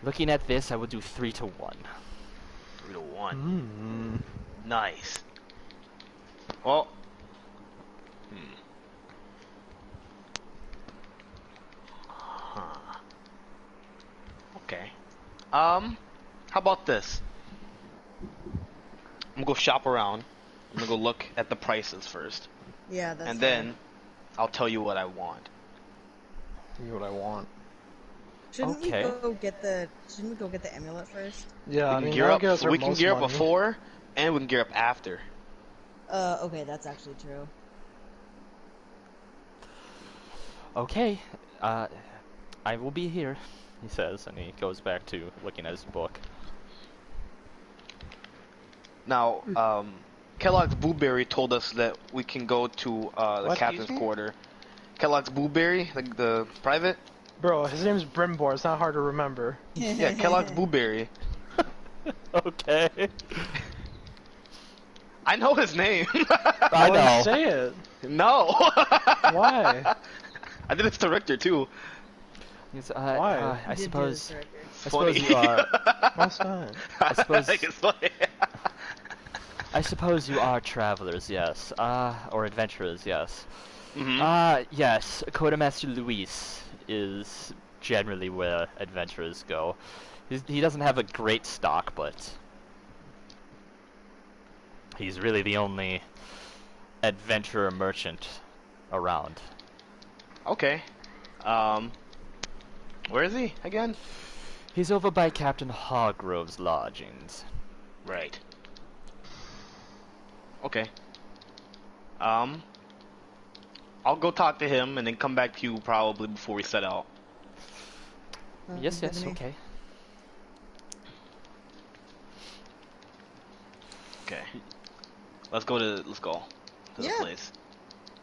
Looking at this, I would do 3 to 1. 3 to 1. Nice. Well. Huh. Okay. How about this? I'm gonna go shop around. I'm gonna go look at the prices first. Yeah, that's And fair. then I'll tell you what I want. Give me what I want. Shouldn't Okay. we go get the amulet first? Yeah, I We can mean, gear that'll up. get us our We can most gear up money. before, and we can gear up after. Okay, that's actually true. Okay. I will be here, he says, and he goes back to looking at his book. Now, Kellogg's Blueberry told us that we can go to the What? captain's Excuse me? quarter. Kellogg's Blueberry, the private. Bro, his name's Brimbor. It's not hard to remember. Yeah, Kellogg's Blueberry. Okay. I know his name. I Well, know. Say it. No. Why? I did it to Richter too. He's, Why? I You did do suppose. this, Ricker. I suppose Funny. you are. That's not. I suppose- think it's funny. I suppose you are travelers, yes. Or adventurers, yes. Mhm. Yes. Quartermaster Luis is generally where adventurers go. He doesn't have a great stock, but he's really the only adventurer merchant around. Okay. Where is he again? He's over by Captain Hargrove's lodgings. Right. Okay. I'll go talk to him and then come back to you probably before we set out. Yes, Good to yes, me. okay. Okay. Let's go to the Yeah. place.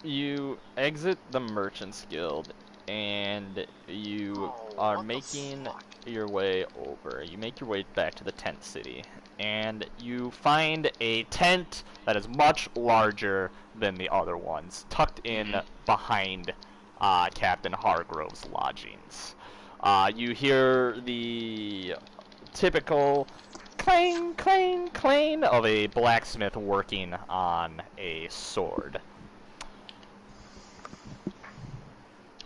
You exit the Merchant's Guild, and you are what the making fuck? your way over. You make your way back to the tent city, and you find a tent that is much larger than the other ones, tucked in behind Captain Hargrove's lodgings. You hear the typical clang, clang, clang of a blacksmith working on a sword.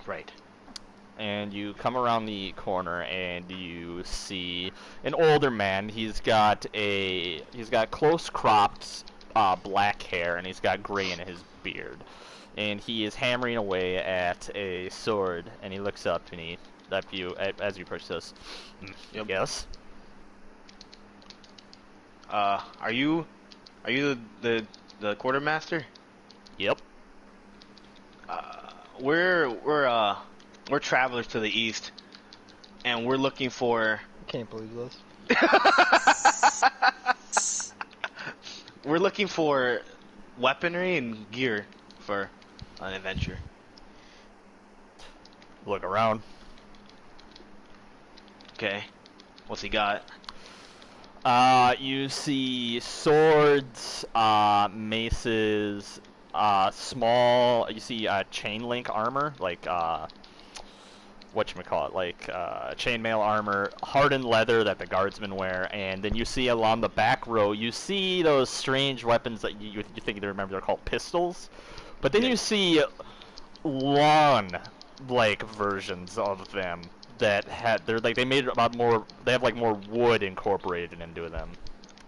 Right. And you come around the corner and you see an older man. He's got close cropped black hair, and he's got gray in his beard. And he is hammering away at a sword, and he looks up and he as you approach this. Yep. Yes. Are you the quartermaster? Yep. We're travelers to the east, and we're looking for I can't believe this. we're looking for weaponry and gear for an adventure. Look around. Okay. What's he got? You see swords, maces, small. You see chain link armor, like whatchamacallit, like chainmail armor, hardened leather that the guardsmen wear, and then you see along the back row, you see those strange weapons that you think they remember. They're called pistols, but then you see lawn like versions of them that they made about more. They have like more wood incorporated into them.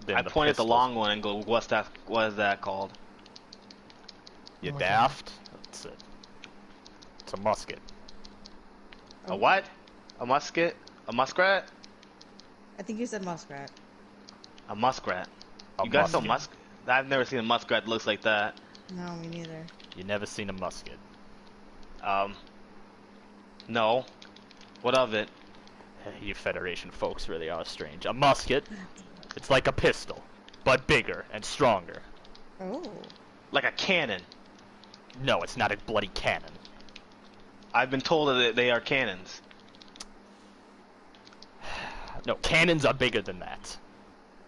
I point at the long one and go, "What's that? What is that called?" You Okay. daft? That's it. It's a musket. A what? A musket? A muskrat? I think you said muskrat. A muskrat. A You got some musket. I've never seen a muskrat that looks like that. No, me neither. You never seen a musket. No. What of it? You Federation folks really are strange. A musket, it's like a pistol, but bigger and stronger. Oh. Like a cannon. No, it's not a bloody cannon. I've been told that they are cannons. No, cannons are bigger than that.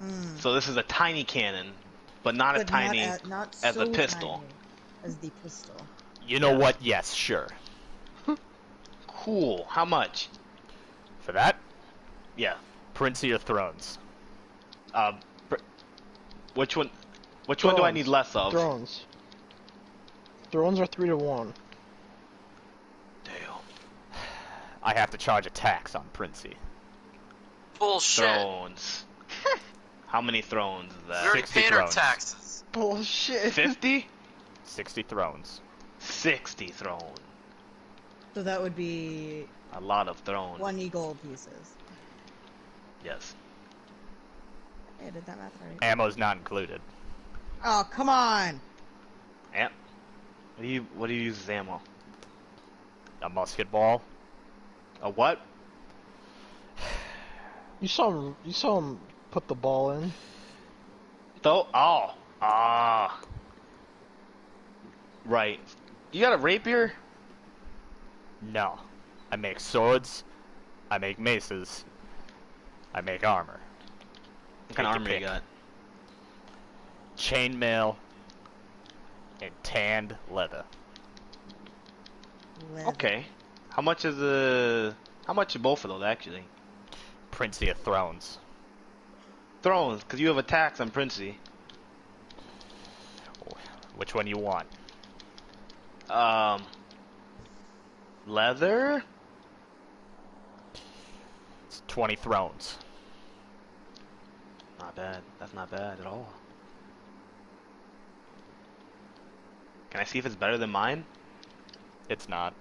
Mm. So this is a tiny cannon, but not as But tiny not as so a pistol. tiny as the pistol. You know Yeah. what? Yes, sure. Cool. How much? For that, Yeah. Prince of your Thrones. Which one? Which one do I need less of? Thrones. Thrones are 3-1. Damn. I have to charge a tax on Princey. Bullshit. Thrones. How many thrones is We that? already 60 paid our thrones. taxes. Bullshit. 50? 60 thrones. 60 thrones. So that would be A lot of thrown. 20 gold pieces. Yes. Hey, I did that math right. Ammo's not included. Oh, come on! What do you use as ammo? A musket ball. A what? You saw him put the ball in. Right. You got a rapier? No. I make swords. I make maces. I make armor. What kind of Take armor your you pick. got? Chainmail and tanned leather. Leather. Okay. How much are both of those actually? Princey of Thrones. Thrones, because you have attacks on Princey. Which one you want? Leather? It's 20 thrones. Not bad. That's not bad at all. Can I see if it's better than mine? It's not.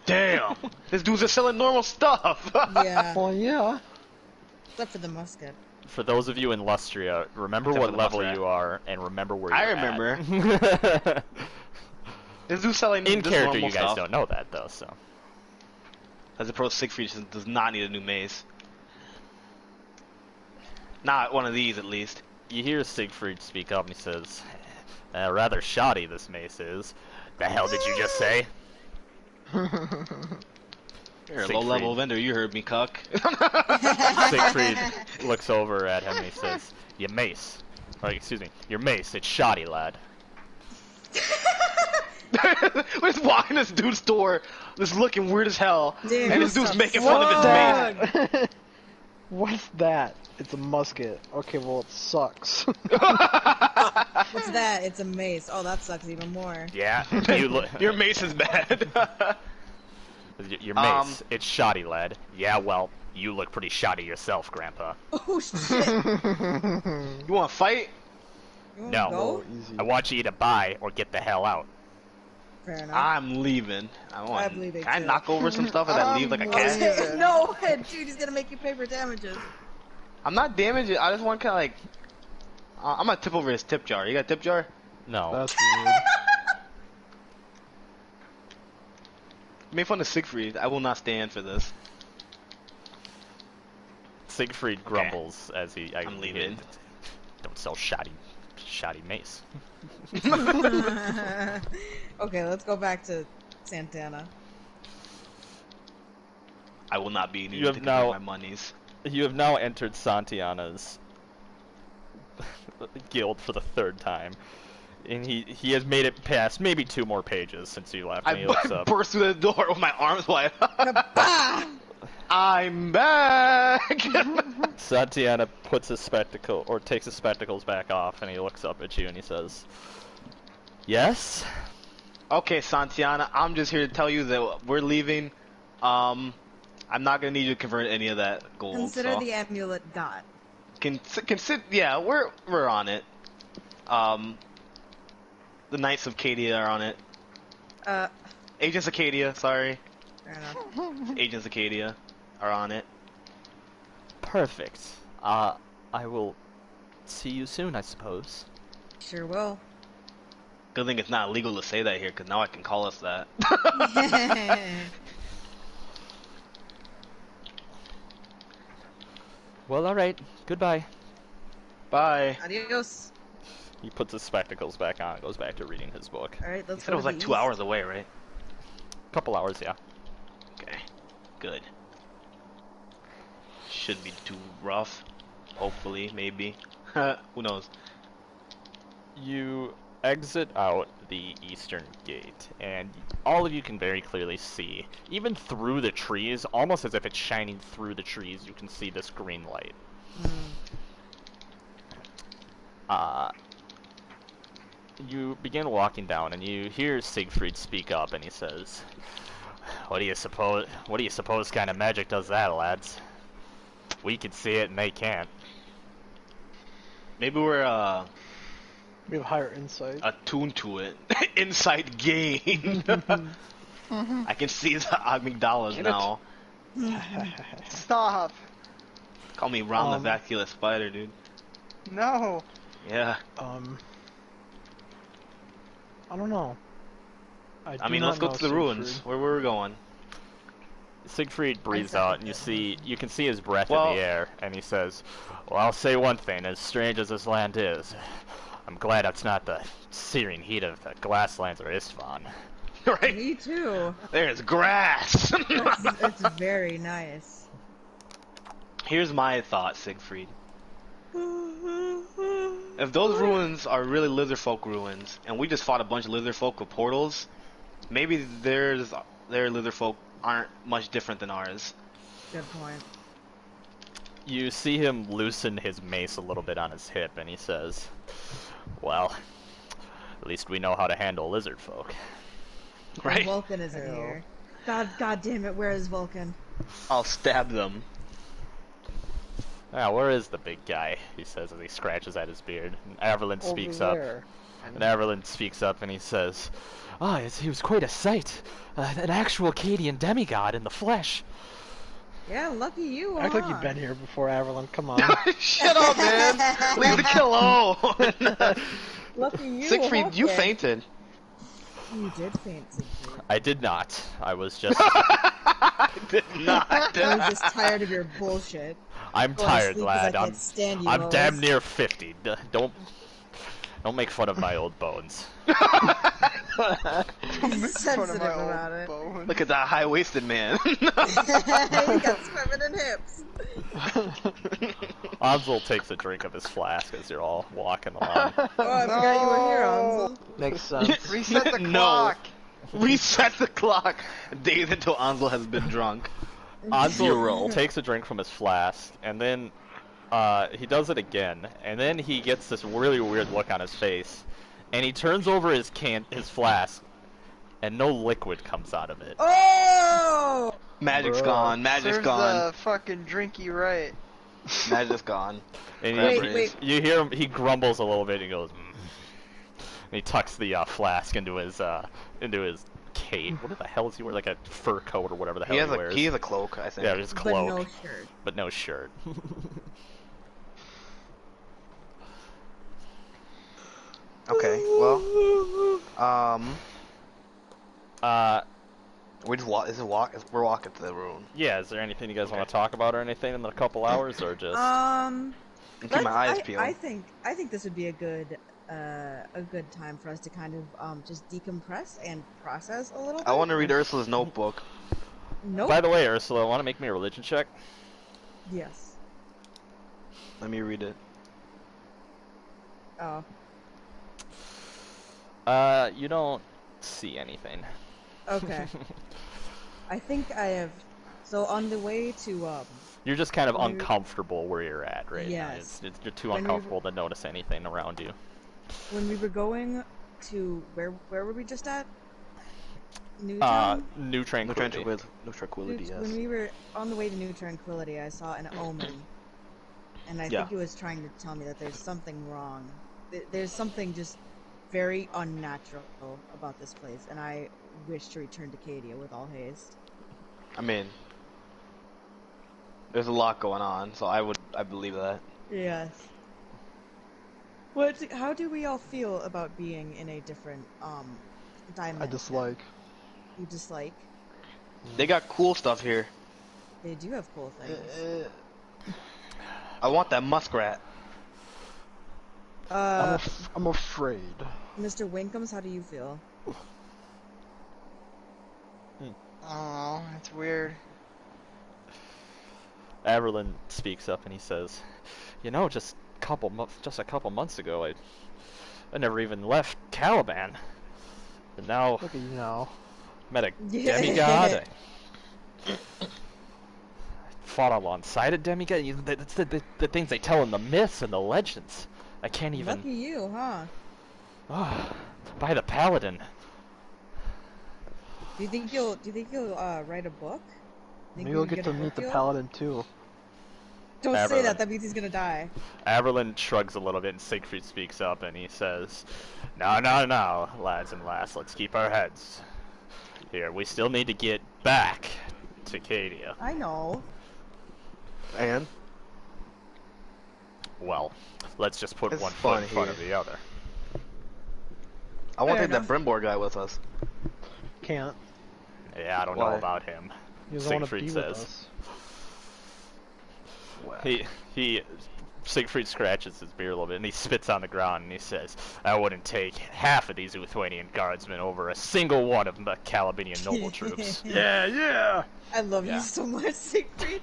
Damn! This dude's just selling normal stuff! Yeah, Well, yeah. except for the musket. For those of you in Lustria, remember Except for what the level muskrat. you are, and remember where I you're remember. at. This dude's selling In just character, normal you guys stuff. don't know that, though, so... As a pro, Siegfried does not need a new mace. Not one of these, at least. You hear Siegfried speak up, and he says, rather shoddy this mace is. The hell did you just say? You're a Siegfried. low-level vendor, you heard me, cuck. Siegfried looks over at him and he says, your mace. Your mace, it's shoddy, lad. We're just walking this dude's door, just looking weird as hell, Dude, and this dude's sucks. making fun of his mace. that? What's that? It's a musket. Okay, well, it sucks. What's that? It's a mace. Oh, that sucks even more. Yeah, Your mace is bad. your mace, it's shoddy, lad. Yeah, well, you look pretty shoddy yourself, Grandpa. Oh, shit. You want to fight? You wanna No. go? Easy. I want you to either buy or get the hell out. Fair enough. I'm leaving. I'm leaving, Can I too. knock over some stuff and then leave like a cat? No, dude, he's gonna make you pay for damages. I'm not damaged. I just want kind of like. I'm gonna tip over his tip jar. You got a tip jar? No. That's weird. Make fun of Siegfried. I will not stand for this. Siegfried grumbles as he... I'm leaving. Don't sell shoddy mace. Okay, let's go back to Santana. I will not be You needed have to now- collect my monies. You have now entered Santiana's guild for the third time. And he has made it past maybe 2 more pages since you left, and he looks I up. burst through the door with my arms wide. Bah! I'm back! Santiana puts his takes his spectacles back off, and he looks up at you and he says, yes? Okay, Santiana, I'm just here to tell you that we're leaving. I'm not gonna need you to convert any of that gold. Consider so. the amulet got. Yeah, we're on it. The Knights of Cadia are on it. Agents of Cadia, sorry. Fair enough. Agents of Cadia are on it. Perfect. I will see you soon, I suppose. Sure will. Good thing it's not illegal to say that here, because now I can call us that. Well, alright. Goodbye. Bye. Adios. He puts his spectacles back on and goes back to reading his book. Alright, You let's said go it was to like the 2 east. hours away, right? Couple hours, yeah. Okay. Good. Shouldn't be too rough. Hopefully, maybe. Who knows? You exit out the eastern gate, and all of you can very clearly see, even through the trees, almost as if it's shining through the trees, you can see this green light. You begin walking down, and you hear Siegfried speak up, and he says, What do you suppose kind of magic does that, lads? We can see it, and they can't. Maybe we're We have higher insight. attuned to it. Inside game. I can see the amygdalas Get it. now. Stop. Call me Ron the Vascular Spider, dude. No. Yeah. I don't know. I mean, let's go to the ruins. Where were we going? Siegfried breathes out, and you can see his breath Well- in the air, and he says, "Well, I'll say one thing. As strange as this land is, I'm glad it's not the searing heat of the Glasslands or Istvan." Right? Me too. There's grass. It's very nice. Here's my thought, Siegfried. If those ruins are really lizardfolk ruins, and we just fought a bunch of lizardfolk with portals, maybe their lizardfolk aren't much different than ours. Good point. You see him loosen his mace a little bit on his hip, and he says, "Well, at least we know how to handle lizard folk." Right? Vulcan isn't here. God damn it! Where is Vulcan? I'll stab them. "Ah, where is the big guy?" he says as he scratches at his beard. And Averlin speaks up. And Averlin speaks up and he says, he was quite a sight. An actual Cadian demigod in the flesh." Yeah, lucky you. Act like huh? you've been here before, Averlin. Come on. Shut up, man! Leave the kill alone! Lucky you. Siegfried, you Vulcan. fainted. You did faint, Siegfried. I did not. I was just... I did not. I was just tired of your bullshit. I'm Go to tired, sleep 'cause I lad. can't stand you, I'm Lois. damn near 50. Don't make fun of my old bones. He's sensitive about it. Look at that high-waisted man. He got feminine hips. Ansel takes a drink of his flask as you're all walking along. Oh, I forgot you were here, Ansel. Makes sense. Reset the No. clock. Reset the clock. Days until Ansel has been drunk. Ansel takes a drink from his flask, and then he does it again, and then he gets this really weird look on his face, and he turns over his flask, and no liquid comes out of it. Oh! Magic's Bruh. gone. Magic's Serves gone. the fucking drinky right. Magic's gone. And Wait. you hear him, he grumbles a little bit, and he goes, "Mm." And he tucks the flask into his cape. What the hell is he wearing? Like a fur coat or whatever the hell he wears. He has a cloak, I think. Yeah, his But cloak, no shirt. but no shirt. Okay, well, we just walk. We're walking to the ruin. Yeah, is there anything you guys want to talk about or anything in a couple hours, or just... And keep my eyes peeled. I think this would be a good time for us to kind of just decompress and process a little bit. I want to read Ursula's notebook. Nope. By the way, Ursula, want to make me a religion check? Yes. Let me read it. Oh. You don't see anything. Okay. I think I have. So on the way to You're just kind of When we- uncomfortable where you're at right now. Yes. You're too When we- uncomfortable to notice anything around you. when we were going to where were we just at? Newtown? New Tranquility. No tranquility, yes. When we were on the way to New Tranquility, I saw an omen, and I Yeah. think it was trying to tell me that there's something wrong. There's something just very unnatural about this place, and I wish to return to Cadia with all haste. I mean, there's a lot going on, so I believe that. Yes. How do we all feel about being in a different dimension? I dislike. You dislike? They got cool stuff here. They do have cool things. I want that muskrat. I'm afraid. Mr. Winkums, how do you feel? Oh, it's weird. Averlin speaks up and he says, "You know, just a couple months ago, I never even left Caliban, and now Look at you now. met a Yeah. demigod. I fought alongside a demigod. That's the things they tell in the myths and the legends. I can't even. Lucky you, huh? Oh, by the paladin. Do you think you'll write a book? Think Maybe we we'll can get to a meet book the deal? paladin too. Don't say Averlin. that. That means he's gonna die. Averlin shrugs a little bit, and Siegfried speaks up, and he says, "No, lads and lass, let's keep our heads. Here, we still need to get back to Cadia. I know. And Well, let's just put It's one foot fun in front here. of the other. I want to Fair take that enough. Brimbor guy with us. Can't. Yeah, I don't Why? know about him. He doesn't want to Siegfried be says. with us. Siegfried scratches his beard a little bit and he spits on the ground and he says, I wouldn't take half of these Uthwanian guardsmen over a single one of the Calabinian noble troops. Yeah, yeah. I love Yeah. you so much, Siegfried.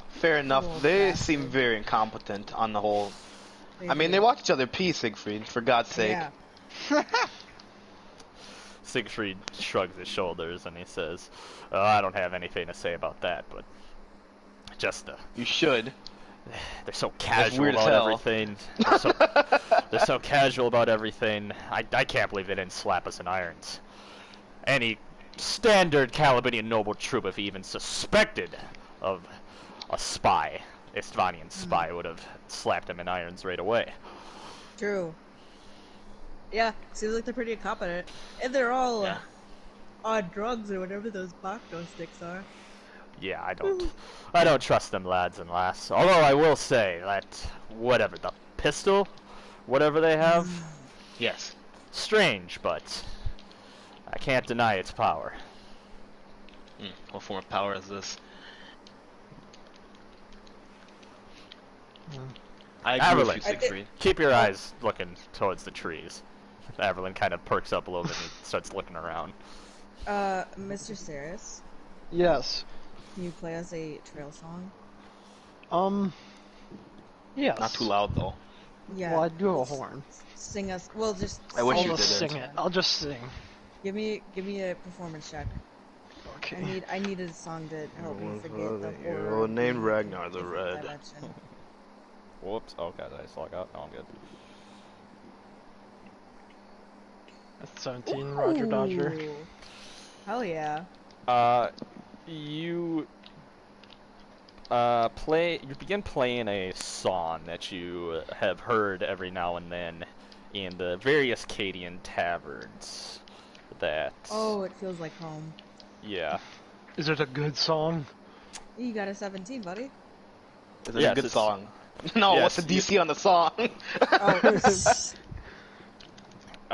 Fair enough. Little They bastard. seem very incompetent on the whole. I mean, they watch each other pee, Siegfried, for God's sake. Yeah. Siegfried shrugs his shoulders and he says, I don't have anything to say about that, but just You should. they're so casual weird as about hell. everything. They're so casual about everything. I can't believe they didn't slap us in irons. Any standard Calabinian noble troop, if he even suspected of a spy, Istvanian spy, would have slapped him in irons right away. True. Yeah, seems like they're pretty incompetent. And they're all Yeah. on drugs or whatever those Bacco sticks are. Yeah, I don't trust them lads and lass. Although I will say that whatever the pistol, whatever they have, Yes. strange, but I can't deny its power. What form of power is this? I agree with you, Averlin. Siegfried. Keep your eyes looking towards the trees. Averlin kind of perks up a little bit and he starts looking around. Mr. Saris, Yes. can you play us a trail song? Yes. Not too loud, though. Yeah. Well, I do have a let's horn. Sing us. Well, just. I wish I'll you just didn't. sing it. I'll just sing. Give me a performance check. Okay. I needed a song to help me forget the hero horror. of named being Ragnar the in this Red. dimension. Whoops. Okay, did I slug out? No, I'm good. That's 17, Roger Dodger. Ooh. Hell yeah. You begin playing a song that you have heard every now and then in the various Cadian taverns. That Oh, it feels like home. yeah. Is it a good song? You got a 17, buddy. Is it Yes, a good it's- song? No, yes, what's the DC on the song?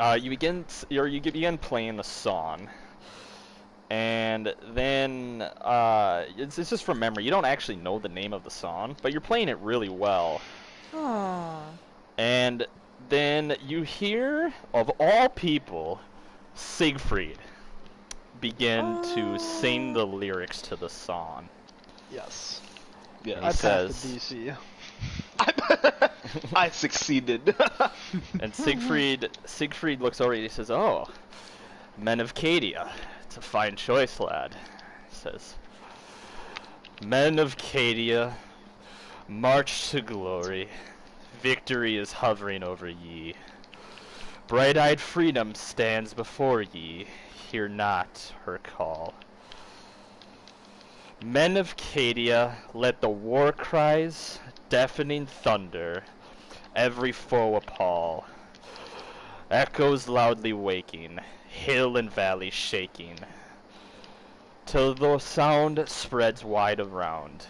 Oh, You begin playing the song, and then it's just from memory. You don't actually know the name of the song, but you're playing it really well. Aww. And then you hear, of all people, Siegfried begin to sing the lyrics to the song. Yes. Yeah, I He passed says- the DC. I succeeded. And Siegfried looks over and he says, "Oh, men of Cadia, it's a fine choice, lad." He says, "Men of Cadia, march to glory. Victory is hovering over ye. Bright-eyed freedom stands before ye. Hear not her call. Men of Cadia, let the war cries, deafening thunder, every foe appall. Echoes loudly waking, hill and valley shaking, till the sound spreads wide around.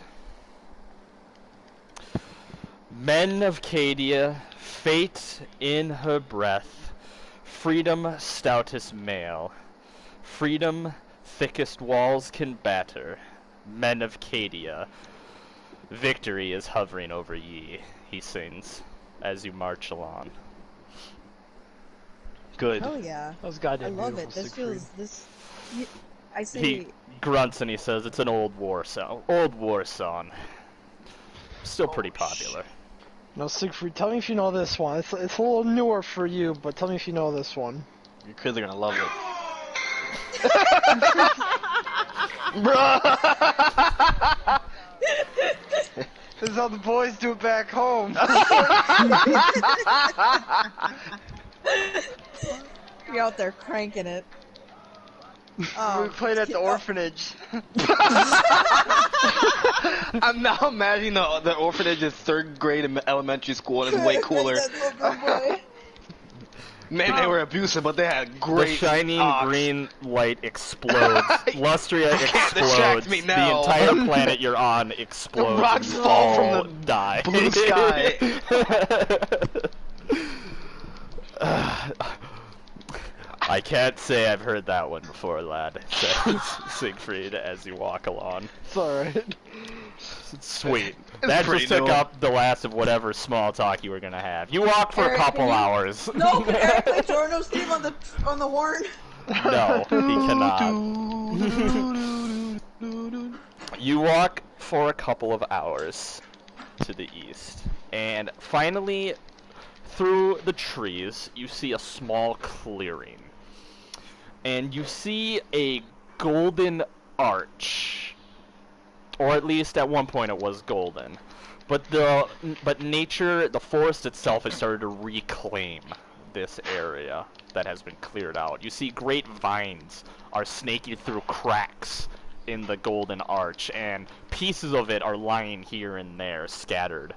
Men of Cadia, fate in her breath, freedom stoutest mail, freedom thickest walls can batter. Men of Cadia, victory is hovering over ye," he sings, as you march along. Good. Hell yeah. That was I goddamn love beautiful, it. This Siegfried. feels this. I say He grunts and he says it's an old war song. Still pretty popular. No, Siegfried, tell me if you know this one. It's a little newer for you, but tell me if you know this one. Your kids are gonna love it. This is how the boys do it back home. you're out there cranking it. We played at the orphanage. I'm now imagining the orphanage is third grade in elementary school and it's way cooler. That's so good, boy. Man, they were abusive, but they had great. The shining talks. green light explodes. Lustria can't explodes. distract me The now. entire planet you're on explodes. The rocks and you fall from all the die. blue sky. I can't say I've heard that one before, lad, says Siegfried as you walk along. It's alright. Sweet. It's That pretty just took new. up the last of whatever small talk you were gonna have. You walked for a Eric, couple can you- hours. No, can Eric play Jorno's theme on the horn? No, he cannot. You walk for a couple of hours to the east, and finally, through the trees, you see a small clearing. And you see a golden arch. Or at least at one point it was golden. But nature, the forest itself has started to reclaim this area that has been cleared out. You see great vines are snaking through cracks in the golden arch, and pieces of it are lying here and there, scattered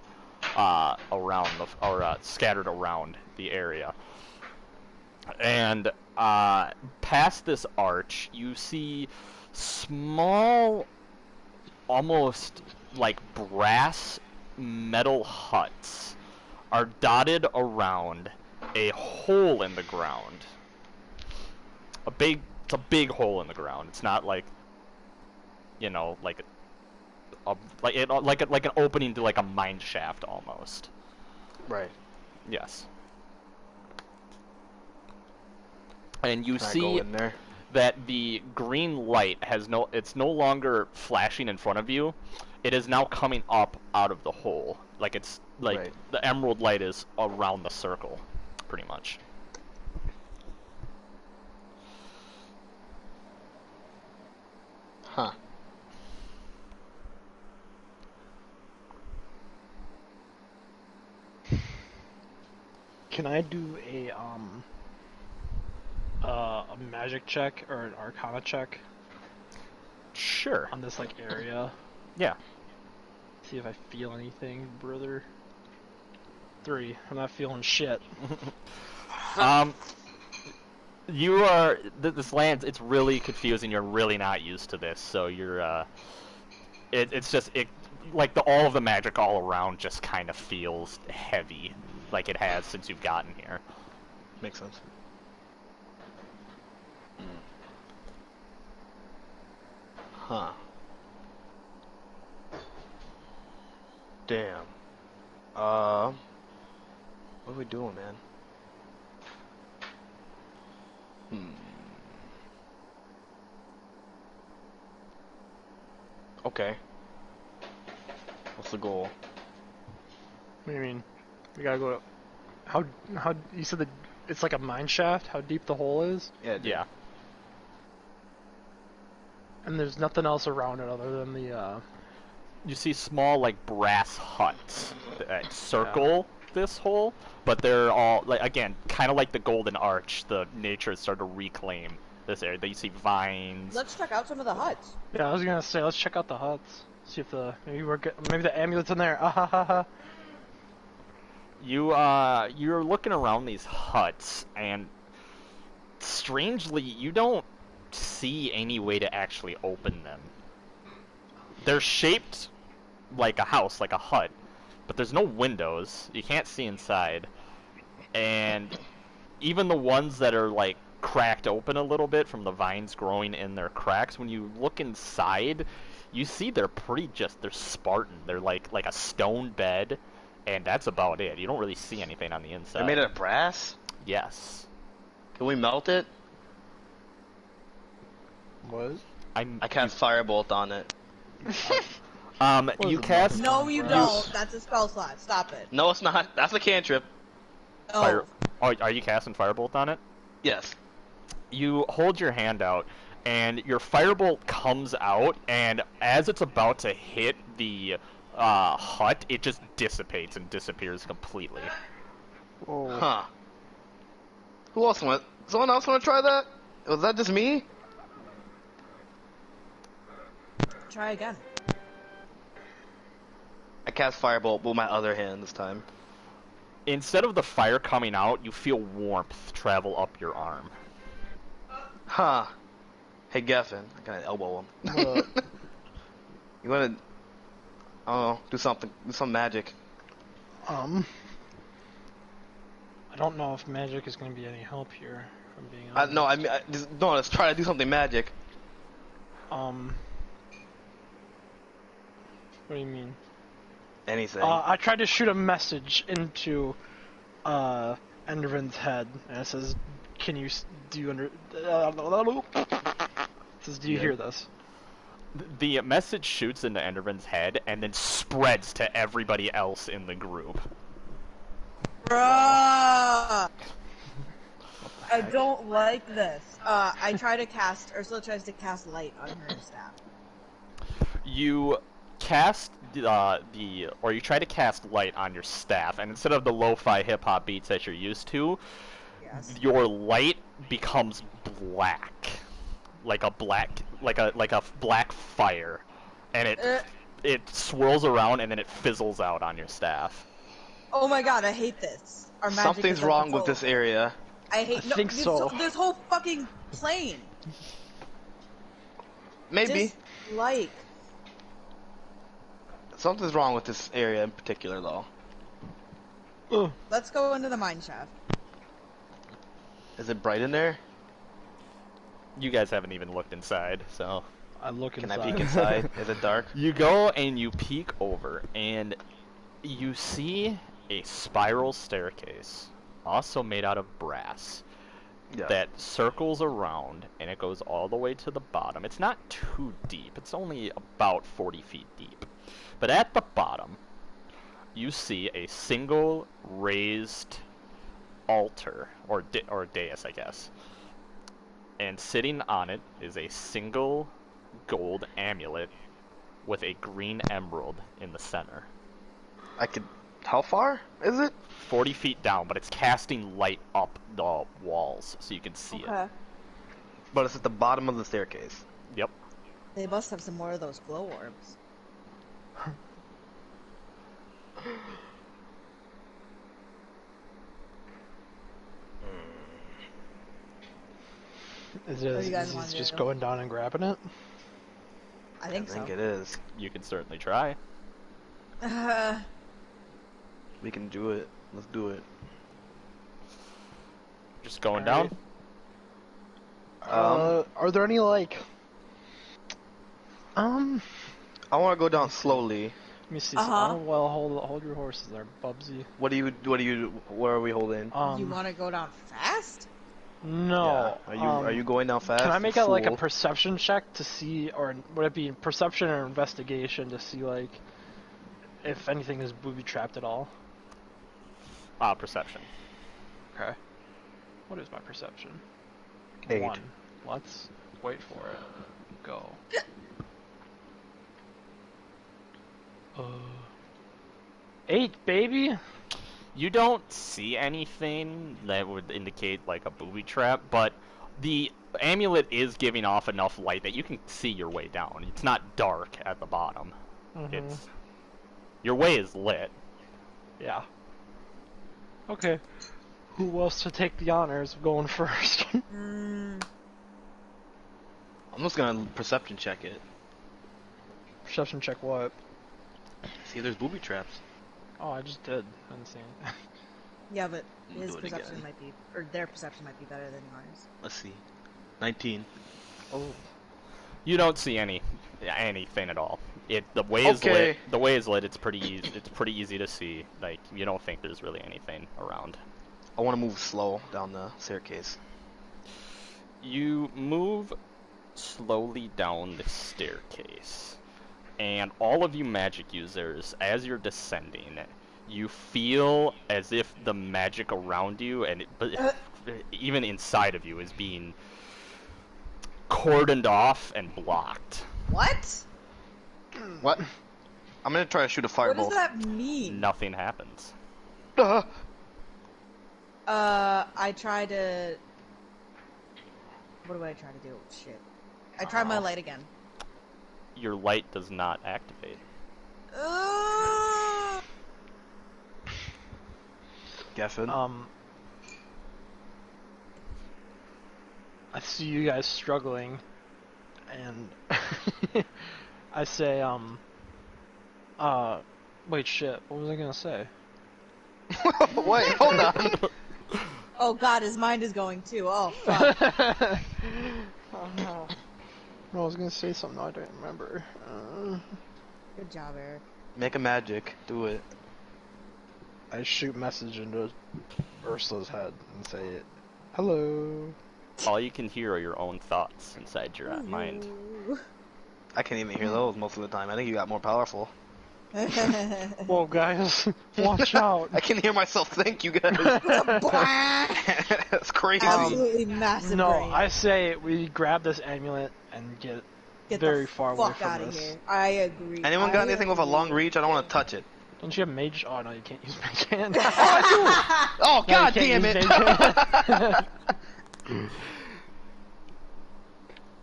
scattered around the area. And past this arch, you see small, almost like brass metal huts are dotted around a hole in the ground. It's a big hole in the ground. It's not like, you know, like an opening to like a mine shaft almost. Right. Yes. And you Can I see go in there? that the green light it's no longer flashing in front of you. It is now coming up out of the hole. Like it's like Right. the emerald light is around the circle, pretty much. Huh. Can I do a magic check or an arcana check Sure. on this like area? Yeah. See if I feel anything, brother. 3. I'm not feeling shit. You are this land. It's really confusing. You're really not used to this, so you're. It's just like all of the magic all around just kind of feels heavy, like it has since you've gotten here. Makes sense. Huh. Damn. What are we doing, man? Okay. What's the goal? What do you mean? We gotta go. How you said that it's like a mine shaft? How deep the hole is? Yeah. And there's nothing else around it other than the. You see small like brass huts that circle this hole, but they're all like again kind of like the golden arch. The nature has started to reclaim this area. You see vines. Let's check out some of the huts. Yeah, I was gonna say let's check out the huts. See if maybe the amulet's in there. Ah ha ha ha. You're looking around these huts, and strangely, you don't see any way to actually open them. They're shaped like a house, like a hut, but there's no windows. You can't see inside, and even the ones that are like cracked open a little bit from the vines growing in their cracks, when you look inside, you see they're Spartan. They're like a stone bed. And that's about it. You don't really see anything on the inside. They made it of brass? Yes. Can we melt it? What? I cast firebolt on it. You cast No, you don't. That's a spell slot. Stop it. No, it's not. That's a cantrip. Oh. fire. Oh, are you casting firebolt on it? Yes. You hold your hand out, and your firebolt comes out, and as it's about to hit the hut, it just dissipates and disappears completely. Huh. Who else want? Someone else want to try that? Was that just me? Try again. I cast firebolt with my other hand this time. instead of the fire coming out, you feel warmth travel up your arm. Huh. Hey, Geffen. I gotta elbow him. What? You wanna... Oh, do something. Do some magic. I don't know if magic is going to be any help here, if I'm being honest. No, I mean... no, let's try to do something magic. What do you mean? Anything. I tried to shoot a message into Endervin's head, and it says, "Can you do you under?" It says, "Do you hear this?" The message shoots into Enderman's head and then spreads to everybody else in the group. Bruh! I don't like this. I try to cast, Ursula tries to cast light on her staff. You cast or you try to cast light on your staff, and instead of the lo-fi hip-hop beats that you're used to, Yes. your light becomes black. Like a black fire, and it swirls around and then it fizzles out on your staff. Oh my god, I hate this. Our magic Something's is wrong with uncontrollable. this area. I hate. I think so. This whole fucking plane. Maybe. Just like. Something's wrong with this area in particular, though. Let's go into the mine shaft. Is it bright in there? You guys haven't even looked inside, so... I look Can inside. I peek inside? Is it dark? You go and you peek over, and you see a spiral staircase, also made out of brass, Yeah. that circles around, and it goes all the way to the bottom. It's not too deep. It's only about 40 feet deep. But at the bottom, you see a single raised altar, or dais, I guess. And sitting on it is a single gold amulet with a green emerald in the center. I could... How far is it? 40 feet down, but it's casting light up the walls, so you can see Okay. it. But it's at the bottom of the staircase. Yep. They must have some more of those glow orbs. Is What do you guys he wanna just do? going down and grabbing it? I think I think so. it is. You can certainly try. We can do it. Let's do it. Just going Alright. down. Are there any like? I want to go down slowly. Let me see. Uh-huh. Oh, well, hold your horses there, Bubsy. Where are we holding? You want to go down fast? No. Yeah. Are you going down fast? Can I make you like a fool? perception check to see, or would it be perception or investigation to see like if anything is booby trapped at all? Perception. Okay. What is my perception? 8. 1. Let's wait for it. Go. 8, baby. You don't see anything that would indicate like a booby trap, but the amulet is giving off enough light that you can see your way down. It's not dark at the bottom. It's your way is lit. Yeah. Okay. Who wants to take the honors of going first? I'm just gonna perception check it. Perception check what? See if there's booby traps. Oh, I just did. I didn't see anything. Yeah, but We'll his do it perception again. might be, or their perception might be better than yours. Let's see. 19. Oh. You don't see anything at all. The way is Okay. lit. The way is lit. It's pretty easy. It's pretty easy to see. Like you don't think there's really anything around. I want to move slow down the staircase. You move slowly down the staircase, and all of you magic users, as you're descending, you feel as if the magic around you and even inside of you is being cordoned off and blocked. What? What? I'm gonna try to shoot a What does firebolt. that mean? Nothing happens. I try to. What do I try to do? Shit. I try my light again. Your light does not activate. Geffen. I see you guys struggling, and I say, wait, shit, what was I gonna say? Wait, hold on. Oh god, his mind is going too. Oh fuck. Oh no. No, I was gonna say something, I don't remember. Good job, Eric. Make a magic. Do it. I shoot message into Ursula's head and say, hello. All you can hear are your own thoughts inside your mind. Ooh. I can't even hear those most of the time. I think you got more powerful. Whoa, guys, watch out. I can hear myself think, you guys. That's crazy. Absolutely massive No, brain. I say we grab this amulet and get very the far away fuck from out of this. here. I agree. Anyone got anything with a long reach? I don't want to touch it. Don't you have mage? Oh no, you can't use mage hand. Oh, No, you god can't damn use it! mage hand.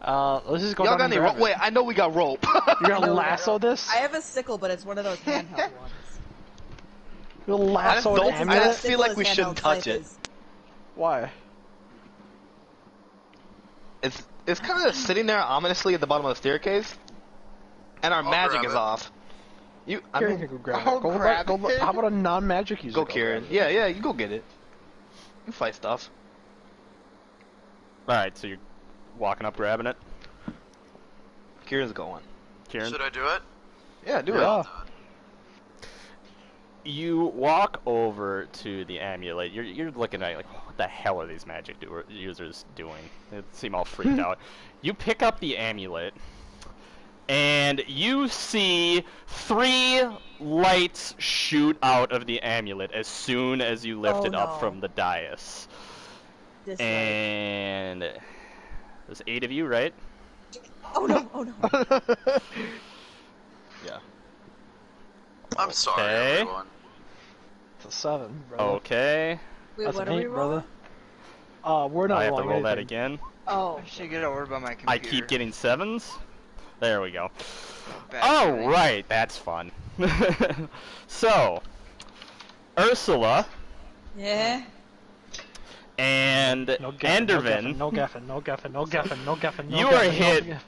Let's just go Y'all down got and any grab rope? it. Wait, I know we got rope. You're gonna lasso this? I have a sickle, but it's one of those handheld ones. You'll lasso don't- an I amulet? just feel like we Sickle is shouldn't handheld, touch life it. is- Why? It's kind of sitting there ominously at the bottom of the staircase, and our I'll magic grab is it. off. I Kieran mean, can go grab I'll it. Go grab go it. how about a non-magic user? go Kieran. grab it? Yeah, you go get it. You fight stuff. Alright, so you're walking up, grabbing it. Kieran's going. Kieran? Should I do it? Yeah, do Yeah. it. You walk over to the amulet. You're looking at it like, what the hell are these magic users doing? They seem all freaked out. You pick up the amulet, and you see 3 lights shoot out of the amulet as soon as you lift Oh, it up no. from the dais. This way. And there's 8 of you, right? Oh no! Oh no! Yeah. I'm sorry, Okay. everyone. It's a 7, brother. Okay. Wait, That's what an are we 8, rolling? brother. We're not I have to rolling roll that anything. again. Oh. I should get over by my computer. I keep getting 7s. There we go. Bad Oh, feeling. right, that's fun. So, Ursula Yeah. and No gaffing, Enderman, no gaffing, no gaffing, no gaffing, no gaffing, no You gaffing, are no hit. gaffing.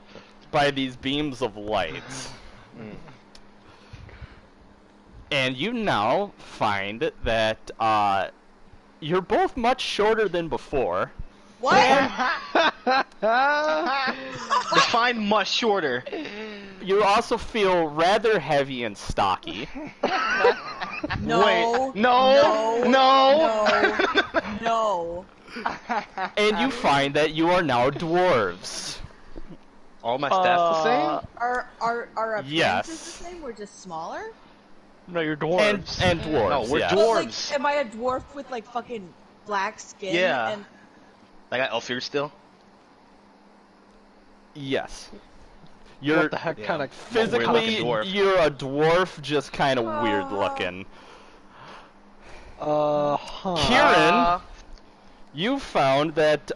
by these beams of lights. And you now find that you're both much shorter than before. What? Define much shorter. You also feel rather heavy and stocky. No. Wait, no, No. No. And you find that you are now dwarves. All my stats the same? Are appearances Yes. the same? We're just smaller? No, you're And dwarves. dwarves, No, we're yes. dwarves. But, like, am I a dwarf with like fucking black skin? Yeah. And I got elf ears still. Yes. You're What the heck Yeah. kind of physically, weird-looking dwarf. you're a dwarf, just kind of weird looking. huh. Kieran, you found that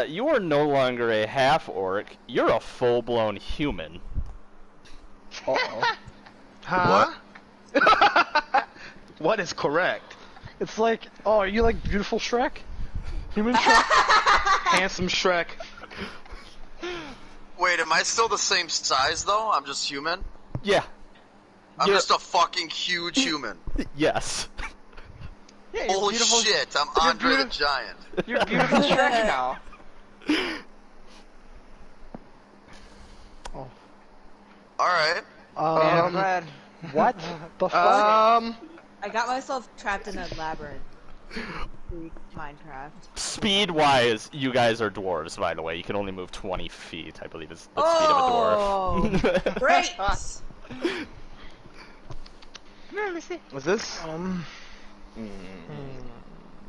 you are no longer a half-orc, you're a full-blown human. Uh-oh. Huh? What is correct? It's like, oh, are you like beautiful Shrek? Human Shrek? Handsome Shrek. Wait, am I still the same size though? I'm just human? Yeah, I'm You're- just a fucking huge human. yes. Yeah, you're Holy beautiful. shit, I'm Andre the Giant. You're beautiful Shrek now. Alright. Yeah, I'm Um, glad. what the fuck? I got myself trapped in a labyrinth. Through Minecraft. Speed-wise, you guys are dwarves, by the way. You can only move 20 feet, I believe is the Oh, speed of a dwarf. great! Was this?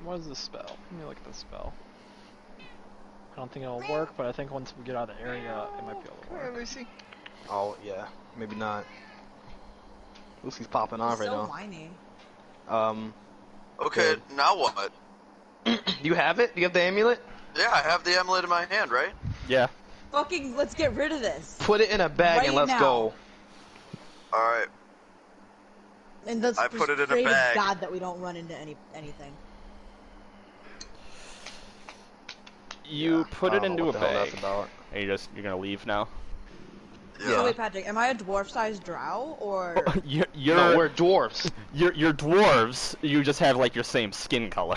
What is this spell? Let me look at this spell. I don't think it'll work, but I think once we get out of the area, it might be able to Come here, work. Lucy. Oh yeah, maybe not. Lucy's popping off He's right so now. whiny. Okay, Good. now what? Do you have it? Do you have the amulet? Yeah, I have the amulet in my hand, right? Yeah. Fucking, let's get rid of this. Put it in a bag and Right let's now. go. Alright. And let's I put just it in a pray to bag. God that we don't run into anything. You put I it don't know into what a the hell bag. that's about. Are you're gonna leave now? Yeah. So wait, Patrick, am I a dwarf-sized drow or? You're No, we're dwarves. you're dwarves. You just have like your same skin color.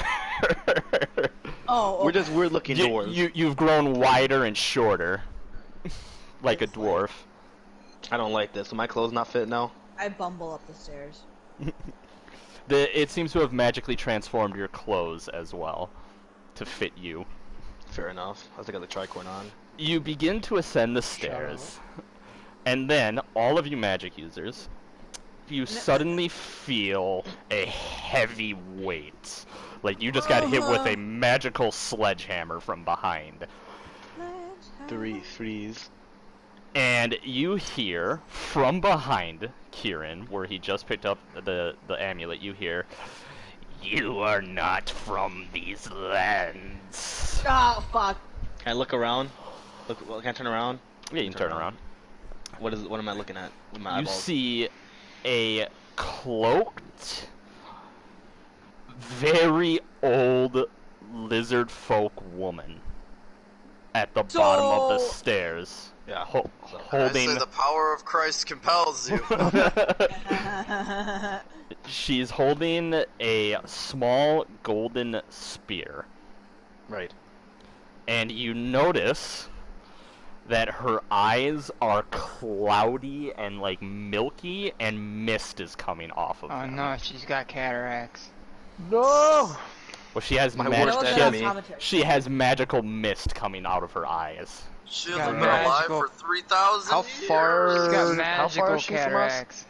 Oh, We're okay. just weird looking dwarves. You've grown wider and shorter, like a It's dwarf. I don't like this. Do my clothes not fit now? I bumble up the stairs. It seems to have magically transformed your clothes as well to fit you. Fair enough. I think I got the tricorn on. You begin to ascend the stairs, and then all of you magic users, you suddenly feel a heavy weight. Like you just got hit with a magical sledgehammer from behind. Three threes. And you hear from behind Kieran, where he just picked up the amulet, you hear, "You are not from these lands." Oh fuck! Can I look around? Can I turn around? Yeah, you can turn around. What am I looking at with my You eyeballs? see a cloaked, very old lizard folk woman at the bottom of the stairs. Yeah. I Holding. say the power of Christ compels you. She's holding a small golden spear. Right. And you notice that her eyes are cloudy and like milky, and mist is coming off of Oh them. no, she's got cataracts. No! Well, she has My mag- worst That was enemy. commentary. she has magical mist coming out of her eyes. She'll Got have been alive magical- for 3,000 How years. far- She's got How far magical is she from us? cataracts.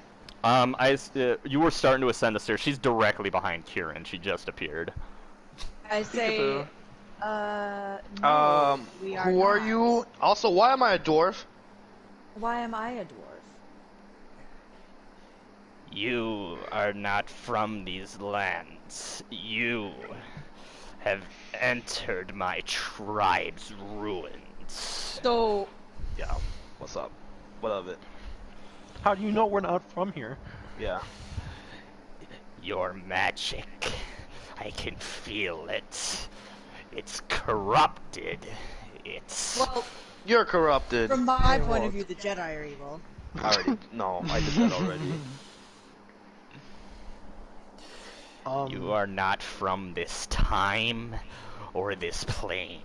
You were starting to ascend the stairs. She's directly behind Kieran. She just appeared. I say, Peekaboo. no, we are Who are not. you? Also, why am I a dwarf? Why am I a dwarf? You are not from these lands. You have entered my tribe's ruins. So, Yeah. What's up? What of it? How do you know we're not from here? Yeah. Your magic. I can feel it. It's corrupted. It's... well, You're corrupted. from my point of view, the Jedi are evil. No, I did that already. You are not from this time or this plane.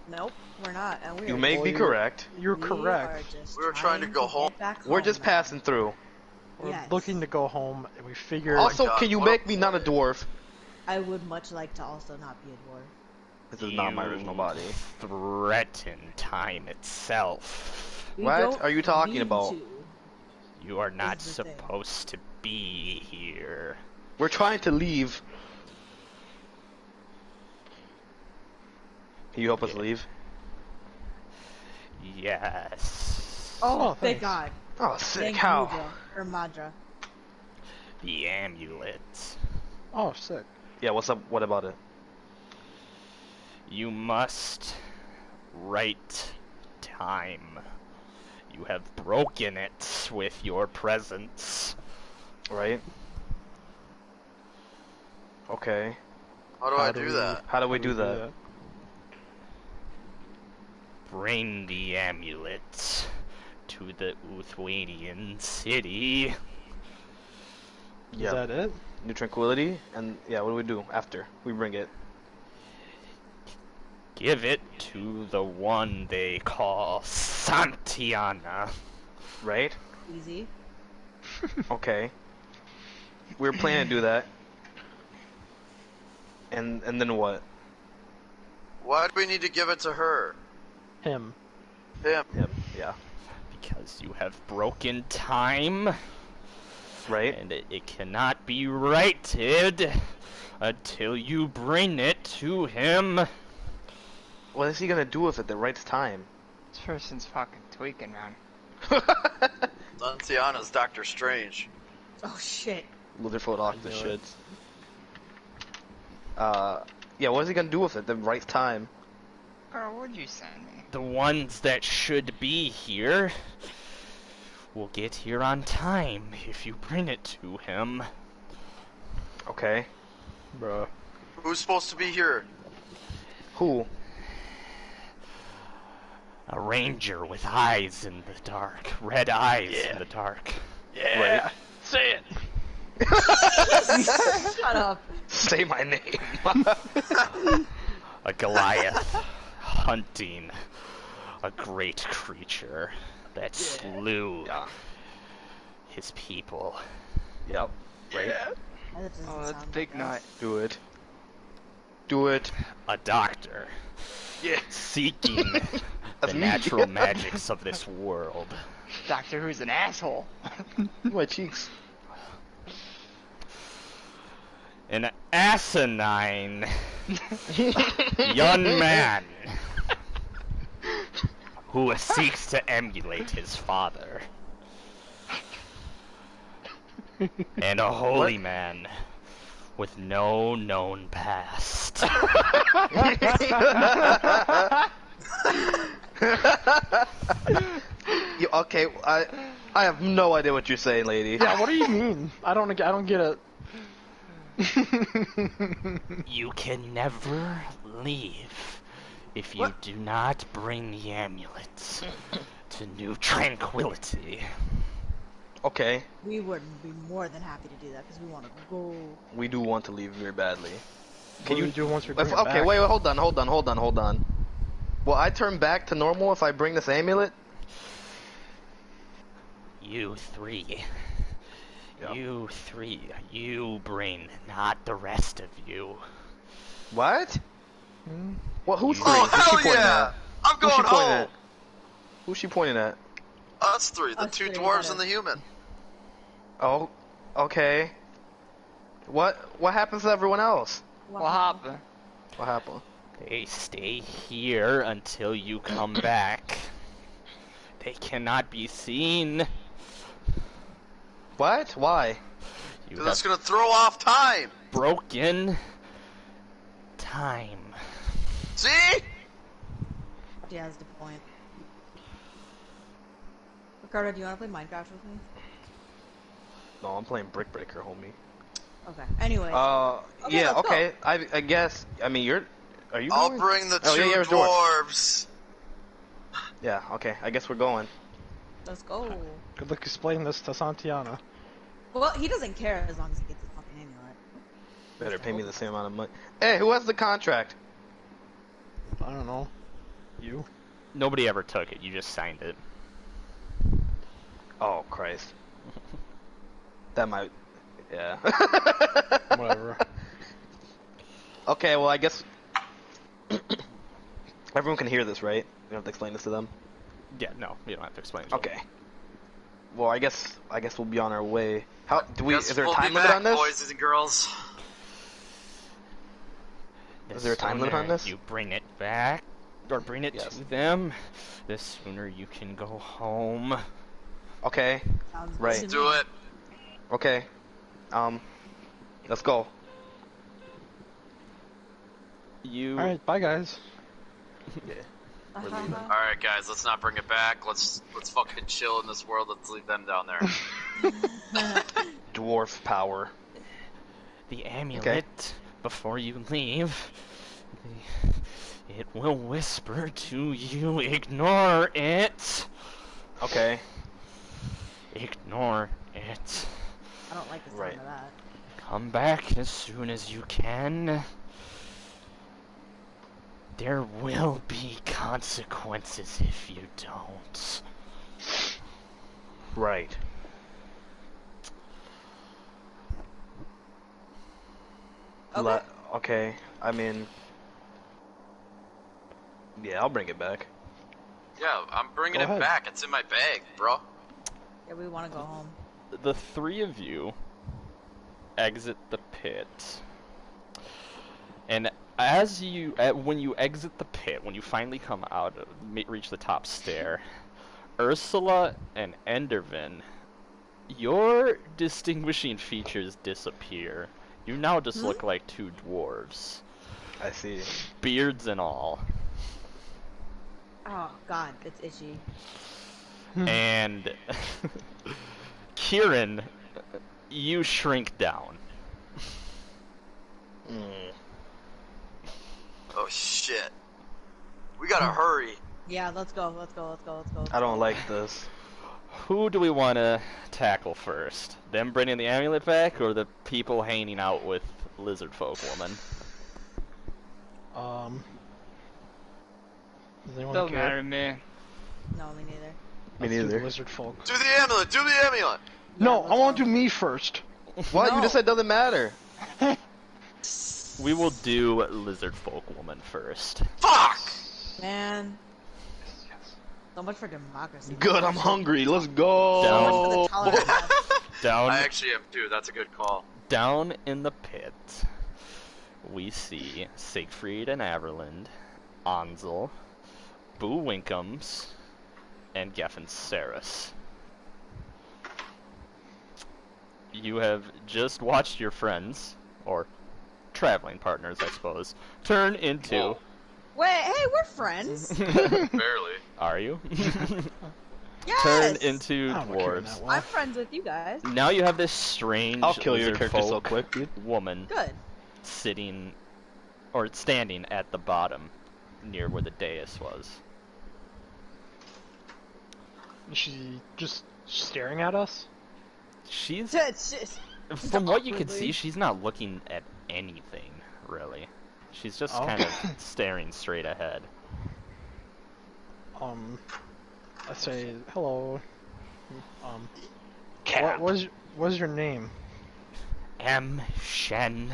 Nope, we're not, and we're. You may be correct. You're we correct. Are just We were trying to go get home. back We're home just now. passing through. We're Yes. looking to go home, and we figured. Also, God, can you what a make me not a dwarf? I would much like to also not be a dwarf. This is not my original body. Threaten time itself. We What don't are you talking need about? to. You are not Is the thing. supposed to be here. We're trying to leave. Can you help us leave? Yes. Oh, Oh, thank thanks. God. Oh, sick. Thank How? Mudra, or Madra. The amulet. Oh, sick. Yeah, what's up? What about it? You must write time. You have broken it with your presence. Right? Okay. How do I do that? How do we do that? Bring the amulet to the Uthwanian city. Is Yeah. that it? New tranquility, and yeah, what do we do after we bring it? Give it to the one they call Santiana. Right? Easy. Okay. We were planning to do that. And then what? Why do we need to give it to her? Him. Him. Yep. Yeah. Because you have broken time, Right? and it cannot be righted until you bring it to him. What is he gonna do with it that writes time? This person's fucking tweaking, man. Santiana's Doctor Strange. Oh shit. Lutherford off the shits. Yeah, what is he gonna do with it that writes time? Girl, what'd you send me? The ones that should be here will get here on time if you bring it to him. Okay. Bruh. Who's supposed to be here? Who? A ranger with eyes in the dark. Red eyes in the dark. Yeah. Right. Say it. Shut up. Say my name. A Goliath hunting a great creature that slew his people. Yep. Right. That doesn't Oh, that's sound big like nut. us. Do it. Do it. A doctor Yeah. seeking the That's me. natural magics of this world. Doctor Who's an asshole. My cheeks. An asinine young man who seeks to emulate his father. And a holy man with no known past. Okay, I have no idea what you're saying, lady. Yeah, what do you mean? I don't get it. You can never leave if you do not bring the amulets to New Tranquility. Okay, We would be more than happy to do that because we want to go. we do want to leave very badly. Can you do once we bring it Okay, back? wait, hold on. Will I turn back to normal if I bring this amulet? You three. Yep. You three. You bring, not the rest of you. What? Well, who's You- three? Oh, Who's she hell pointing yeah! at? I'm Who's she going pointing home! at? Who's she pointing at? Us three, the Us two three, dwarves got and it. the human. Oh, okay. What happens to everyone else? What happened? What happened? They stay here until you come back. They cannot be seen. What? Why? You That's have gonna throw off time! broken time. See? She has the point. Ricardo, do you want to play Minecraft with me? No, I'm playing Brick Breaker, homie. Okay. Anyway. Okay, Yeah, let's okay. I guess. I mean, are you I'll going? bring the Oh, two yeah, you're a dwarf. dwarves. Yeah, okay. I guess we're going. Let's go. Good luck explaining this to Santiana. Well, he doesn't care as long as he gets his fucking amulet. Better pay me the same amount of money. Hey, who has the contract? I don't know. You? Nobody ever took it. You just signed it. Oh, Christ. That might... Yeah. Whatever. Okay, well, I guess... Everyone can hear this, right? You don't have to explain this to them? Yeah, no, you don't have to explain it. to them. Okay. Well, I guess we'll be on our way. How do we? Guess Is there a we'll time be limit back, on this? boys and girls. The Is there a time limit on sooner this? You bring it back, or bring it Yes. to them, the sooner you can go home. Okay. Sounds Right. good to Do me. it. Okay. Let's go. You. Alright, bye guys. We're leaving. All right, guys, let's not bring it back. Let's fucking chill in this world. Let's leave them down there. Dwarf power. The amulet, before you leave, it will whisper to you, ignore it. Okay. Ignore it. I don't like the sound Right. of that. Come back as soon as you can. There will be consequences if you don't. Right. Okay. Okay. I mean. Yeah, I'll bring it back. Yeah, I'm bringing Go it ahead. back. It's in my bag, bro. Yeah, we want to go home. The three of you exit the pit. And as you, when you exit the pit, when you finally come out, reach the top stair, Ursula and Endervin, your distinguishing features disappear. You now just look like two dwarves, I see. beards and all. Oh God, it's itchy. And Kieran, you shrink down. Mm. Oh shit. We gotta hurry. Yeah, let's go. Let's go. Let's go. Let's go. I don't like this. Who do we want to tackle first? Them bringing the amulet back, or the people hanging out with lizard folk woman? Does anyone Doesn't care? matter to me. No, me neither. Me Let's do neither. Lizard folk. Do the amulet. Do the amulet. No, let's I want go. to do me first. What? No. You just said doesn't matter. We will do lizard folk woman first. Fuck. Man. So much for democracy. Good, I'm hungry. Let's go. So much for the tolerance test. Down, I actually am too. That's a good call. down in the pit, we see Siegfried and Averland, Ansel, Boo Winkums, and Geffen Saris. You have just watched your friends, or traveling partners, I suppose, turn into... Whoa. Wait, hey, we're friends. Barely. Are you? Yes. Turn into I don't know Kieran dwarves. that well. I'm friends with you guys. Now you have this strange I'll kill your lizard character so folk quick, dude. woman Good. sitting, or standing at the bottom, near where the dais was. Is she just staring at us? She's, It's just, from what you can awkwardly. see, she's not looking at anything, really. She's just Oh. kind of staring straight ahead. I say hello. Cat. What's your name? M. Shen.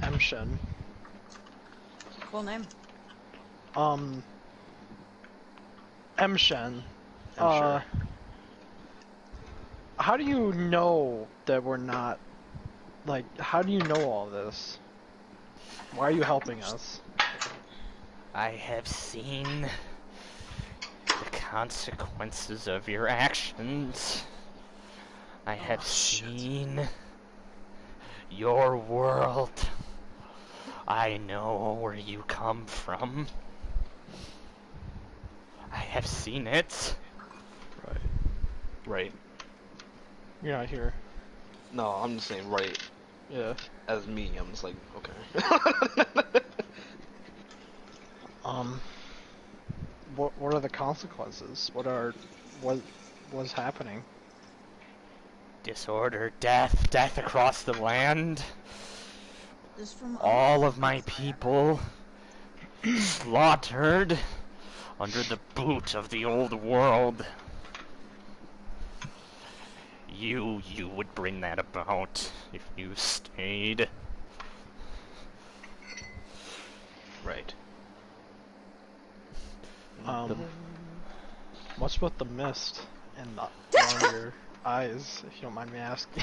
M. Shen. cool name. M. Shen. I'm sure. How do you know that we're not... Like, how do you know all this? Why are you helping us? I have seen the consequences of your actions. I have seen your world. I know where you come from. I have seen it. Right. You're not here. No, I'm just saying right. Yeah. As me, I'm just like, okay. What are the consequences? What's happening? Disorder, death across the land. Just from All of my people slaughtered under the boot of the old world. You would bring that about if you stayed. Right. What's with the mist and around your eyes, if you don't mind me asking?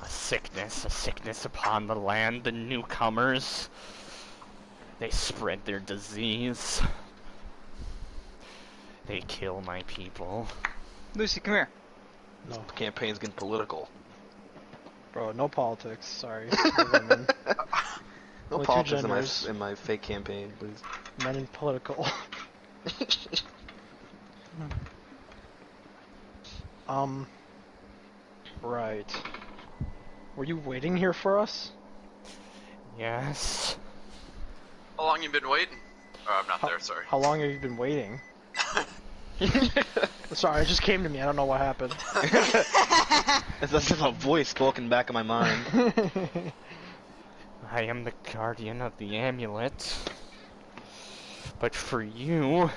A sickness upon the land, the newcomers. They spread their disease. They kill my people. Lucy, come here. No, The campaign's getting political. bro, no politics. Sorry. We're women. No Only two politics genders. in my fake campaign, please. Men in political. Right. Were you waiting here for us? Yes. How long you been waiting? Oh, I'm not there. Sorry. How long have you been waiting? Sorry, it just came to me. I don't know what happened. It's just a voice spoken back in my mind. I am the guardian of the amulet. But for you,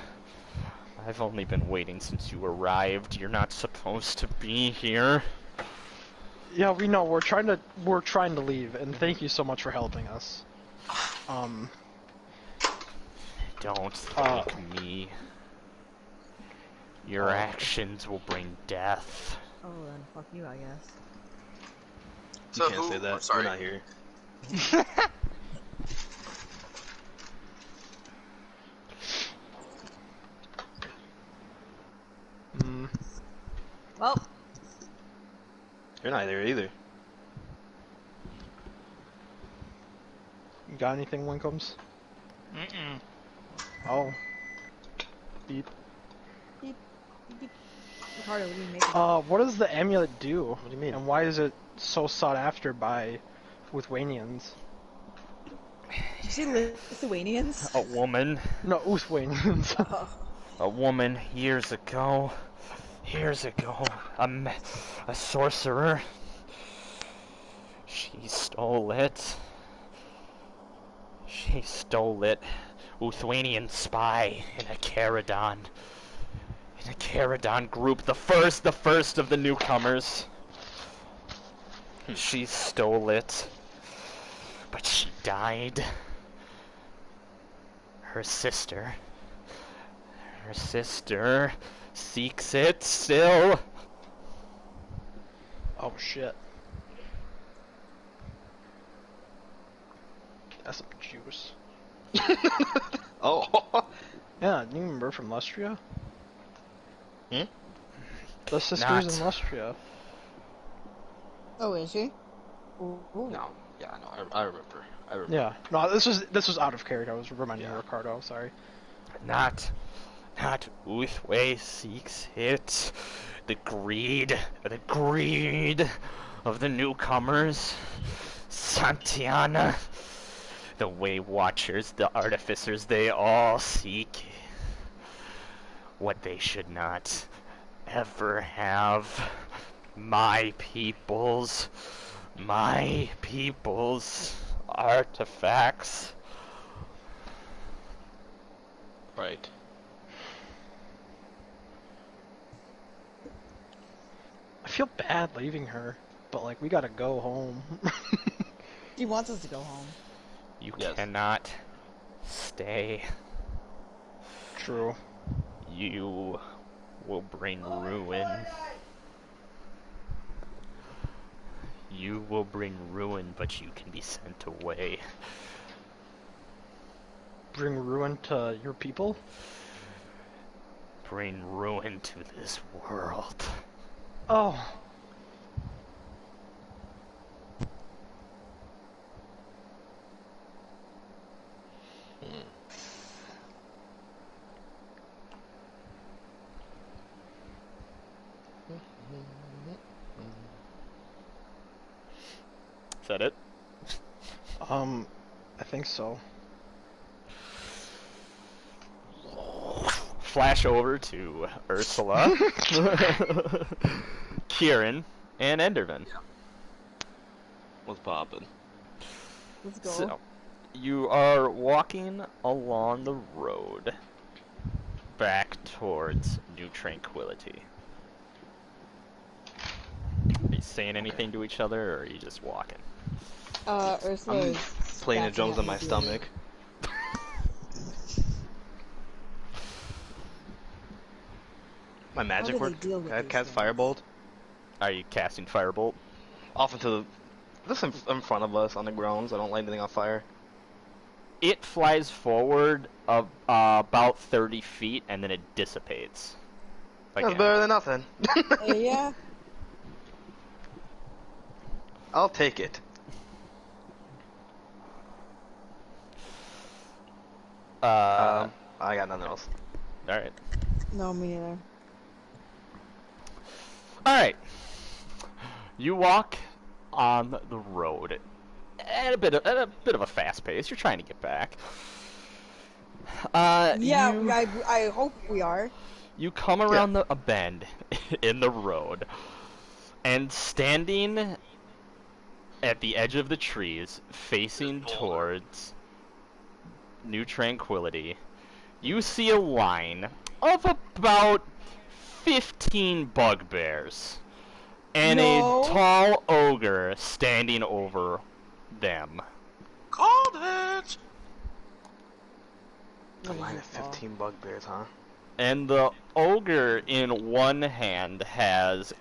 I've only been waiting since you arrived. You're not supposed to be here. Yeah, we know. We're trying to leave, and thank you so much for helping us. Don't thank me. Your actions will bring death. Oh, then fuck you, I guess. So You can't who? say that. I'm sorry. You're not here. Well, You're not there either. You got anything, Winkums? Mm-mm. Oh. Beep. Ricardo, what do you make of What does the amulet do? What do you mean? And why is it so sought after by Withwanians? you see Lithuanians? A woman. No, Uthwanians. A woman years ago, a sorcerer. She stole it. Uthwanian spy in a Caradon. In a Caradon group, the first of the newcomers. She stole it, but she died. Her sister seeks it still. Oh shit. That's some juice. Oh. Yeah, do you remember from Lustria? Hmm? The sisters Not. in Lustria. Oh, is she? Ooh. No. Yeah, no, I remember. I remember. Yeah. No, this was out of character. I was reminding you, Yeah. Ricardo. Sorry. Not Uthway seeks it. The greed of the newcomers. Santiana. The Way Watchers, the Artificers, they all seek what they should not ever have. My people's artifacts. Right. I feel bad leaving her, but like we gotta go home. She wants us to go home. You Yes. cannot stay. True. You will bring ruin. You will bring ruin, but you can be sent away. Bring ruin to your people. Bring ruin to this world. Oh. Is that it? I think so. Flash over to Ursula, Kieran, and Enderman. What's poppin'? Let's go. So, you are walking along the road back towards New Tranquility. Are you saying anything to each other, or are you just walking? Ursula I'm is playing the scratching drums at on my D&D. stomach. My magic do they work. deal with Can I these cast things? Firebolt Are you casting Firebolt? off into the just in front of us on the ground, so I don't light anything on fire. It flies forward of about 30 feet, and then it dissipates. That's Again. better than nothing. Yeah. I'll take it. I got nothing else. All right. No, me neither. All right. You walk on the road at a bit of a fast pace. You're trying to get back. Yeah, I hope we are. You come around a bend in the road, and standing at the edge of the trees, facing towards New Tranquility, you see a line of about 15 bugbears, and No. a tall ogre standing over them. Called it! A line of 15 bugbears, huh? And the ogre in one hand has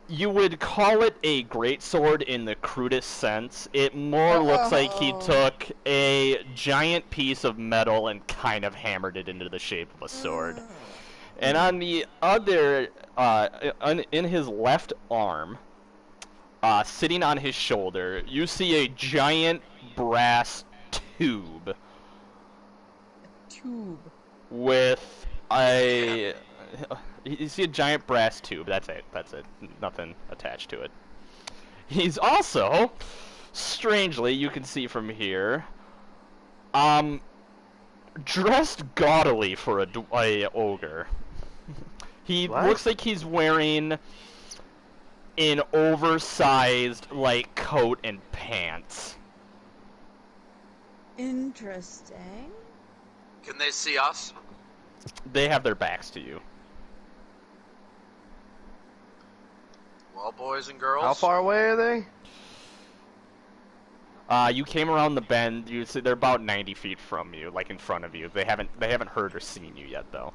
you would call it a greatsword in the crudest sense. It more looks like he took a giant piece of metal and kind of hammered it into the shape of a sword. And on the other, in his left arm, sitting on his shoulder, you see a giant brass tube with you see a giant brass tube. That's it. Nothing attached to it. He's also strangely, you can see from here, dressed gaudily for a ogre. He What? looks like he's wearing an oversized, like, coat and pants. Interesting. Can they see us? They have their backs to you. Well, boys and girls. How far away are they? You came around the bend. You see they're about 90 feet from you, like in front of you. They haven't heard or seen you yet, though.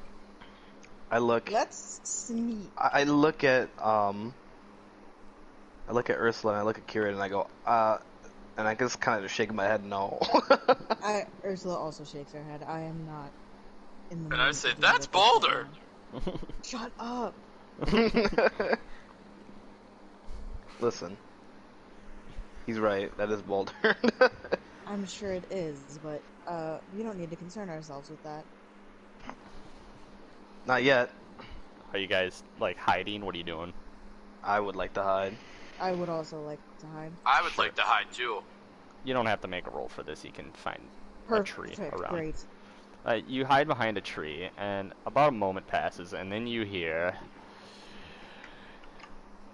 I look. Let's sneak. I look at I look at Ursula and I look at Kieran and I go, and I just kind of just shake my head no. Ursula also shakes her head. I am not in the And I mood say, to do "That's this Boulder." right now. Shut up. Listen, he's right. That is Boulder. I'm sure it is, but we don't need to concern ourselves with that. Not yet. Are you guys like hiding? What are you doing? I would like to hide. I would also like to hide. I would like to hide too. You don't have to make a roll for this. You can find a tree Perfect. around. Great. You hide behind a tree, and about a moment passes, and then you hear,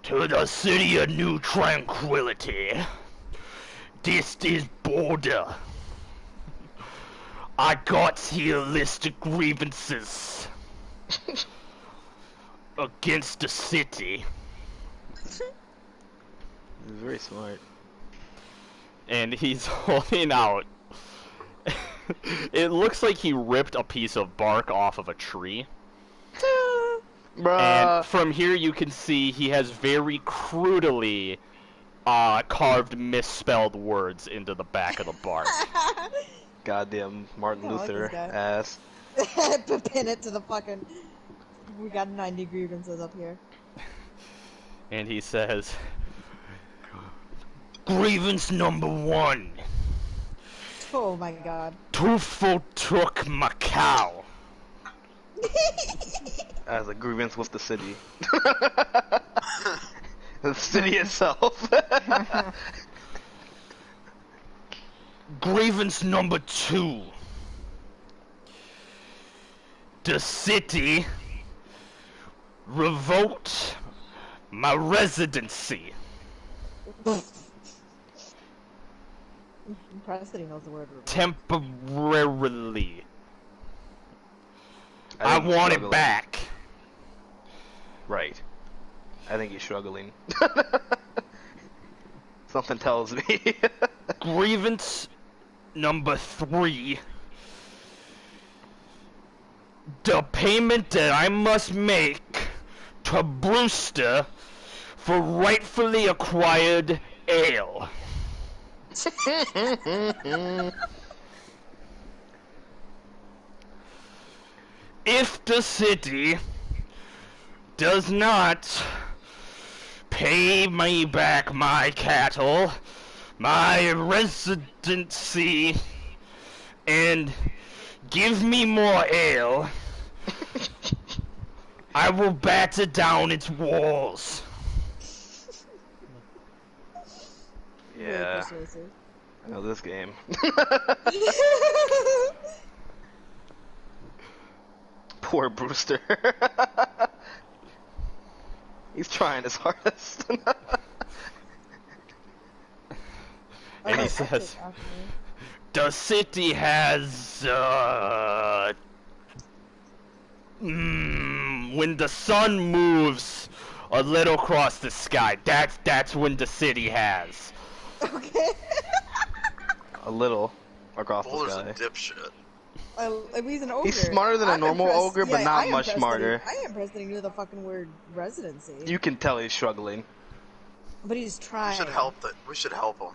"To the city of New Tranquility. This is Boulder. I got here a list of grievances against the city." He's very smart. And he's holding out. It looks like he ripped a piece of bark off of a tree. Bruh. And from here you can see he has very crudely carved misspelled words into the back of the bark. Goddamn Martin I like Luther this guy. ass. Pin it to the fucking. We got 90 grievances up here. And he says, "Grievance number 1. Oh my god. Tufo took my cow." As a grievance with the city. The city itself. Grievance number 2. The city revoked my residency. Impressed that he knows the word. Temporarily. I think he's want it struggling. back. Right. I think he's struggling. Something tells me. Grievance number 3. The payment that I must make to Brewster for rightfully acquired ale. If the city does not pay me back my cattle, my residency, and give me more ale, I will batter down its walls. Yeah, Very persuasive. I know this game. Poor Brewster. He's trying his hardest. And he says, "The city has, when the sun moves a little across the sky, that's when the city has." Okay. A little across Boulder's the a sky. dipshit. He's an ogre. He's smarter than a I'm normal impressed- ogre, but yeah, not I am much impressed smarter. I am impressed that he knew the fucking word residency. You can tell he's struggling. But he's trying. We should help that. We should help him.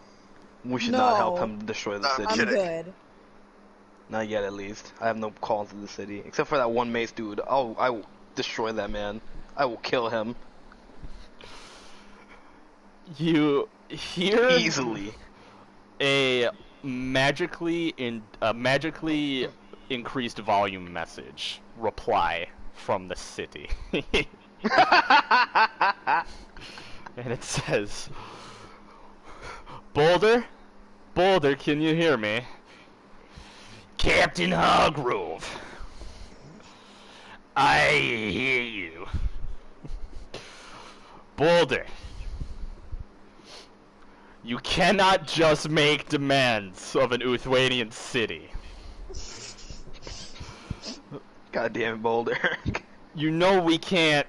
We should not help No. him destroy the I'm city. I'm kidding. good. Not yet, at least. I have no call to the city. Except for that one mace dude. Oh, I will destroy that man. I will kill him. You hear Easily. a magically increased volume message reply from the city. And it says, Boulder? Boulder, can you hear me? Captain Hargrove. I hear you. Boulder. You cannot just make demands of an Uthwanian city. Goddamn Boulder. You know we can't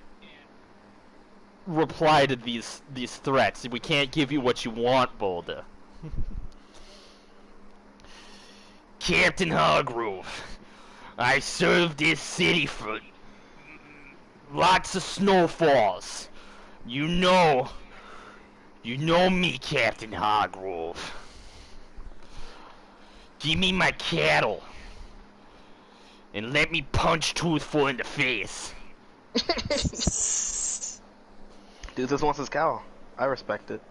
reply to these threats. We can't give you what you want, Boulder. Captain Hargrove, I served this city for lots of snowfalls. You know me, Captain Hargrove. Give me my cattle, and let me punch Toothful in the face. Dude just wants his cow. I respect it.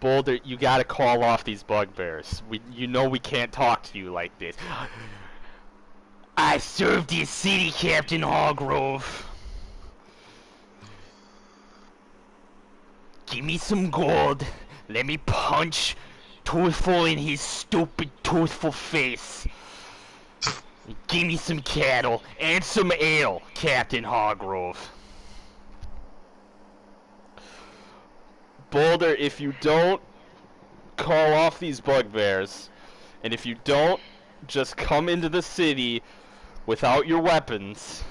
Boulder, you gotta call off these bugbears. You know we can't talk to you like this. I served this city, Captain Hargrove. Give me some gold. Let me punch Toothful in his stupid Toothful face. Give me some cattle and some ale, Captain Hargrove. Boulder, if you don't call off these bugbears, and if you don't just come into the city without your weapons,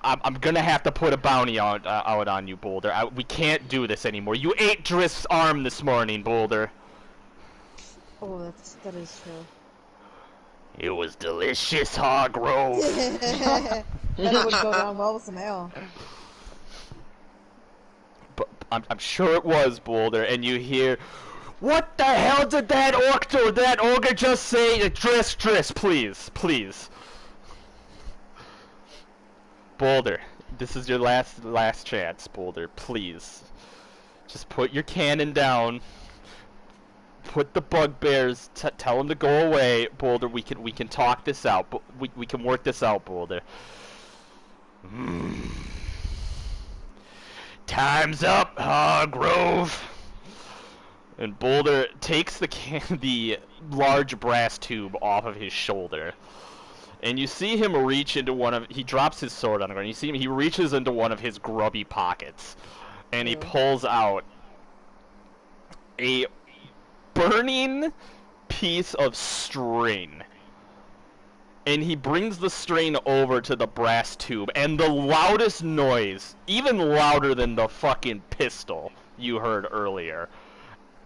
I'm gonna have to put a bounty out on you, Boulder. We can't do this anymore. You ate Drift's arm this morning, Boulder. Oh, that is true. It was delicious, Hargrove. That would go down well with some ale. But I'm sure it was, Boulder, and you hear, what the hell did that ogre just say? Driss, please. Boulder, this is your last chance, Boulder, please. Just put your cannon down. Put the bugbears, tell them to go away, Boulder. We can talk this out. But we can work this out, Boulder. Time's up, Hargrove. And Boulder takes the large brass tube off of his shoulder. And you see him reach into he drops his sword on the ground. You see him, he reaches into one of his grubby pockets. And he pulls out a burning piece of string. And he brings the string over to the brass tube. And the loudest noise, even louder than the fucking pistol you heard earlier,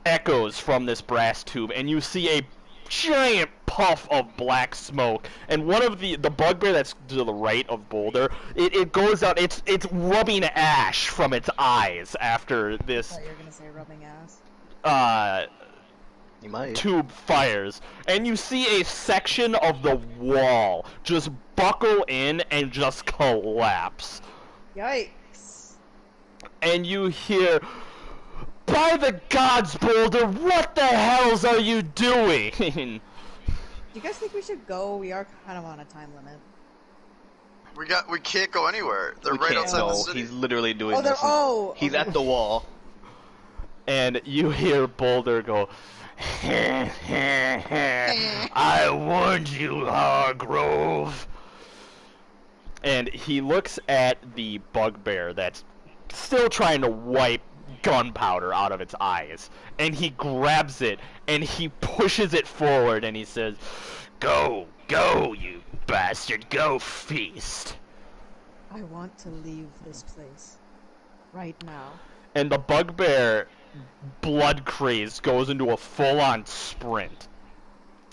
echoes from this brass tube. And you see a giant puff of black smoke, and one of the bugbear that's to the right of Boulder, it goes out, it's rubbing ash from its eyes after this I thought you were gonna say rubbing ass. You might. Tube fires, and you see a section of the wall just buckle in and just collapse. Yikes. And you hear, by the gods, Boulder, what the hells are you doing? Do you guys think we should go? We are kind of on a time limit. We can't go anywhere. They're We right can't outside go. the city. He's literally doing Oh, this. He's okay. at the wall. And you hear Boulder go, I warned you, Hargrove. And he looks at the bugbear that's still trying to wipe gunpowder out of its eyes. And he grabs it and he pushes it forward and he says, Go, you bastard, go feast. I want to leave this place. Right now. And the bugbear, blood crazed, goes into a full-on sprint.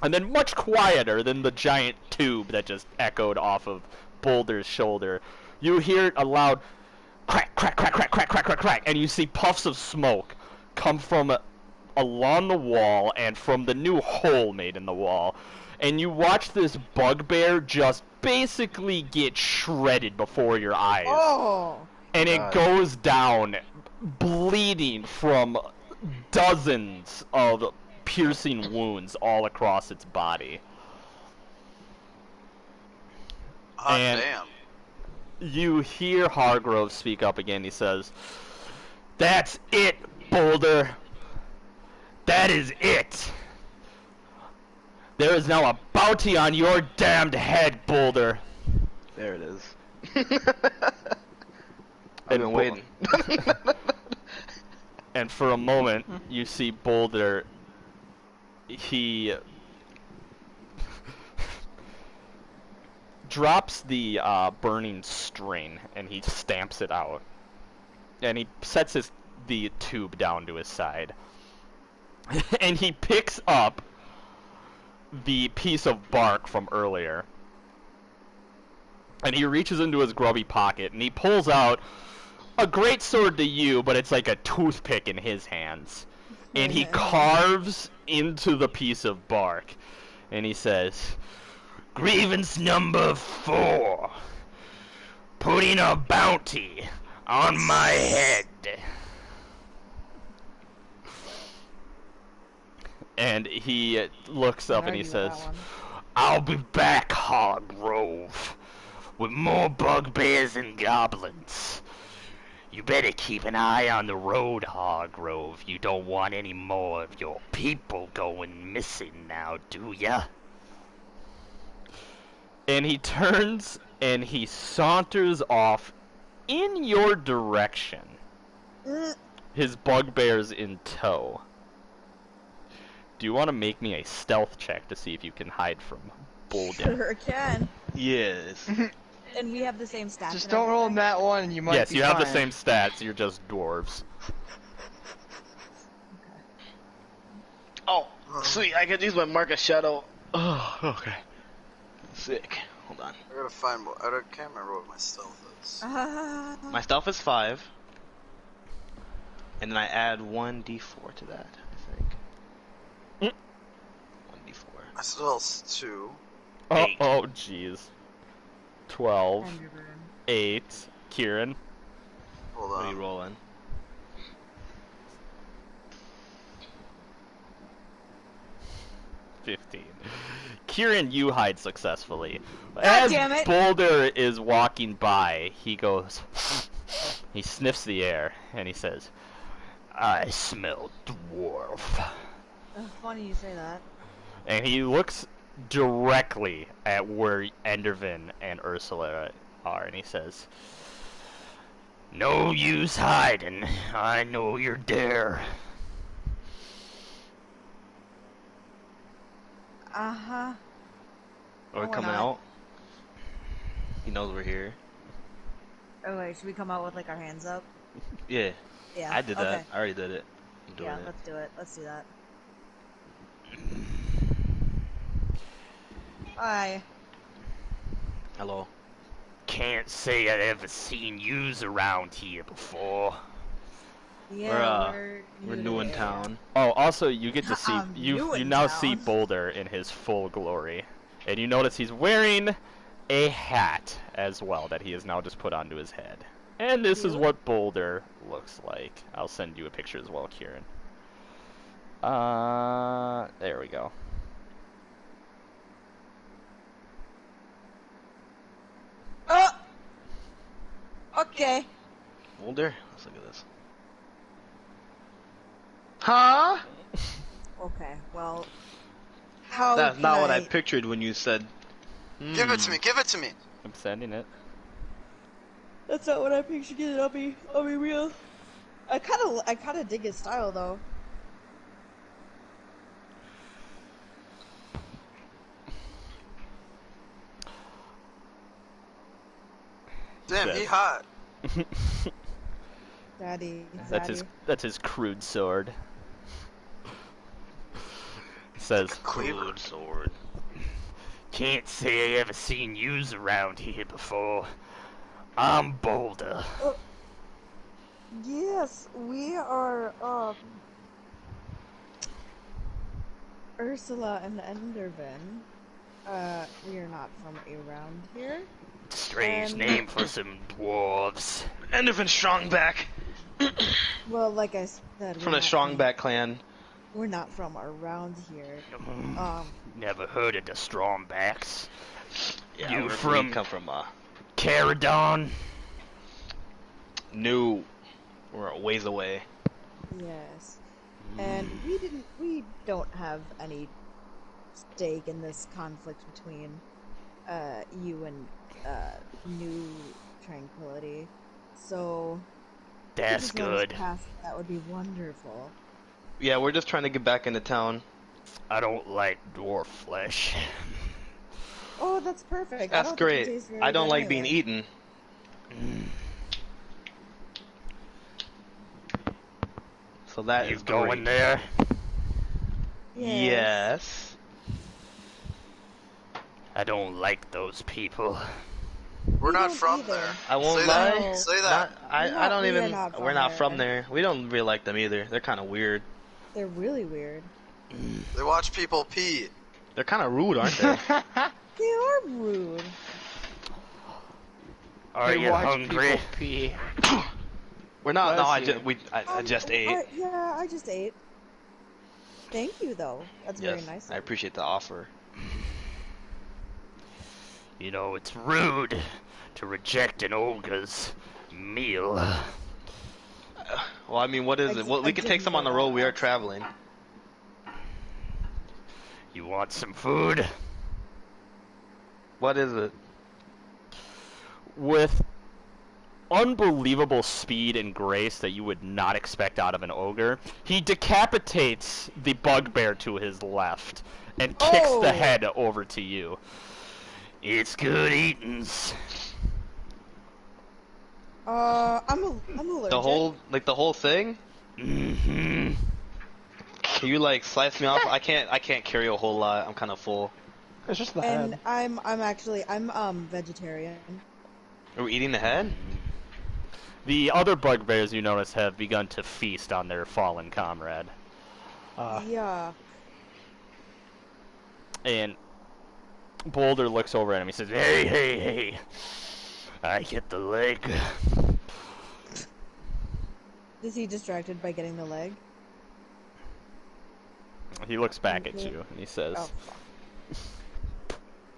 And then, much quieter than the giant tube that just echoed off of Boulder's shoulder, you hear a loud crack, crack, crack, crack, crack, crack, crack, crack, and you see puffs of smoke come from along the wall and from the new hole made in the wall. And you watch this bugbear just basically get shredded before your eyes. Oh! And it goes down, bleeding from dozens of piercing wounds all across its body. Hot And damn. you hear Hargrove speak up again. He says, That's it, Boulder. That is it. There is now a bounty on your damned head, Boulder. There it is. I've been waiting. And for a moment, you see Boulder. He drops the burning string and he stamps it out. And he sets the tube down to his side. And he picks up the piece of bark from earlier. And he reaches into his grubby pocket and he pulls out a great sword to you, but it's like a toothpick in his hands. And he carves into the piece of bark. And he says, "Grievance number 4. Putting a bounty on my head." And he looks up and he says, "I'll be back, Hargrove, with more bugbears and goblins. You better keep an eye on the road, Hargrove. You don't want any more of your people going missing now, do ya?" And he turns and he saunters off in your direction. His bugbears in tow. Do you want to make me a stealth check to see if you can hide from Boulder? Sure can. Yes. And we have the same stats. Just and don't roll everything. that one and you might Yes, be you have the fine. same stats, you're just dwarves. Oh, sweet. I could use my Marcus Shadow. Oh, okay. Sick. Hold on. I gotta find what. I can't remember what my stealth is. My stealth is 5. And then I add 1d4 to that, I think. 1d4. My stealth's 2. Oh, 8. oh, jeez. 12, And your burn. 8, Kieran, Hold What are on. you rolling? 15. Kieran, you hide successfully. God As damn it. Boulder is walking by, he goes, he sniffs the air, and he says, "I smell dwarf." Funny you say that. And he looks directly at where Endervin and Ursula are, and he says, "No use hiding. I know you're there." Uh-huh. Are No, we we're coming not. out? He knows we're here. Oh wait, should we come out with like our hands up? Yeah. Yeah. I did okay. that. I already did it. I'm doing Yeah, it. let's do it. Let's do that. Hi. Hello. Can't say I've ever seen yous around here before. Yeah, We're new in to the town. Oh, also you get to see I'm new you in now see town. Boulder in his full glory, and you notice he's wearing a hat as well that he has now just put onto his head. And this is Cute. what Boulder looks like. I'll send you a picture as well, Kieran. There we go. Oh! Okay. Older? Let's look at this. Huh? Okay, well... How That's can not what I pictured when you said. Give it to me. Give it to me. I'm sending it. That's not what I pictured it. I'll be real. I kinda dig his style though. Damn, Says- he hot. Daddy. That's his crude sword. It says, Cleaver. Sword. "Can't say I ever seen yous around here before. I'm Boulder." Yes, we are, Ursula and Endervin. We are not from around here. Strange Um, name for some dwarves. Endervin Strongback Well, like I said, from the Strongback clan. We're not from around here. Never heard of the Strongbacks. Yeah, You we from- come from Caradon? New. We're a ways away. Yes. And we don't have any stake in this conflict between you and New Tranquility. So if you That's just let us good. pass, that would be wonderful. Yeah, we're just trying to get back into town. I don't like dwarf flesh. Oh, that's perfect. I That's don't think it great. tastes very I don't good like being anyway. eaten. So that You is going great. there? Yes. I don't like those people. We're We not don't from either. there. I won't Say lie. that. Say that. I don't we are even. not We're from not from there. there. We don't really like them either. They're kind of weird. They're really weird. They watch people pee. They're kind of rude, aren't they? They are rude. Are They you watch hungry? people pee. We're not. No, Bless you. I just ate. Yeah, I just ate. Thank you, though. That's very Yes, nice. I appreciate the offer. You know, it's rude to reject an ogre's meal. Well, I mean, what is it? Well, we can take some on the road. We are traveling. You want some food? What is it? With unbelievable speed and grace that you would not expect out of an ogre, he decapitates the bugbear to his left and kicks the Oh. head over to you. It's good eatings. I'm allergic. The whole thing? Mm-hmm. Can you like slice me off? I can't carry a whole lot. I'm kind of full. It's just the And head. I'm vegetarian. Are we eating the head? The other bugbears, you notice, have begun to feast on their fallen comrade. Yeah. And Boulder looks over at him. He says, "Hey, hey, hey! I get the leg." Is he distracted by getting the leg? He looks back at you and he says, Oh,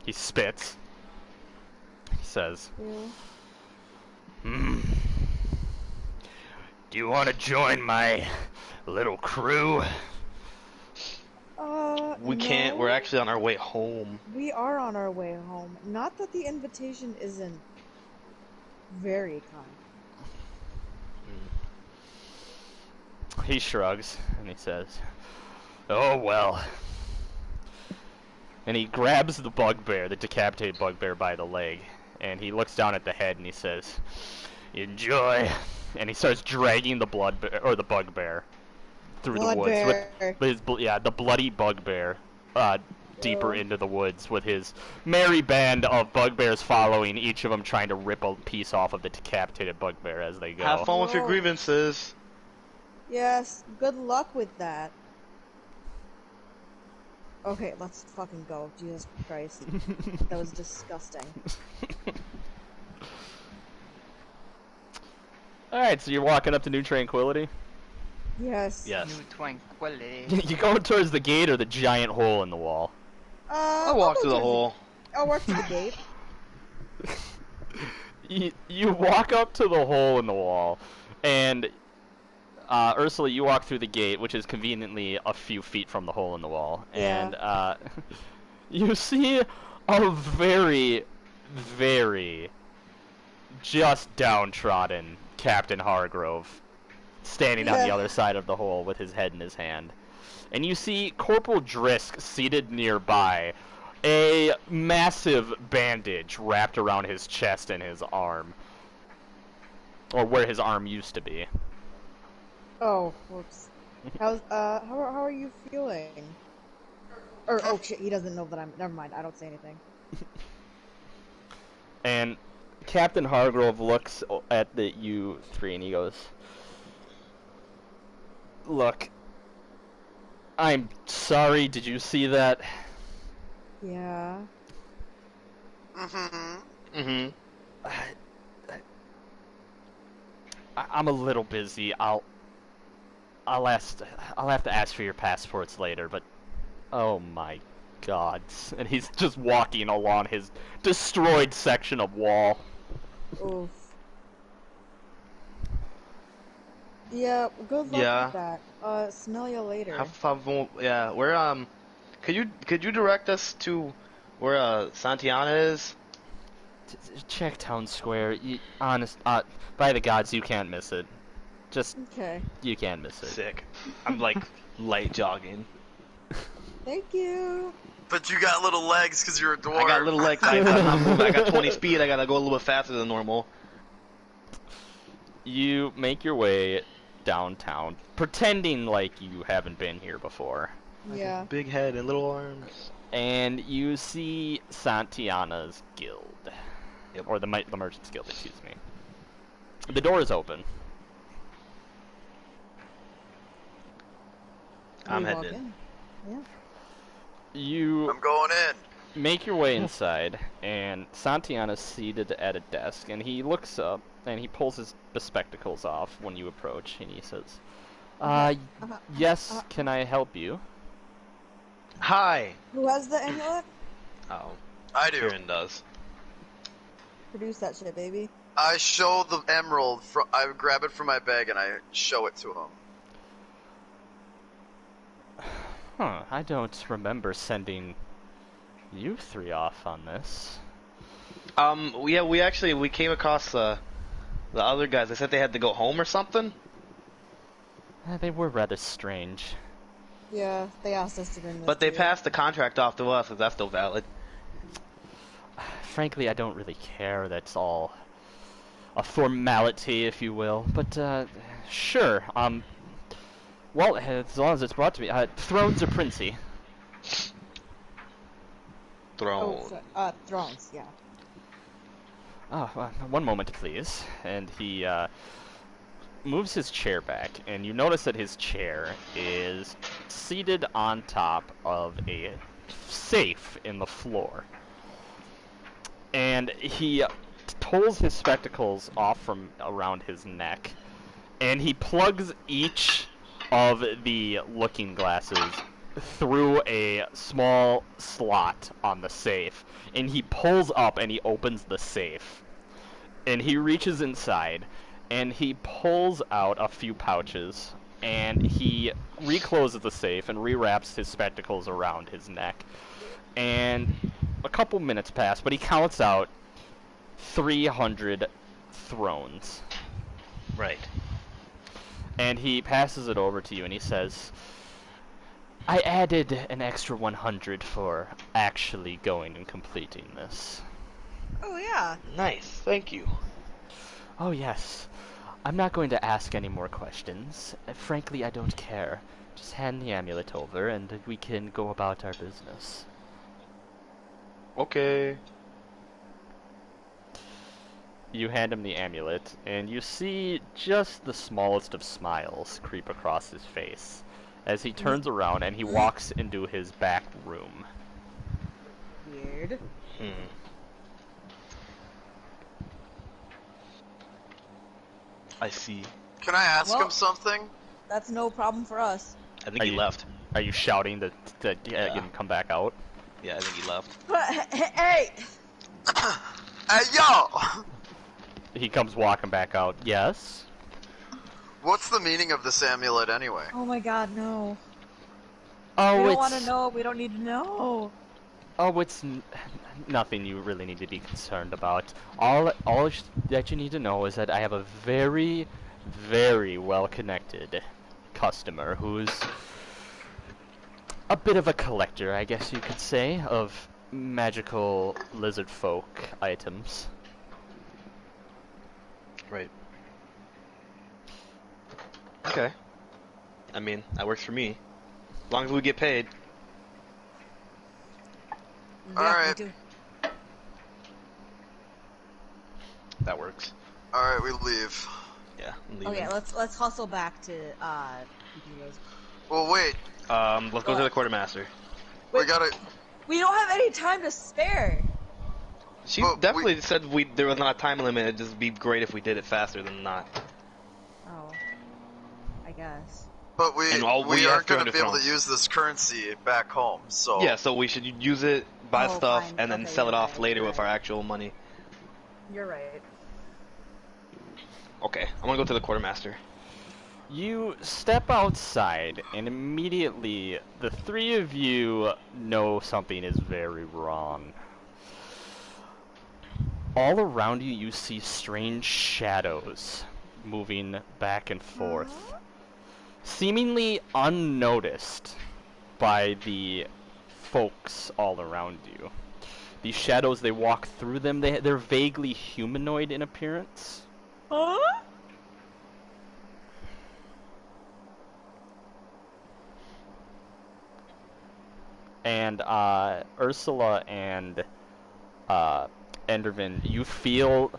he spits. He says, yeah. "Do you want to join my little crew?" We can't. No. We're actually on our way home. We are on our way home. Not that the invitation isn't very kind. He shrugs and he says, "Oh well." And he grabs the bugbear, the decapitated bugbear, by the leg, and he looks down at the head and he says, "Enjoy." And he starts dragging the the bugbear through the woods Bloodbear. with the bloody bugbear deeper Ew. into the woods with his merry band of bugbears following, each of them trying to rip a piece off of the decapitated bugbear as they go. Have fun with your Whoa. grievances. Yes, good luck with that. Okay, let's fucking go. Jesus Christ. That was disgusting. Alright, so you're walking up to New Tranquility? Yes. Yes. New tranquility. You going towards the gate or the giant hole in the wall? I'll walk go through the towards hole. I'll walk to the gate. You walk up to the hole in the wall, and Ursula, you walk through the gate, which is conveniently a few feet from the hole in the wall, Yeah. and you see a very, very just downtrodden Captain Hargrove standing on the Yeah. other side of the hole with his head in his hand. And you see Corporal Drisk seated nearby, a massive bandage wrapped around his chest and his arm. Or where his arm used to be. Oh, whoops. How are you feeling? Or, oh shit, he doesn't know that I'm, never mind, I don't say anything. And Captain Hargrove looks at you three and he goes, "Look, I'm sorry, did you see that? Yeah. Mm-hmm. I'm a little busy. I'll have to ask for your passports later, but oh my god." And he's just walking along his destroyed section of wall. Oof. Yeah, good luck Yeah. with that. Smell you later. Yeah, where could you direct us to where Santiana is? Check town square. By the gods, you can't miss it. Just Okay. you can't miss it. Sick. I'm like light jogging. Thank you. But you got little legs because you're a dwarf. I got little legs. I'm not moving. I got 20 speed. I gotta go a little bit faster than normal. You make your way downtown, pretending like you haven't been here before, Yeah. Big head and little arms. and you see Santiana's guild, Yep. or the merchant's guild. Excuse me. The door is open. I'm We heading walk in. Yeah. You I'm going in. make your way inside, and Santiana's seated at a desk, and he looks up, and he pulls his spectacles off when you approach, and he says, yes, can I help you? Hi. Who has the amulet? Oh, I do. Kieran does. Produce that shit, baby. I show the emerald. I grab it from my bag and I show it to him. Huh, I don't remember sending you three off on this. Yeah, we came across the other guys. They said they had to go home or something. They were rather strange. Yeah, they asked us to bring this. But they to you. passed the contract off to us. Is that still valid? Frankly, I don't really care. That's all a formality, if you will. But, sure. Well, as long as it's brought to me. Thrones or princey? Throne. Thrones, yeah. Oh, one moment, please. And he moves his chair back, and you notice that his chair is seated on top of a safe in the floor. And he pulls his spectacles off from around his neck, and he plugs each of the looking glasses through a small slot on the safe, and he pulls up and he opens the safe, and he reaches inside and he pulls out a few pouches, and he recloses the safe and rewraps his spectacles around his neck, and a couple minutes pass, but he counts out 300 thrones. Right. And he passes it over to you, and he says, I added an extra 100 for actually going and completing this. Oh, yeah. Nice. Thank you. Oh, yes. I'm not going to ask any more questions. Frankly, I don't care. Just hand the amulet over, and we can go about our business. Okay. You hand him the amulet, and you see just the smallest of smiles creep across his face as he turns around and he walks into his back room. Weird. I see. Can I ask Well- him something? That's no problem for us. I think Are he you- left. Are you shouting to get him come back out? Yeah, I think he left. Hey! Hey, yo! He comes walking back out. Yes? What's the meaning of this amulet anyway? Oh my god, no. Oh, We don't it's... want to know. We don't need to know. Oh, it's nothing you really need to be concerned about. All that you need to know is that I have a very, very well-connected customer who's a bit of a collector, I guess you could say, of magical lizard folk items. Right. Okay. I mean, that works for me. As long as we get paid. Yeah, Alright. we do. That works. Alright, we leave. Yeah, I'm leaving. Okay, let's hustle back to Rose. Well, wait. Let's go to the quartermaster. We Wait. gotta... We don't have any time to spare. She But definitely said there was not a time limit. It'd just be great if we did it faster than not. Oh, I guess. But we And all we we have aren't going to 300 be able to thrones. use this currency back home, so... Yeah, so we should use it, buy Oh, stuff, fine. and then Okay, sell it you're off right, later you're with right. our actual money. You're right. Okay, I'm gonna go to the quartermaster. You step outside, and immediately the three of you know something is very wrong. All around you, you see strange shadows moving back and forth, seemingly unnoticed by the folks all around you. These shadows, they walk through them, they're vaguely humanoid in appearance. Huh? And Ursula and Endervin, you feel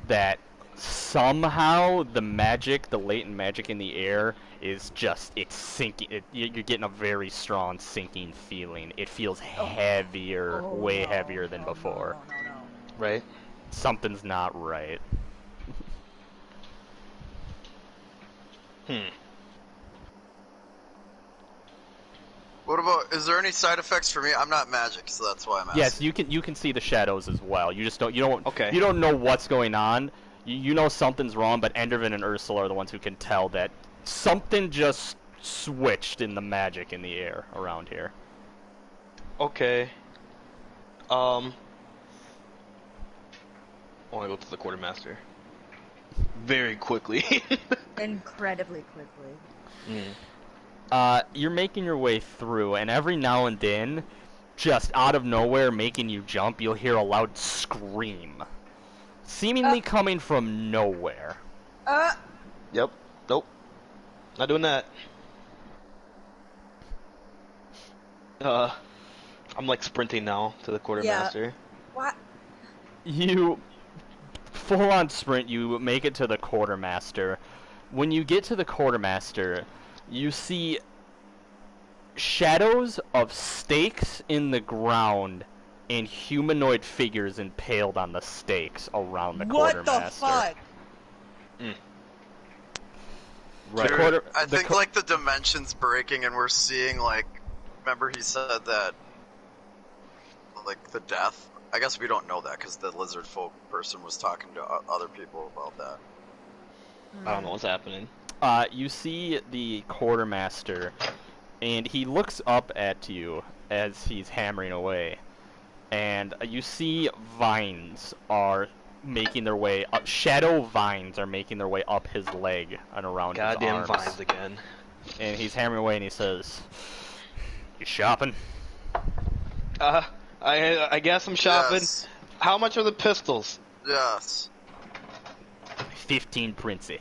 that somehow the magic, the latent magic in the air, is just, it's sinking. You're getting a very strong sinking feeling. It feels heavier, way heavier than before. No. Right. Something's not right. What about? Is there any side effects for me? I'm not magic, so that's why I'm asking. Yes, you can see the shadows as well. You just don't Okay. you don't know what's going on. You know something's wrong, but Endervin and Ursula are the ones who can tell that something just switched in the magic in the air around here. Okay. I want to go to the quartermaster. Very quickly. Incredibly quickly. You're making your way through, and every now and then, just out of nowhere, making you jump, you'll hear a loud scream, seemingly coming from nowhere. Yep. Nope. Not doing that. I'm like sprinting now to the quartermaster. What? You full-on sprint, you make it to the quartermaster. When you get to the quartermaster, you see shadows of stakes in the ground and humanoid figures impaled on the stakes around the quartermaster. What the fuck? Right. Dude, I think like the dimension's breaking, and we're seeing like. Remember, he said that like the death. I guess we don't know that because the lizard folk person was talking to other people about that. I don't know what's happening. You see the quartermaster, and he looks up at you as he's hammering away, and you see vines are making their way up. Shadow vines are making their way up his leg and around his Goddamn arms. vines again. And he's hammering away, and he says, "You shopping?" I guess I'm shopping. Yes. How much are the pistols? Yes. 15 princey.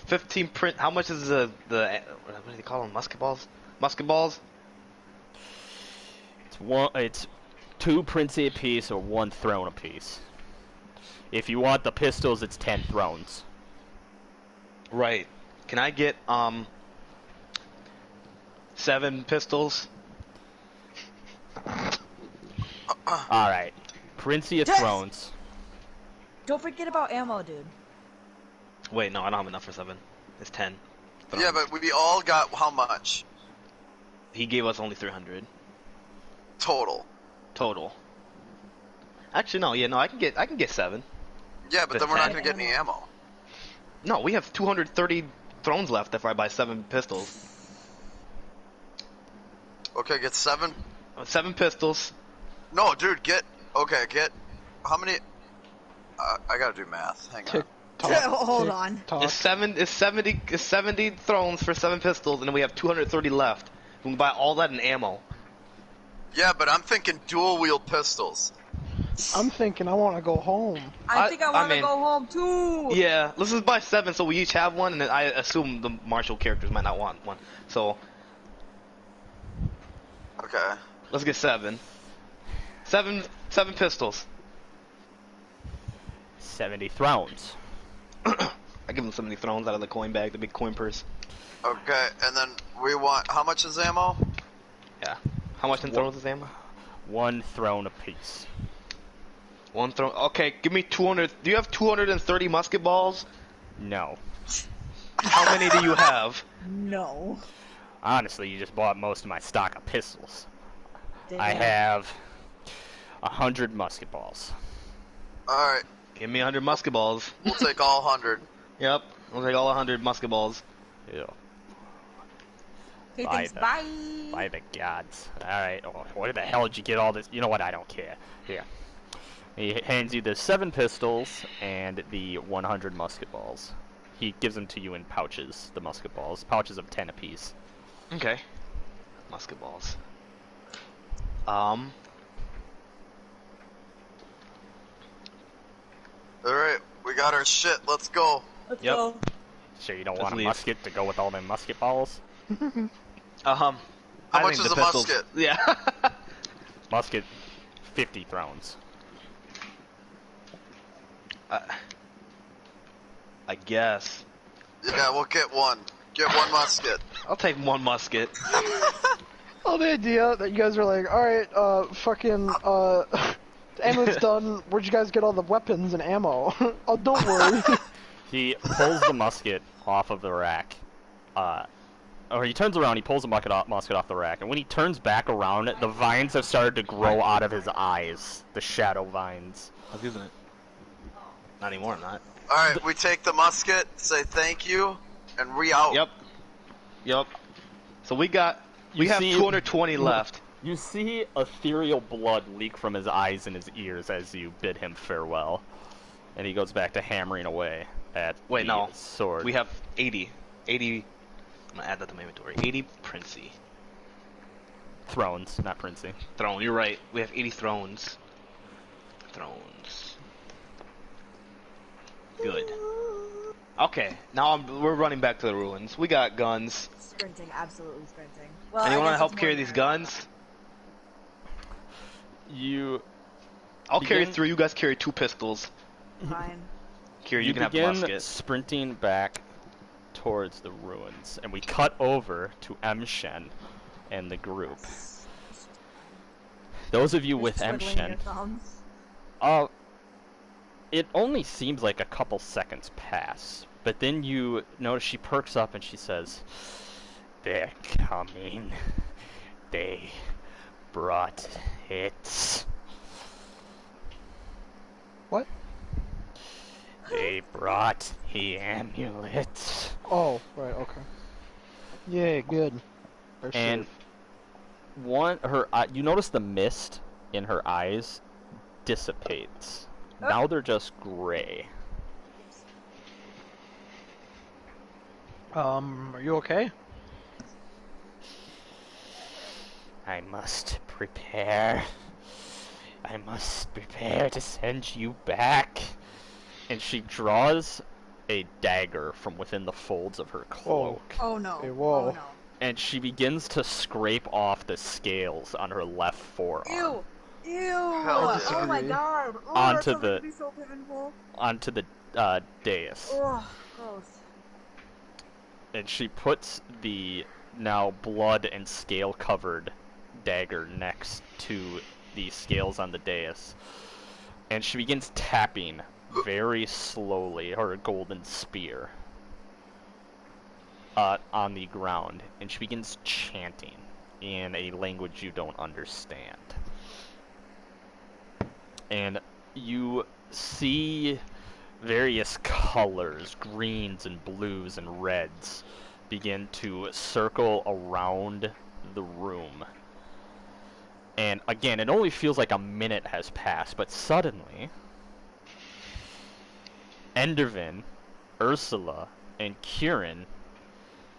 15 print. How much is the what do they call them? Musket balls? Musket balls? It's 2 princey apiece or 1 throne apiece. If you want the pistols, it's 10 thrones. Right. Can I get 7 pistols? All right, princey of Yes! thrones. Don't forget about ammo, dude. Wait, no, I don't have enough for 7. It's 10. Yeah, but we all got how much He gave us only 300 total? total. Actually, no. Yeah, no. I can get 7. Yeah, but With then we're not 10? gonna get any ammo. No, we have 230 thrones left if I buy 7 pistols. Okay, get 7. 7 pistols. No, dude, get how many? I gotta do math. Hang on. Tick tock. Hold tick on. tock. It's 70 thrones for 7 pistols, and then we have 230 left. We can buy all that in ammo. Yeah, but I'm thinking dual wield pistols. I'm thinking I want to go home. I think I want to mean- go home too. Yeah, let's just buy 7 so we each have one, and then I assume the martial characters might not want one. So Okay. let's get 7. 7 pistols. 70 thrones. I give them 70 thrones out of the coin bag, the big coin purse. Okay, and then we want how much is ammo? Yeah. How much in thrones is ammo? 1 throne apiece. 1 throne. Okay, give me 200. Do you have 230 musket balls? No. How many do you have? No. Honestly, you just bought most of my stock of pistols. Damn. I have 100 musket balls. Alright, Give me 100 musket balls. we'll take all 100. Yep. I'll take all 100 musket balls. Ew. Okay, By thanks. the- Bye. By the gods. Alright, oh, where the hell did you get all this? You know what, I don't care. Here. He hands you the 7 pistols and the 100 musket balls. He gives them to you in pouches, the musket balls. Pouches of 10 apiece. Okay. Musket balls. Alright, we got our shit. Let's go. Let's Yep. go. Sure you don't Let's want a leave. musket to go with all them musket balls? How I much think is the a pistols- musket? Yeah. Musket, 50 thrones. I guess. Yeah, we'll get one. Get one musket. I'll take 1 musket. Oh, the idea that you guys are like, alright, ammo's done. Where'd you guys get all the weapons and ammo? Oh, don't worry. He pulls the musket off of the rack. Or he turns around, he pulls the musket off the rack, and when he turns back around, the vines have started to grow out of his eyes. The shadow vines. I was using it. Not anymore, I'm not. Alright, we take the musket, say thank you, and we out. Yep. So we have see- 220 left. You see ethereal blood leak from his eyes and his ears as you bid him farewell. And he goes back to hammering away at the sword. We have 80. 80. I'm gonna add that to my inventory. 80 Princey. Thrones, not Princey. Throne, you're right. We have 80 thrones. Thrones. Good. Okay, now we're running back to the ruins. We got guns. Sprinting, absolutely sprinting. Well, Anyone I want to guess help it's carry more these than- guns? I'll carry Begin- 3. You guys carry 2 pistols. Fine. Kira, you can have the begin musket. sprinting back towards the ruins, and we cut over to Emshen and the group. Those of you with Twiddling your Emshen, thumbs. it only seems like a couple seconds pass, but then you notice she perks up and she says, "They're coming. They brought it." What? They brought the amulet. Oh, right, okay. Yay, good. They're And safe. you notice the mist in her eyes dissipates. Now they're just gray. Are you okay? I must prepare. I must prepare to send you back. And she draws a dagger from within the folds of her cloak. Oh no. Hey, whoa. Oh no. And she begins to scrape off the scales on her left forearm. Ew. Ew. Hell Oh my disagree. god. Oh, Onto that's the- be so painful. Onto the dais. Oh, gross. And she puts the now blood and scale covered dagger next to the scales on the dais. And she begins tapping very slowly her golden spear on the ground. And she begins chanting in a language you don't understand. And you see various colors, greens and blues and reds, begin to circle around the room. And again, it only feels like a minute has passed, but suddenly, Endervin, Ursula, and Kieran,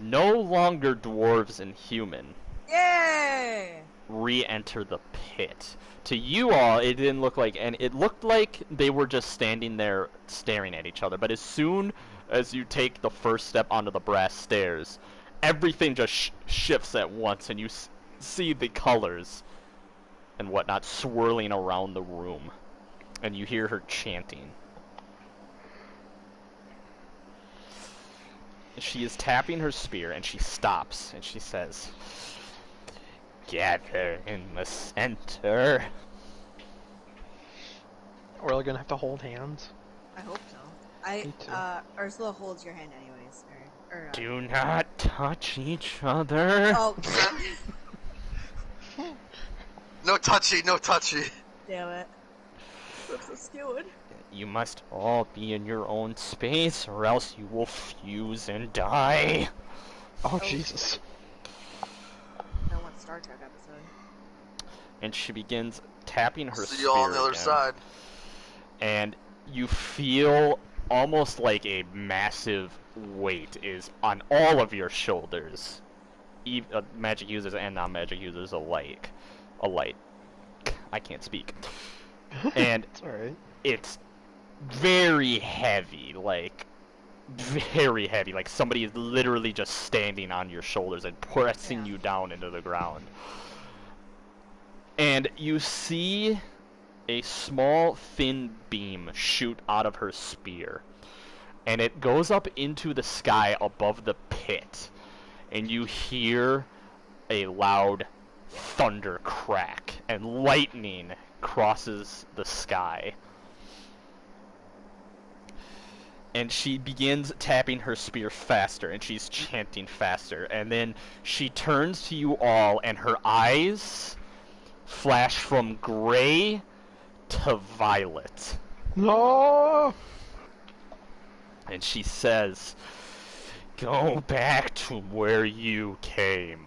no longer dwarves and human, Yay! re-enter the pit. To you all, it didn't look like, and it looked like they were just standing there staring at each other. But as soon as you take the first step onto the brass stairs, everything just shifts at once, and you see the colors and whatnot swirling around the room, and you hear her chanting. She is tapping her spear, and she stops, and she says, "Gather in the center." We're all gonna have to hold hands. I hope so. Me too. Ursula holds your hand anyways. Do not touch each other. Oh, No touchy, no touchy. damn it. That's so skewed. You must all be in your own space, or else you will fuse and die. Oh, Jesus. That one Star Trek episode. And she begins tapping her See you all on the spear other again. side. And you feel almost like a massive weight is on all of your shoulders. Magic users and non-magic users alike. I can't speak. And It's alright. it's very heavy, like very heavy. Like somebody is literally just standing on your shoulders and pressing you down into the ground. And you see a small, thin beam shoot out of her spear. And it goes up into the sky above the pit. And you hear a loud thunder crack. And lightning crosses the sky. And she begins tapping her spear faster. And she's chanting faster. And then she turns to you all. And her eyes flash from gray to violet. No! And she says, "Go back to where you came."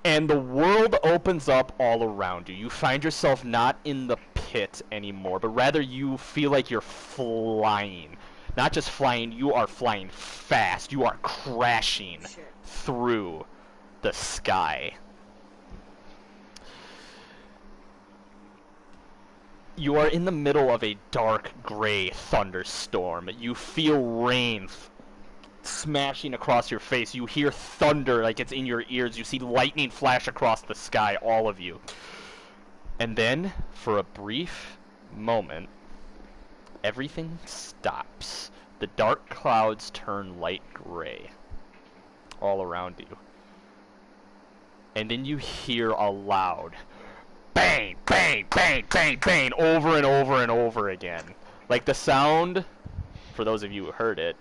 And the world opens up all around you. You find yourself not in the pit anymore, but rather you feel like you're flying. Not just flying, you are flying fast. You are crashing through the sky. You are in the middle of a dark gray thunderstorm. You feel rain smashing across your face. You hear thunder like it's in your ears. You see lightning flash across the sky, all of you. And then, for a brief moment, everything stops. The dark clouds turn light gray all around you. And then you hear a loud bang, bang, bang, bang, bang, over and over and over again. Like the sound, for those of you who heard it,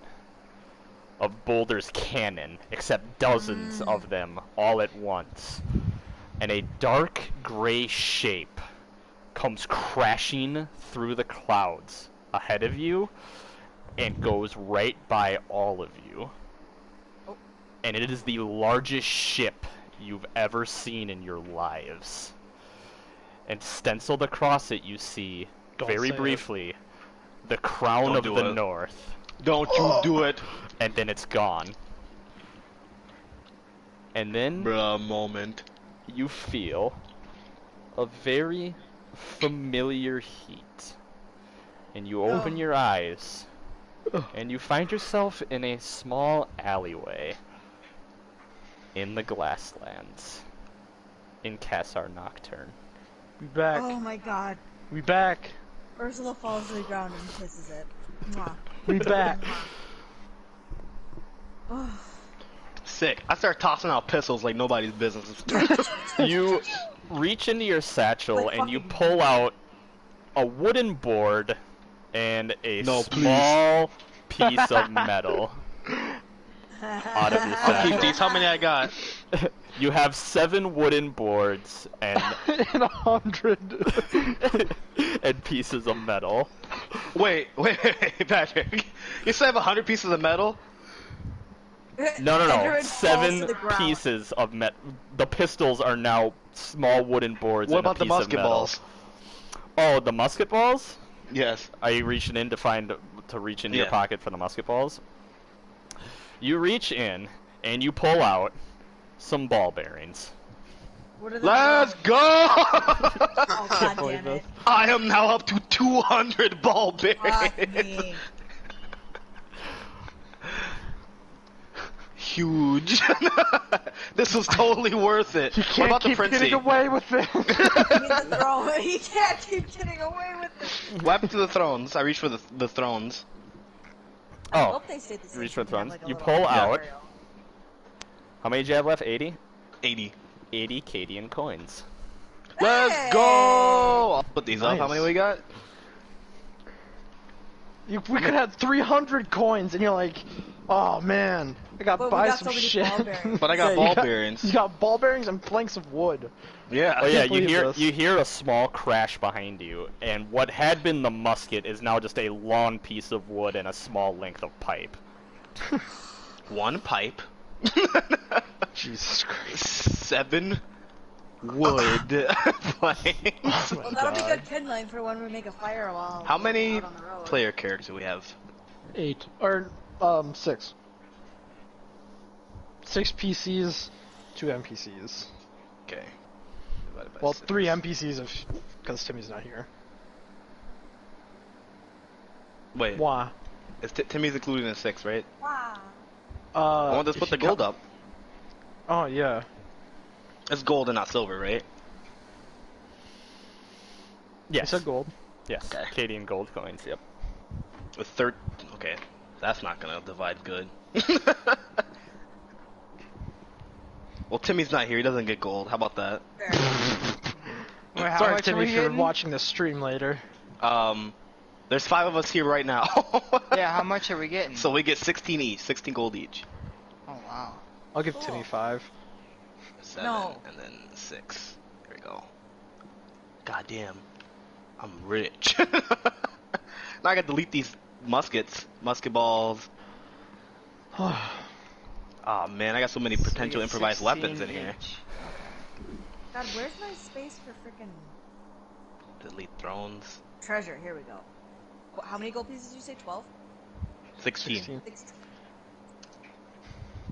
of Boulder's cannon, except dozens of them all at once. And a dark gray shape comes crashing through the clouds ahead of you and goes right by all of you. And it is the largest ship you've ever seen in your lives. And stenciled across it, you see, very briefly, the crown of the North. Don't you do it. And then it's gone. And then Bruh, moment. you feel a very familiar heat. And you open your eyes, and you find yourself in a small alleyway in the Glasslands in Kassar Nocturne. We back. Oh my god. We back. Ursula falls to the ground and kisses it. Mwah. We back. Sick. I start tossing out pistols like nobody's business. You reach into your satchel Like and you fucking- pull out a wooden board and a No, small piece of metal out of your I'll keep satchel. these. How many I got? You have 7 wooden boards and And 100. and pieces of metal. Wait, Patrick. You said I have 100 pieces of metal? No, Everyone falls to 7 the ground. pieces of metal. The pistols are now small wooden boards. What and a about the piece of musket metal. balls? Oh, the musket balls? Yes. Are you reaching in to reach into your Yeah. pocket for the musket balls? You reach in and you pull out some ball bearings. What are the Let's go! Oh god damn it. I am now up to 200 ball bearings. Fuck me. Huge. This was totally worth it. You What can't about the keep Princey? getting away with it. He can't keep getting away with it. What happened to the thrones? I reached for the thrones. I Oh, hope they stay the same. reach for so we can thrones. have, like, a You little pull out. tutorial. How many do you have left? 80? 80. 80 Cadian coins. Let's Hey! go! I'll put these up. How Nice. many we got? We could have 300 coins, and you're like, oh man, I got But we buy got some so many shit. ball bearings. But I got Yeah, ball you got- bearings. You got ball bearings and planks of wood. Yeah. Oh yeah, can't believe this. you hear a small crash behind you, and what had been the musket is now just a long piece of wood and a small length of pipe. 1 pipe. Jesus Christ. 7 wood planks. Well, that'll be good kindling for when we make a fire while How many out on the road. player characters do we have? 8 or 6. 6 PCs, 2 NPCs. Okay. Divided by Well, 6. 3 NPCs if because Timmy's not here. Wait, Why? Timmy's included in 6, right? Wow. I want to if put the you gold count- up. Oh yeah. It's gold and not silver, right? I Yes. said gold. Yes. Okay. Acadian gold coins. Yep. With okay, that's not gonna divide good. Well, Timmy's not here. He doesn't get gold. How about that? Fair. Wait, how Sorry, much are Timmy, we if you're getting? watching this stream later. There's 5 of us here right now. Yeah, how much are we getting? So we get 16 each, 16 gold each. Oh wow. I'll give Cool. Timmy 5. 7 No. and then 6. There we go. God damn, I'm rich. Now I gotta delete these musket balls. Oh man, I got so many potential So we get improvised 16 weapons in here. each. God, where's my space for freaking Delete thrones. treasure? Here we go. How many gold pieces did you say? 12? 16. 16. 16.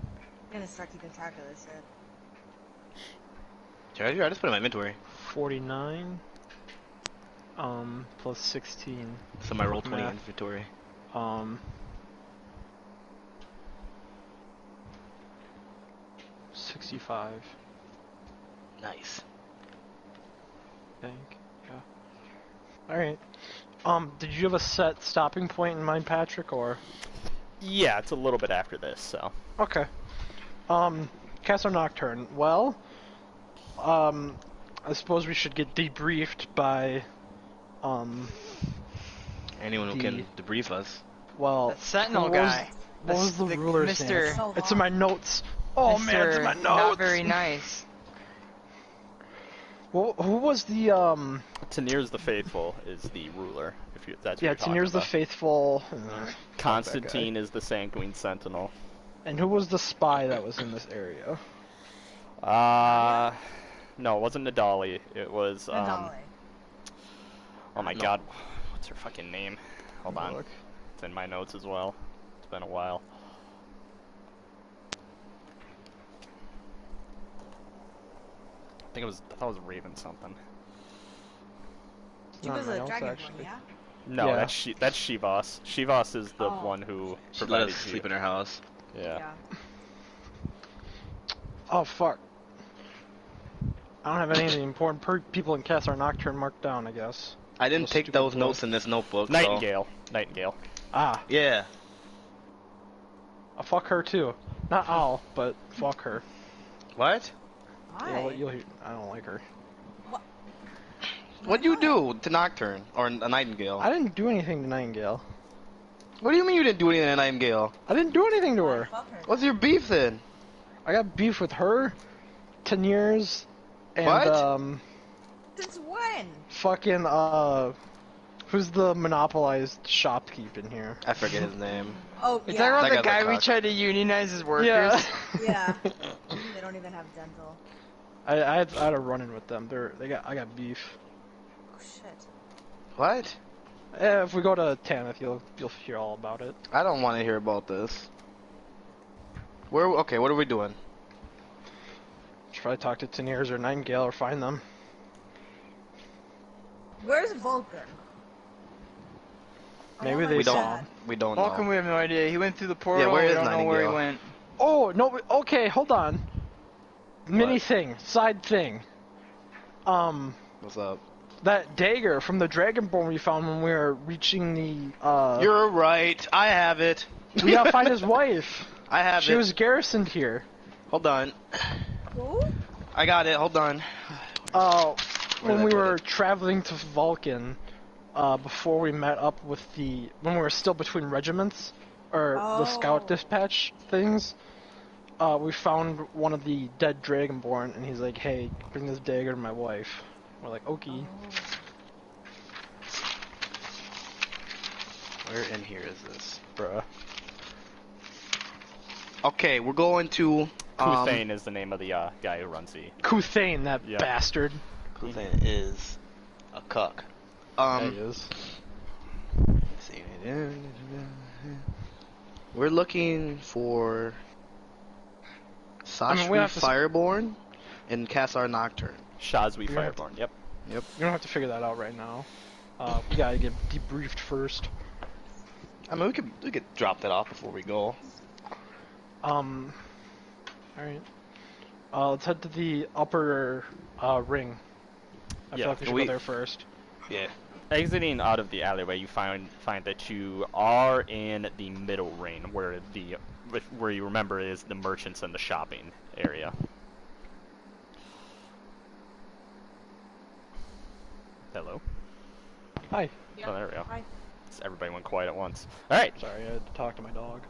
I'm gonna start keeping track of this shit. Treasure? I just put it in my inventory. 49. Plus 16. So my roll 20 Math. inventory. 65. Nice. I think. Yeah. Alright. Did you have a set stopping point in mind, Patrick, or? Yeah, it's a little bit after this, so. Okay. Castle Nocturne. Well, I suppose we should get debriefed by, Anyone who can debrief us. well, That Sentinel what was- guy. What was the ruler's Mr. name? So It's in my notes. Oh man, it's in my Mr. notes. Not very nice. Well, who was the Tanir's the Faithful is the ruler. If you, that's what Yeah, you're talking Tanir's the about. faithful. Constantine is the Sanguine Sentinel. And who was the spy that was in this area? No, it wasn't Nadali. It was Nadali. Oh my god, what's her fucking name? Hold on, Look. it's in my notes as well. It's been a while. I thought it was Raven something. She Not was in my a notes, dragonborn, actually. yeah? No, Yeah. that's Shivas. Shivas is the Oh. one who She let provided us sleep in her house. Yeah. Oh fuck. I don't have any of the important people in Castle Nocturne marked down, I guess. I didn't Those take stupid those boys. notes in this notebook. so- Nightingale. Ah, Yeah. fuck her too. Not Owl, but fuck her. What? Why? You'll hear, I don't like her. What'd you do to Nocturne? Or a Nightingale? I didn't do anything to Nightingale. What do you mean you didn't do anything to Nightingale? I didn't do anything to her. Fuck her. What's your beef then? I got beef with her, Tanir's, and What? Since when? fucking who's the monopolized shopkeep in here? I forget his name. Oh, You yeah. talking about That the guy's guy a we cock. tried to unionize his workers? Yeah. Yeah. They don't even have dental. I had a run-in with them. I got beef. Oh, shit. What? If we go to Tanith, you'll hear all about it. I don't want to hear about this. Okay, what are we doing? Should probably talk to Tanir's or Nightingale or find them. Where's Vulcan? I Maybe want they my We don't. dad. We don't Vulcan, know. we have no idea. He went through the portal. where we is don't know where he Nightingale? went. Oh no! Okay, hold on. Mini What? thing, side thing. What's up? That dagger from the Dragonborn we found when we were reaching the. You're right. I have it. We gotta find his wife. I have She it. was garrisoned here. Hold on. Who? I got it. Hold on. When did we I put were it? traveling to Vulcan, before we met up with when we were still between regiments, or the scout Oh. dispatch things, we found one of the dead Dragonborn, and he's like, "Hey, bring this dagger to my wife." We're like, "Okay." Where in here is this? Bruh. Okay, we're going to Kuthane is the name of the guy who runs the. Kuthane, that Yeah. bastard. Kuthane is a cuck. Yeah, he is. Let's see. We're looking for Sashwi we have to Fireborn and Kassar Nocturne. Shazwi You have to- Fireborn. Yep. Yep. You don't have to figure that out right now. We gotta get debriefed first. I mean, we could drop that off before we go. Alright. Let's head to the upper ring. I Yeah, feel like we should we- go there first. Yeah. Exiting out of the alleyway, you find that you are in the middle ring, where you remember is the merchants and the shopping area. Hello. Hi. Oh, there we go. Hi. Everybody went quiet at once. All right. Sorry, I had to talk to my dog.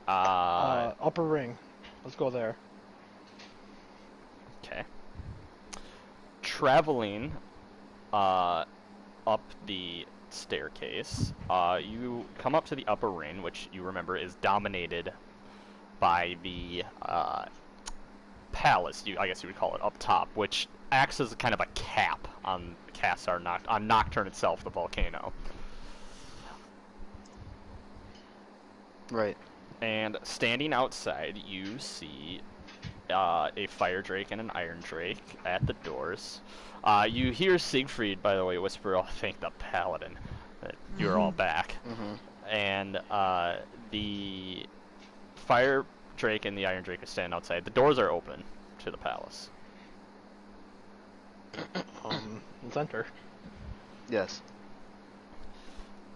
Upper ring. Let's go there. Okay. Traveling up the staircase, you come up to the upper ring, which you remember is dominated by the palace, I guess you would call it, up top, which acts as kind of a cap on on Nocturne itself, the volcano. Right. And standing outside, you see a fire drake and an iron drake at the doors. You hear Siegfried, by the way, whisper, "Oh, thank the paladin that you're all back." And the fire drake and the iron drake are standing outside. The doors are open to the palace. Let's enter. Yes.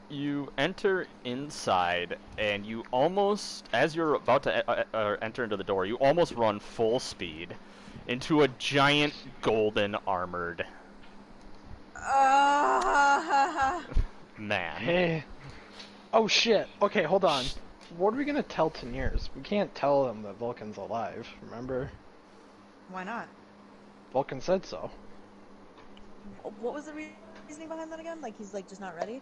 You enter inside, and you almost, as you're about to enter into the door, you almost run full speed into a giant golden armored man. Hey. Oh shit. Okay, hold on. What are we gonna tell Teniers? We can't tell them that Vulcan's alive, remember? Why not? Vulcan said so. What was the reasoning behind that again? Like he's like just not ready?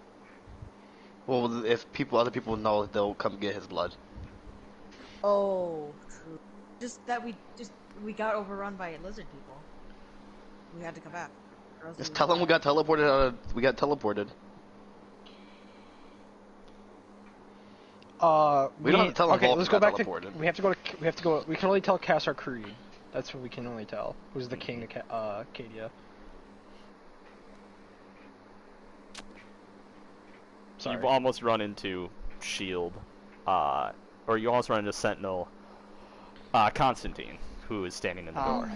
Well, if other people know, they'll come get his blood. Oh, true. Just that we got overrun by lizard people. We had to come back. Or else Just we tell would them we die. got teleported. We got teleported. We don't have to tell them okay, Vulcan let's go got back teleported. to. We have to go. We can only tell Kassar Creed. That's what we can only tell. Who's the king of Cadia? Sorry. You've almost run into Shield, or you almost run into Sentinel Constantine, who is standing in the Oh, door.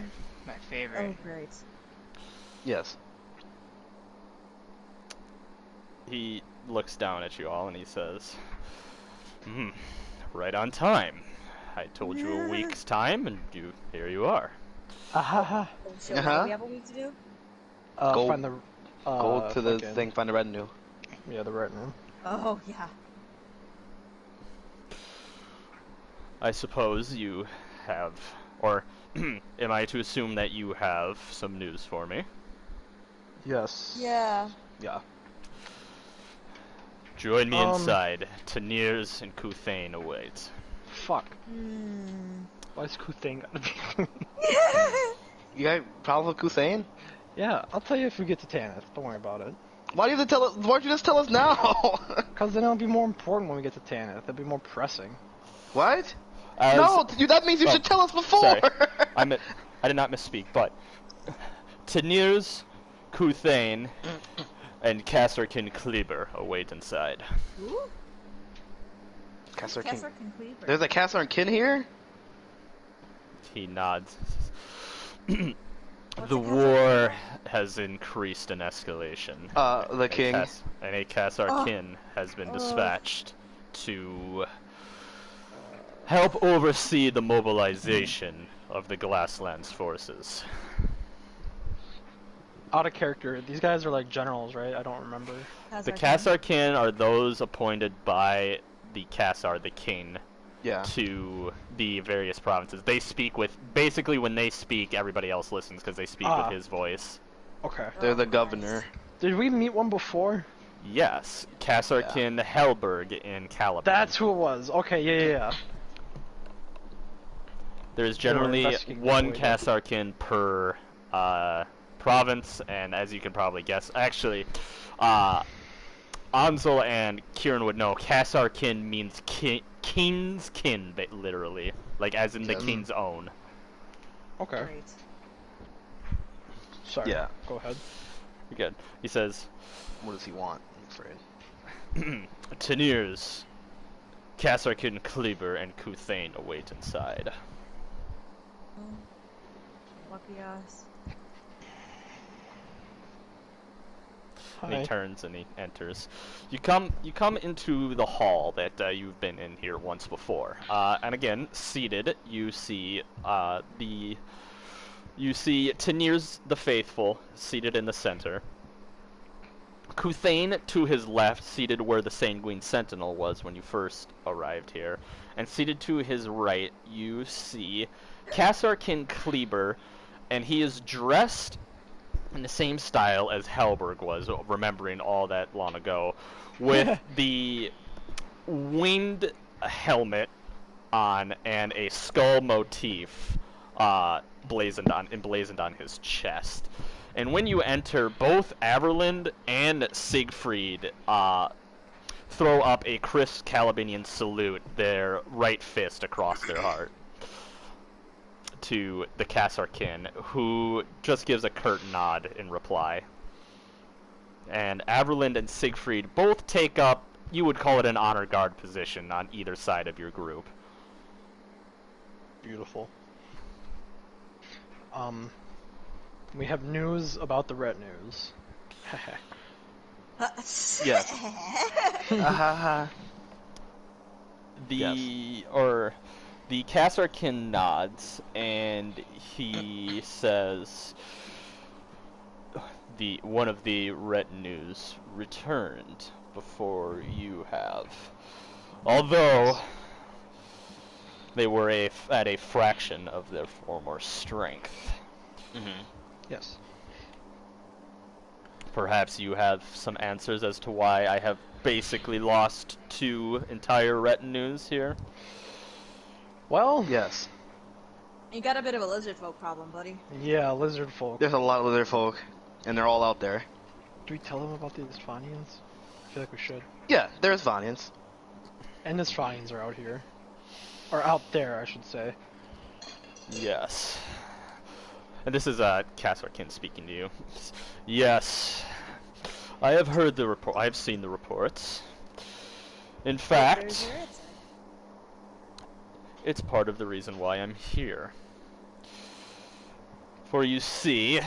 my favorite. Oh, great. Yes. He looks down at you all and he says, right on time. I told you a week's time, and here you are. Ahaha. So what do we have a week to do? Go- Find the. Go to the fucking- thing, find the retinue. Yeah, the right room. Oh yeah. I suppose you have, or am I to assume that you have some news for me? Yes. Yeah. Yeah. Join me inside. Teniers and Kuthane await. Fuck. Why is Kuthane gotta be? You got a problem with Kuthane? Yeah, I'll tell you if we get to Tanith. Don't worry about it. Why do you have to tell us? Why don't you just tell us now? Because then it'll be more important when we get to Tanith. It'll be more pressing. What? As- No, that means you Oh, should tell us before. Sorry, I did not misspeak, but Teniers, Kuthane, and Kasserkin Kleber await inside. Who? Kassar King. Kessler can Cleaver. There's a Kassar and Kin here? He nods. What's The a war has increased in escalation. The king. And a Kassarkin has been dispatched to help oversee the mobilization of the Glasslands forces. Out of character. These guys are like generals, right? I don't remember. The Kassarkin are those appointed by the Kassar, the king, Yeah. to the various provinces. They speak with, basically when they speak, everybody else listens because they speak with his voice. Okay. They're the governor. Did we meet one before? Yes, Kasarkin Helberg in Caliban. That's who it was. Okay, yeah. There's They were generally investigating that one way, Kasarkin per province, and as you can probably guess, actually, Ansel and Kieran would know, Kasarkin means king's kin, literally. Like, as in the king's own. Okay. Great. Sorry. Yeah. Go ahead. You're good. He says, What does he want? I'm afraid. Teniers, Kasarkin Kleber, and Kuthane await inside. Lucky us. And he Hi. turns and he enters. You come into the hall that you've been in here once before. And again, seated, you see Teniers the Faithful seated in the center. Kuthane to his left, seated where the Sanguine Sentinel was when you first arrived here. And seated to his right, you see Kasarkin Kleber, and he is dressed in the same style as Helberg was, remembering all that long ago, with the winged helmet on and a skull motif emblazoned on his chest. And when you enter, both Averland and Siegfried throw up a crisp Calabinian salute, their right fist across their heart, to the Kasarkin, who just gives a curt nod in reply. And Averland and Siegfried both take up, you would call it an honor guard position on either side of your group. Beautiful. We have news about the retinues. Yes. The Kasarkin nods, and he says, one of the retinues returned before you have. Although they were at a fraction of their former strength. Yes. Perhaps you have some answers as to why I have basically lost 2 entire retinues here. Well, Yes. You got a bit of a lizard folk problem, buddy. yeah, lizard folk. There's a lot of lizard folk, and they're all out there. Do we tell them about the Isfanians? I feel like we should. Yeah, there's Vanians. And the Isfanians are out here. Or out there, I should say. Yes. And this is Kasarkin speaking to you. Yes. I have heard the report. I have seen the reports. In fact, There's your answer. it's part of the reason why I'm here. For you see,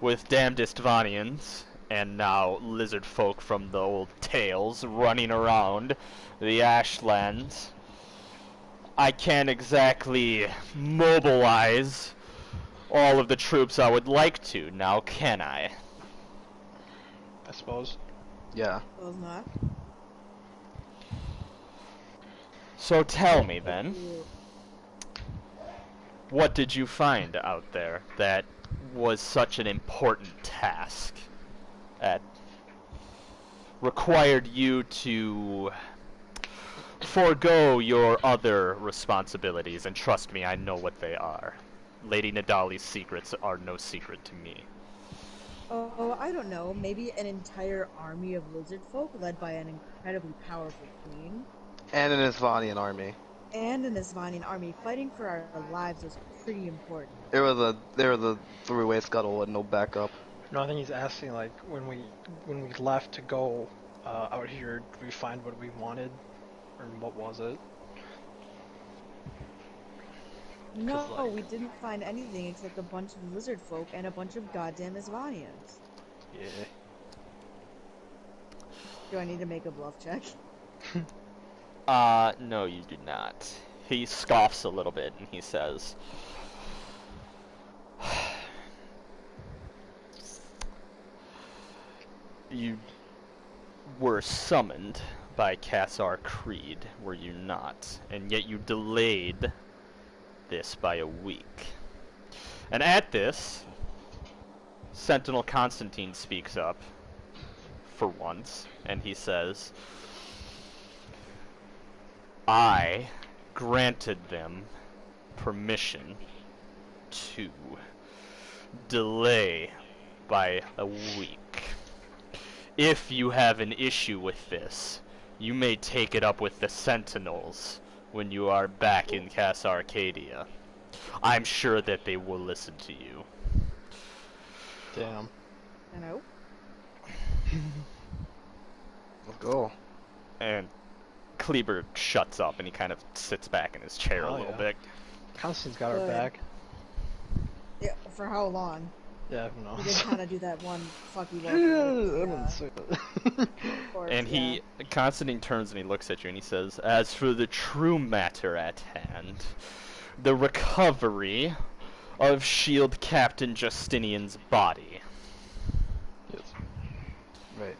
with damned Istvanians, and now lizard folk from the old tales running around the Ashlands, I can't exactly mobilize all of the troops I would like to, now can I? I suppose. Yeah. Suppose not. So tell me then, what did you find out there that was such an important task that required you to forego your other responsibilities? And trust me, I know what they are. Lady Nadali's secrets are no secret to me. Oh, I don't know. Maybe an entire army of lizard folk led by an incredibly powerful queen. And an Isvanian army. And an Isvanian army fighting for our lives was pretty important. There was a three-way scuttle and no backup. No, I think he's asking, like, when we left to go out here, did we find what we wanted? Or what was it? No, like- we didn't find anything except a bunch of lizard folk and a bunch of goddamn Isvanians. Yeah. Do I need to make a bluff check? No, you do not. He scoffs a little bit and he says, you were summoned by Kassar Creed, were you not? And yet you delayed this by a week. And at this, Sentinel Constantine speaks up for once, and he says, I granted them permission to delay by a week. If you have an issue with this, you may take it up with the Sentinels when you are back in Casa Arcadia. I'm sure that they will listen to you. Damn. No. Let's go. And Kleber shuts up and he kind of sits back in his chair a Oh, little yeah. bit. Constantine's got our Good. back. Yeah, for how long? Yeah, who knows? We did kind of do that one fucky Yeah, welcome. I didn't say that. And he, Constantine turns and he looks at you and he says, as for the true matter at hand, the recovery of S.H.I.E.L.D. Captain Justinian's body. Yes. Right.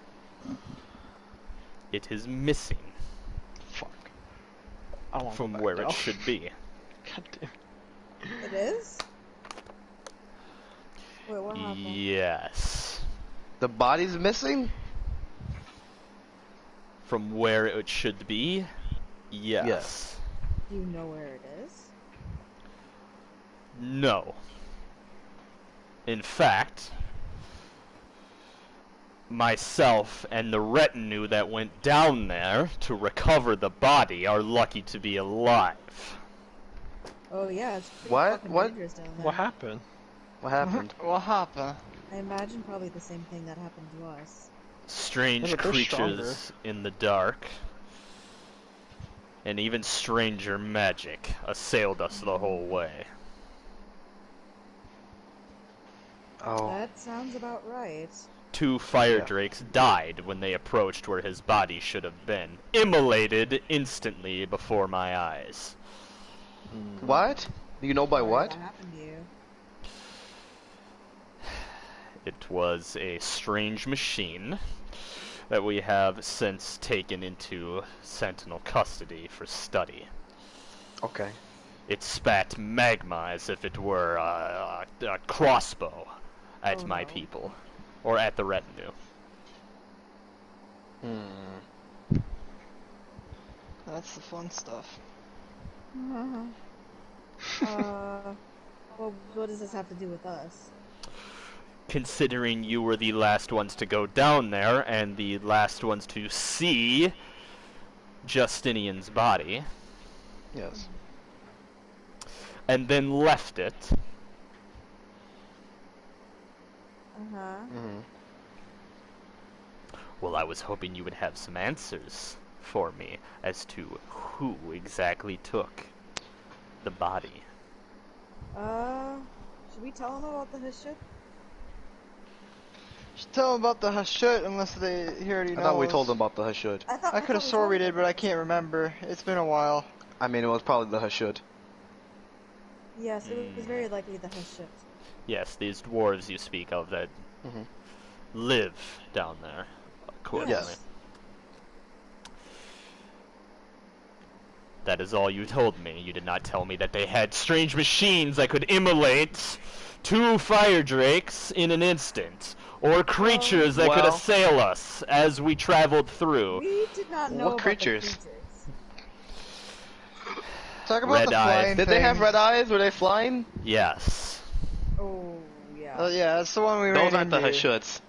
It is missing Fuck. I don't want from where it should be. God damn. It is? Wait, what happened? Yes. The body's missing? From where it should be? Yes. Yes. Do you know where it is? No. In fact, myself and the retinue that went down there to recover the body are lucky to be alive. Oh yeah, it's pretty What? fucking What? dangerous down there. What happened? What happened? What happened? I imagine probably the same thing that happened to us. Strange Yeah, but they're creatures in the dark, and even stranger magic assailed us the whole way. Oh. That sounds about right. 2 fire Yeah. drakes died when they approached where his body should have been, immolated instantly before my eyes. What? Do you know by Sorry what? That happened to you. It was a strange machine that we have since taken into Sentinel custody for study. Okay. It spat magma as if it were a crossbow at Oh, my no. people, or at the retinue. That's the fun stuff. Well, what does this have to do with us? Considering you were the last ones to go down there and the last ones to see Justinian's body, Yes. and then left it, Uh-huh. well, I was hoping you would have some answers for me as to who exactly took the body. Should we tell them about the Hashut? Just tell them about the Hashut unless he already I knows. thought we told them about the Hashud. I could have swore we did, but I can't remember. It's been a while. I mean, it was probably the Hashud. Yes, it was very likely the Hashut. Yes, these dwarves you speak of that live down there, accordingly. Yes. That is all you told me. You did not tell me that they had strange machines that could immolate 2 fire drakes in an instant, or creatures that could Well- assail us as we traveled through. We did not know What about creatures? the creatures. Talk about Red the eyes. flying Did they have things. red eyes? Were they flying? Yes. Oh, yeah. Oh yeah, that's the one we Those ran aren't the into. Hashuds.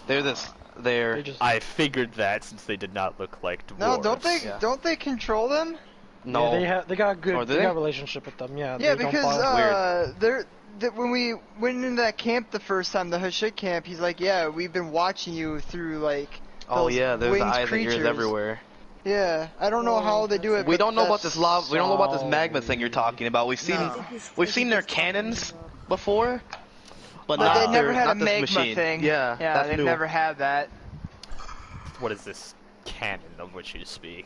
They're this. They're. They just I figured that since they did not look like dwarves. No, don't they? Yeah. Don't they control them? No. Yeah, they got good. Oh, do they they? got a relationship with them. Yeah. Yeah, they don't because bother. when we went into that camp the first time, the Hashut camp, he's like, yeah, we've been watching you through like. Oh those yeah, there's winged eyes and creatures. ears everywhere. Yeah, I don't know how they do it. We but don't know about that's- this lava. We don't know about this so magma thing you're talking about. We've seen. No. We've seen their cannons before, but But not they never their, had a not this magma machine. thing. Yeah, yeah, that's they've new. never had that. What is this canon of which you speak?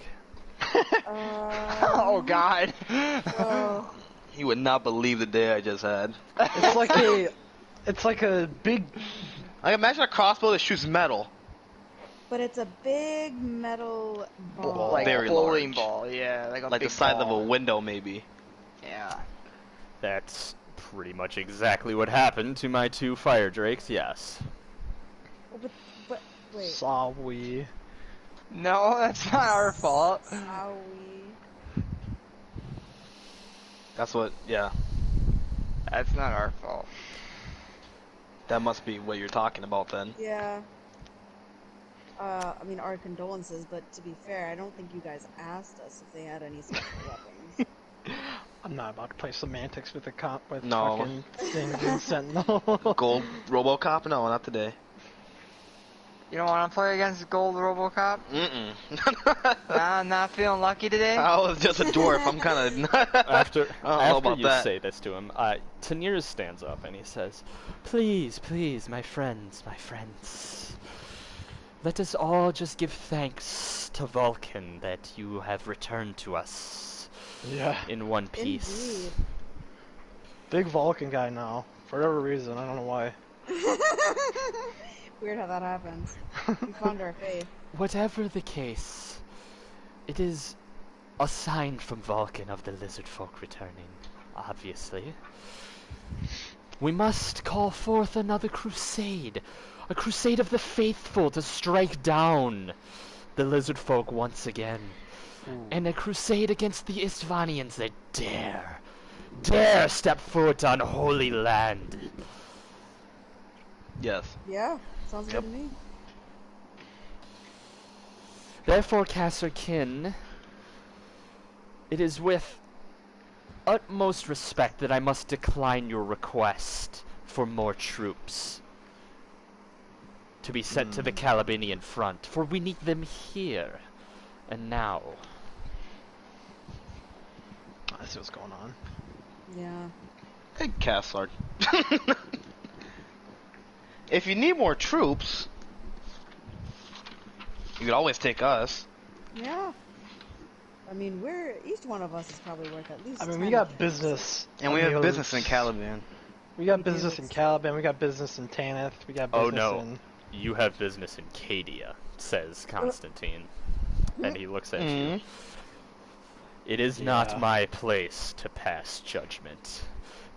Oh God. Oh, You would not believe the day I just had. It's like a big. Like imagine a crossbow that shoots metal. but it's a big metal ball. like Very a bowling large. ball, yeah, like a Like big the size of a ball. window, maybe. Yeah. That's pretty much exactly what happened to my 2 fire drakes, yes. But Wait. Saw we. No, that's not our fault. How we? That's what. Yeah. That's not our fault. That must be what you're talking about then. Yeah. I mean, our condolences, but to be fair, I don't think you guys asked us if they had any special weapons. I'm not about to play semantics with with No. fucking things in Sentinel. Gold RoboCop? No, not today. You don't want to play against Gold RoboCop? Mm-mm. Nah, not feeling lucky today? I was just a dwarf. I'm kind of. After know about you that. say this to him, Tanir stands up and he says, "Please, please, my friends, let us all just give thanks to Vulcan that you have returned to us Yeah. in one piece." Indeed. Big Vulcan guy now. For whatever reason, I don't know why. Weird how that happens. We found our faith. Whatever the case, it is a sign from Vulcan of the lizard folk returning, obviously. We must call forth another crusade, a crusade of the faithful to strike down the lizard folk once again, and a crusade against the Istvanians that dare step foot on holy land. Yes. Yeah, sounds good to me. Therefore, Kasserkin, it is with utmost respect that I must decline your request for more troops to be sent to the Calabinian front, for we need them here and now. I see what's going on. Yeah. Hey, Castlark. If you need more troops, you could always take us. Yeah. I mean, each one of us is probably worth at least. I mean, 10 we got kills. business. And we on have the business in others. Caliban. We got We do, business in it's Caliban, we got business in Tanith, we got business Oh no, in... you have business in Cadia, says Constantine, and he looks at you. It is Yeah. not my place to pass judgment.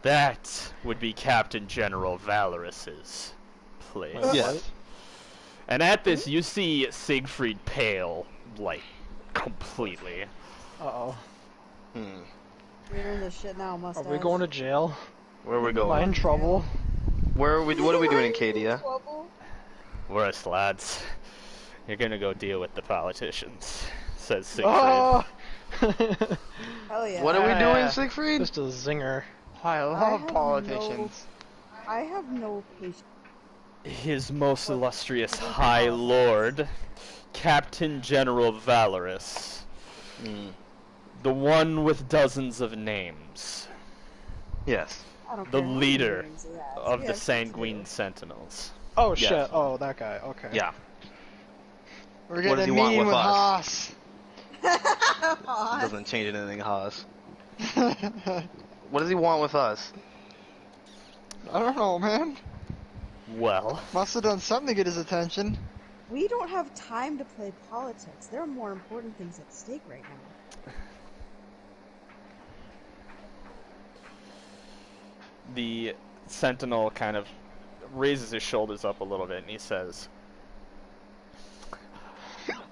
That would be Captain General Valorus's place. Wait, Yes. what? And at this, you see Siegfried pale, like, completely. Uh-oh. We're in this shit now, Are mustache. we going to jail? Where are we Am going? I in trouble? Where are we? What are we doing in Cadia? Trouble? Worse, lads. You're gonna go deal with the politicians, says Siegfried. Oh! Hell yeah. What are we Yeah. doing, Siegfried? Just a zinger. I I love have politicians. I have no patience. His most illustrious High Lord, Captain General Valorus. The one with dozens of names. Yes. I don't The care how many leader names he has. of He the has shit to Sanguine do. Sentinels. Oh Yes. shit, oh that guy, okay. Yeah. We're What getting does a he want meeting with with us? Aw, Doesn't change anything, Haas. Haas. What does he want with us? I don't know, man. Well, Must have done something to get his attention. we don't have time to play politics. There are more important things at stake right now. the Sentinel kind of raises his shoulders up a little bit and he says,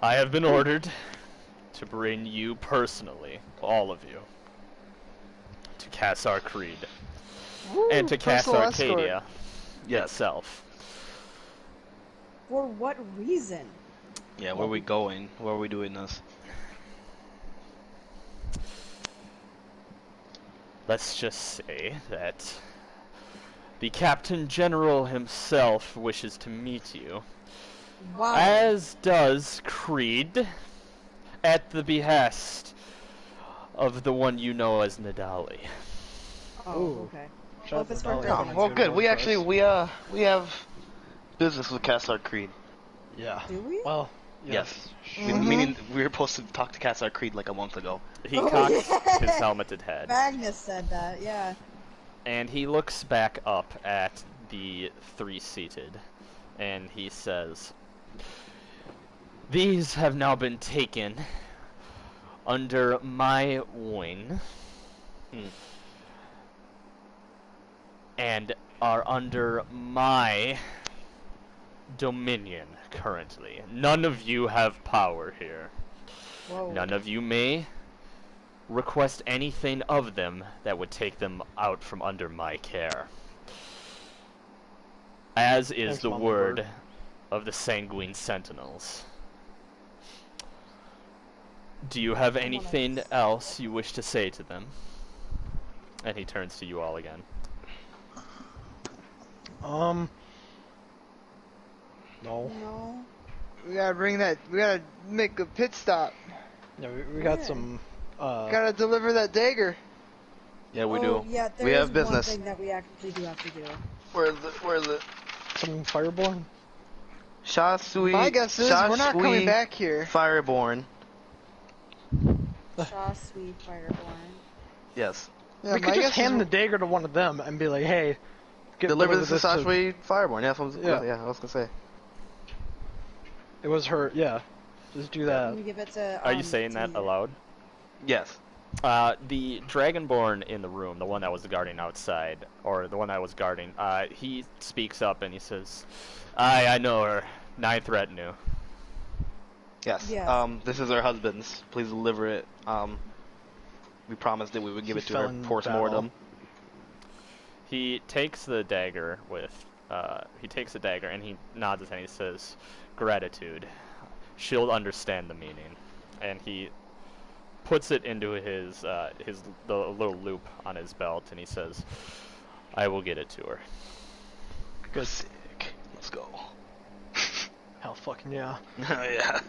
I have been ordered to bring you personally, all of you, to Kassar Creed. And to personal Kassar escort. Arcadia itself. For what reason? Yeah, where are we going? Where are we doing this? Let's just say that the Captain General himself wishes to meet you, Wow. as does Creed, at the behest of the one you know as Nadali. Oh, Ooh. okay. Shout Well, out if it's to for Dolly. Christmas, Well, good. one We for actually us. we have business with Castlar Creed. Yeah. do we? Well, Yes. Mhm. Meaning we were supposed to talk to Castlar Creed like a month ago. He Oh, cocks yeah. his helmeted head, Magnus said that, yeah. and he looks back up at the three-seated, and he says, These have now been taken under my wing, and are under my dominion currently. None of you have power here. Whoa. None of you may request anything of them that would take them out from under my care. As is Thanks, the Mama word Bird. of the Sanguine Sentinels. Do you have anything else you wish to say to them? And he turns to you all again. No. No. We gotta bring that. We gotta make a pit stop. Yeah, we got Where? some. Gotta deliver that dagger. Yeah, we Oh, do. yeah, there We is have business. one thing that we actually do have to do. Where is it? some Fireborn. Sha Sui. My guess is Sha we're not Sui coming back here. Fireborn. Shaw Sweet Fireborn. Yes. Yeah, we my could just guess hand is the dagger to one of them and be like, "Hey, Deliver this to to-" Sashway Fireborn. Yeah, that's what I was, Yeah. I was gonna say. It was her. Yeah, just do that. Can we give it to? Are you saying that Caesar? aloud? Yes. The Dragonborn in the room, the one that was guarding outside, or the one that was guarding, he speaks up and he says, I know her. Ninth retinue. Yes. Yes. This is her husband's. Please deliver it. We promised that we would give He it to fell her in post-mortem. He takes the dagger and he nods his head and he says, gratitude. She'll understand the meaning. And he puts it into the little loop on his belt and he says, I will get it to her. Good. Sick. Let's go. Hell, fucking yeah. Oh yeah.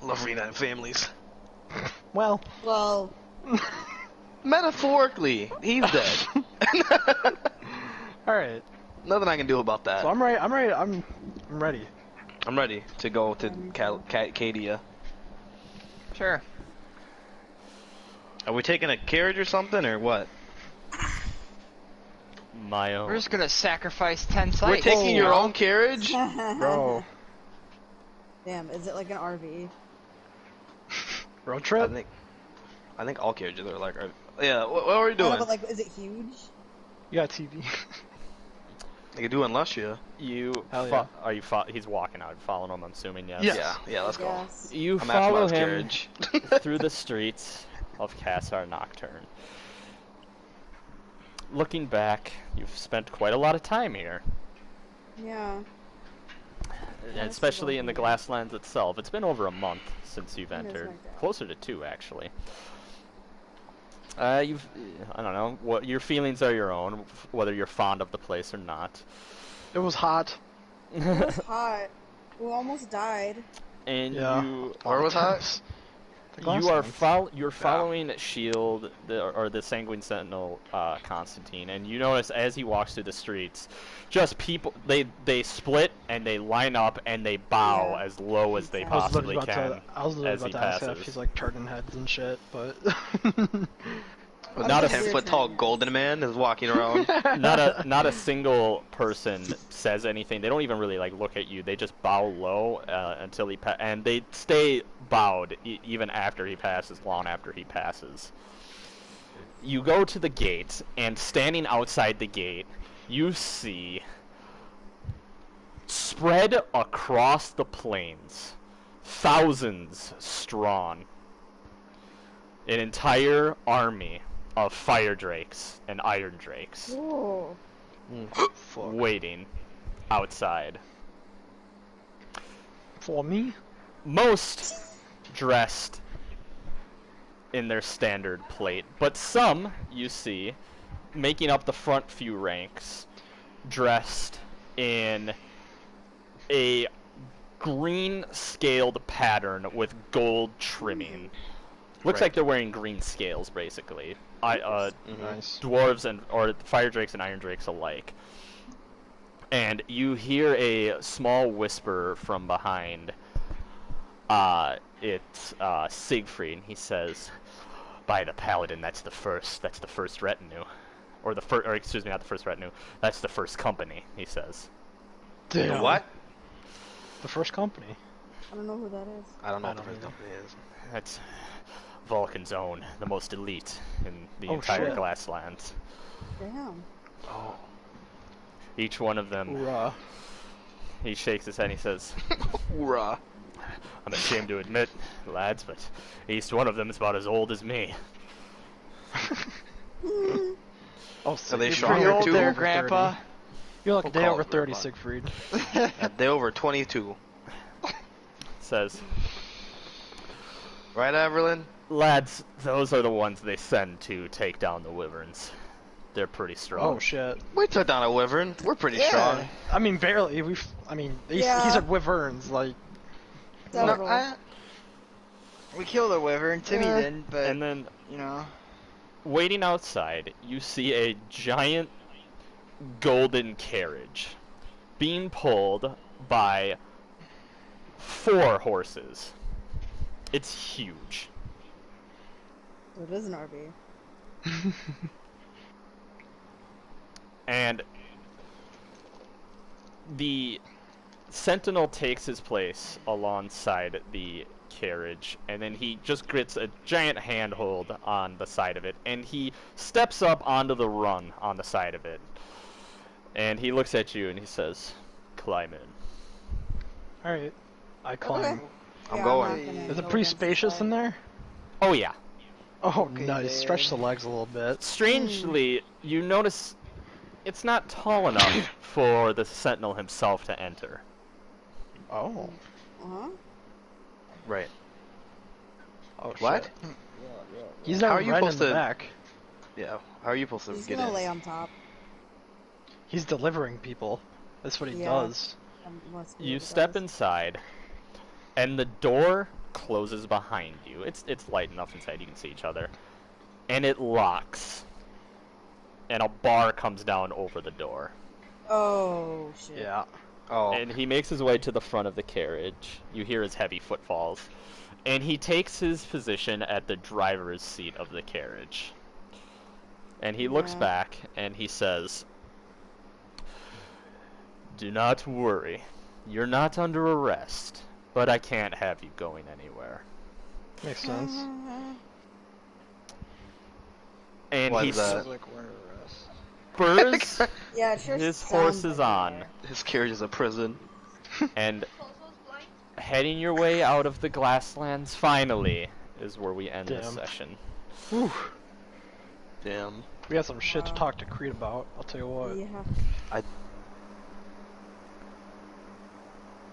Love reuniting families. Well, Well, Metaphorically, he's dead. all right. Nothing I can do about that. So I'm ready. I'm ready. I'm ready. I'm ready to go to Cadia. sure. Are we taking a carriage or something, or what? My own. We're just gonna sacrifice 10 sites. We're taking your own carriage? Bro, damn, is it like an RV? road trip. I think all carriages are like. Yeah. What are we No, doing? but like, is it huge? You got TV. They could do in Luscia. You Hell yeah. are you he's walking out, following him, I'm assuming, yes. Yeah. Yeah. Let's go. Yes. You I'm after follow my him carriage. through the streets of Cassar Nocturne. Looking back, you've spent quite a lot of time here, Yeah. and especially in the Glasslands itself. It's been over a month since you've It is entered, like that. closer to 2 actually. I don't know, what your feelings are your own, whether you're fond of the place or not. It was hot. It was hot. We almost died. And Yeah. you Where was hot? you're following Shield or the Sanguine Sentinel Constantine, and you notice as he walks through the streets, just people they split and they line up and they bow Yeah. as low as they I was possibly I can was literally as he about to ask her if passes. she's like turning heads and shit, but Not a I'm just 10-foot-tall weird. golden man is walking around. Not a single person says anything. They don't even really like look at you. They just bow low until he and they stay bowed even after he passes, long after he passes. You go to the gate, and standing outside the gate, you see spread across the plains, thousands strong, an entire army of fire drakes and iron drakes Whoa. waiting outside. for me, Most dressed in their standard plate, but some you see making up the front few ranks dressed in a green scaled pattern with gold trimming. Looks like they're wearing green scales, basically. nice. Dwarves or fire drakes and iron drakes alike. And you hear a small whisper from behind. It's Siegfried, and he says, "By the paladin, that's the first retinue, or excuse me, not the first retinue. That's the first company." He says. Damn. The what? The first company. I don't know who that is. I don't know I what the don't first either. company is. That's Vulcan's own, the most elite in the Oh, entire shit. Glasslands. Damn. Oh. Each one of them Hoorah. he shakes his head and he says, Hoorah. I'm ashamed to admit, lads, but at least one of them is about as old as me. Oh, so they you're stronger pretty old too? there, Over Grandpa. 30. You're like a We'll day call over it 30, Grandpa. Siegfried. They over 22. Says, Right, Everlyn? lads, those are the ones they send to take down the wyverns. They're pretty strong. Oh shit. We took down a wyvern. We're pretty strong. I mean, barely. He said wyverns, like. Several. We killed a wyvern. Timmy didn't, but And then, you know. waiting outside, you see a giant golden carriage being pulled by 4 horses. It's huge. So it is an RV. And the sentinel takes his place alongside the carriage, and then he just grits a giant handhold on the side of it, and he steps up onto the rung on the side of it. And he looks at you and he says, climb in. Alright. I climb. I'm Yeah, going. not gonna Is it go pretty against the spacious side. in there? Oh yeah. Oh, Okay, nice. then. Stretch the legs a little bit. Strangely, you notice it's not tall enough for the sentinel himself to enter. Oh. Uh-huh. Right. Oh, What? shit. He's How not are you right in supposed the to- back. Yeah. How are you supposed to He's get gonna in? lay on top. He's delivering people. That's what he Yeah. does. Must be You what it step does. inside, and the door closes behind you. It's light enough inside you can see each other, and it locks. And a bar comes down over the door. Oh shit. Yeah. Oh. And he makes his way to the front of the carriage. You hear his heavy footfalls. And he takes his position at the driver's seat of the carriage. And he looks Yeah. back and he says, do not worry. You're not under arrest, but I can't have you going anywhere. Makes sense. And Why he is that? Like we're arrested. spurs Yeah, it sure his sounds horses like on. there. His carriage is a prison. And heading your way out of the Glasslands finally is where we end this Damn. session. Whew. Damn. We got some shit to talk to Creed about, I'll tell you what. Yeah.